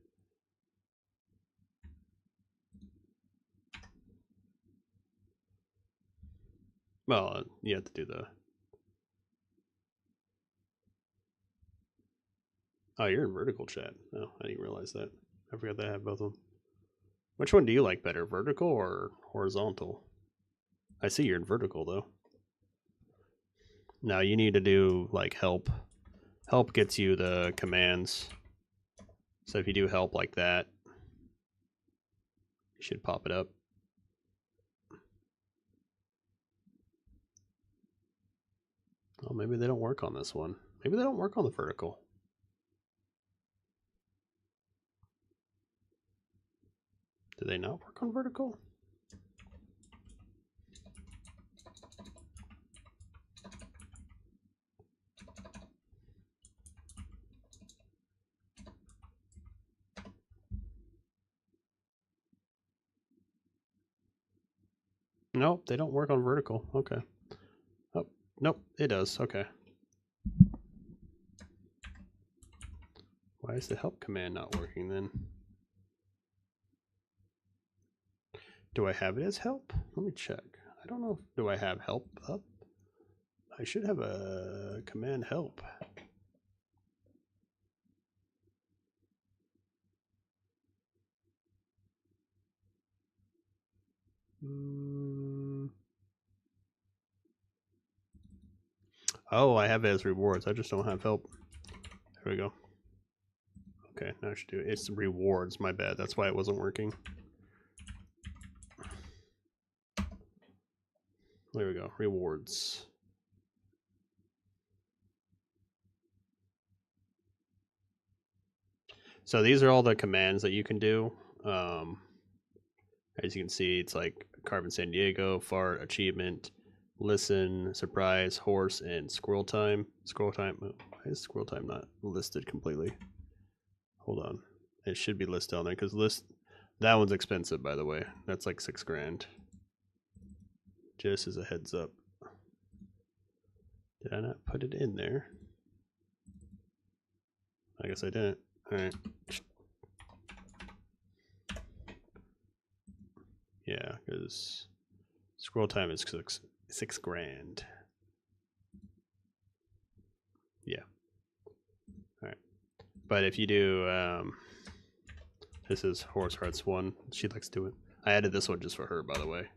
Well, you have to do the... Oh, you're in vertical chat. Oh, I didn't realize that. I forgot that I have both of them. Which one do you like better, vertical or horizontal? I see you're in vertical, though. Now you need to do, like, help. Help gets you the commands. So if you do help like that, you should pop it up. Oh, maybe they don't work on this one. Maybe they don't work on the vertical. Do they not work on vertical? Nope, they don't work on vertical. Okay. Oh, nope, it does. Okay. Why is the help command not working then? Do I have it as help? Let me check. I don't know. Do I have help up? I should have a command help. Oh, I have it as rewards. I just don't have help. There we go. Okay, now I should do it. It's rewards. My bad. That's why it wasn't working. There we go. Rewards. So these are all the commands that you can do. As you can see, it's like Carbon San Diego, fart, achievement, listen, surprise, horse, and squirrel time. Squirrel time. Why is squirrel time not listed completely? Hold on. It should be listed on there because that one's expensive, by the way. That's like $6 grand. Just as a heads up. Did I not put it in there? I guess I didn't. Alright. Yeah, because scroll time is six grand. Yeah. Alright. But if you do, this is Horse Hearts 1. She likes to do it. I added this one just for her, by the way.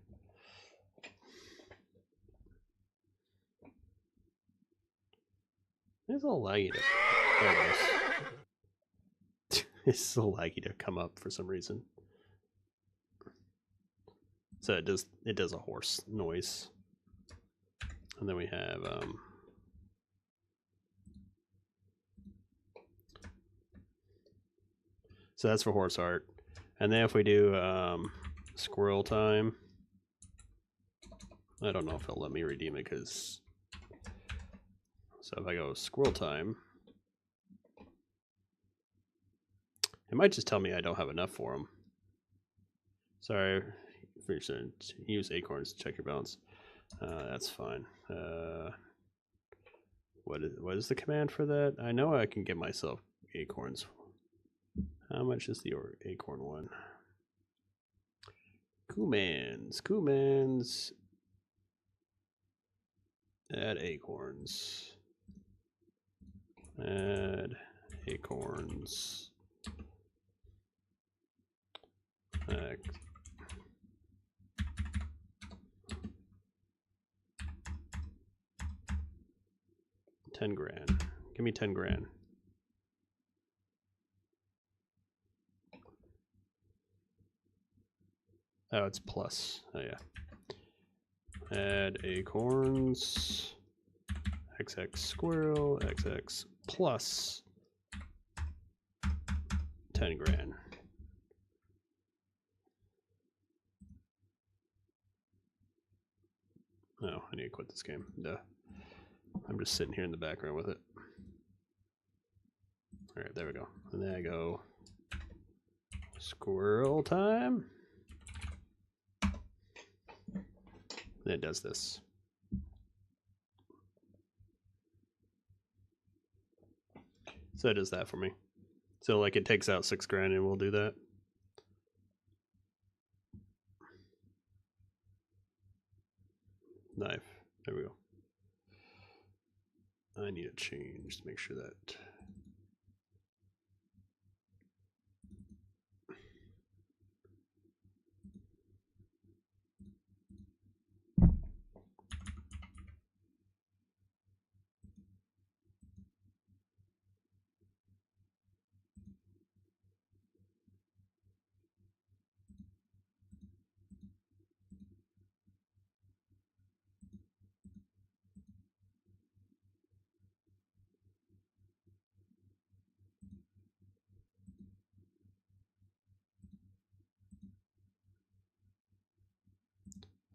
It's a little laggy to... There it goes. It's a little laggy to come up for some reason. So it does a horse noise. And then we have so that's for horse art. And then if we do squirrel time, I don't know if it'll let me redeem it because, so if I go squirrel time, it might just tell me I don't have enough for them. Sorry, use acorns to check your balance. That's fine. What is the command for that? I know I can get myself acorns. How much is the acorn one? Commands. Add acorns. Add acorns. 10 grand. Give me 10 grand. Oh, it's plus. Oh, yeah. Add acorns. XX squirrel. XX plus 10 grand. Oh, I need to quit this game. Duh. I'm just sitting here in the background with it. Alright, there we go. And then I go squirrel time. And it does this. So it does that for me. So like it takes out 6 grand and we'll do that. Knife. There we go. I need a change to make sure that.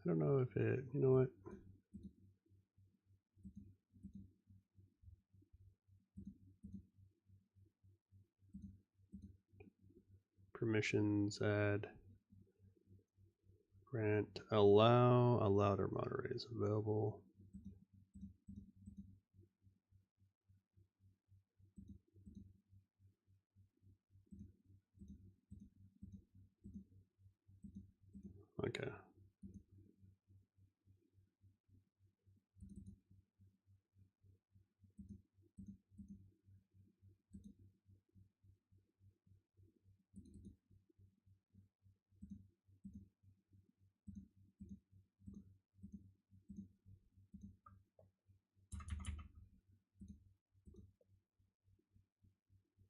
I don't know if it, you know what? Permissions, add, grant, allow, allowed or moderate is available. Okay.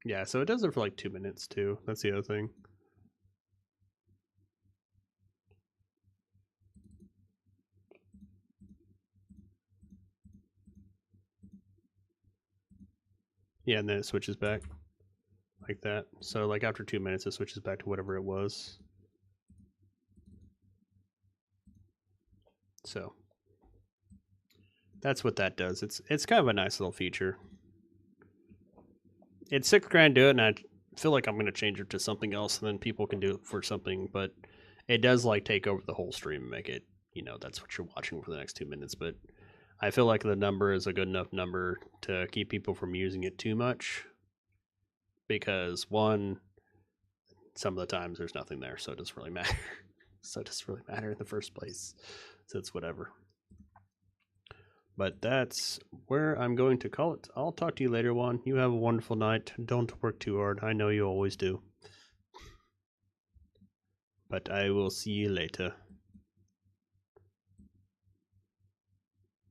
Yeah, so it does it for like 2 minutes too. That's the other thing. Yeah, and then it switches back like that. So like after 2 minutes, it switches back to whatever it was. So that's what that does. It's kind of a nice little feature. It's 6 grand to do it, and I feel like I'm going to change it to something else, and then people can do it for something. But it does like take over the whole stream and make it, you know, that's what you're watching for the next 2 minutes. But I feel like the number is a good enough number to keep people from using it too much. Because one, some of the times there's nothing there, so it doesn't really matter. So it doesn't really matter in the first place. So it's whatever. But that's where I'm going to call it. I'll talk to you later, Juan. You have a wonderful night. Don't work too hard. I know you always do. But I will see you later.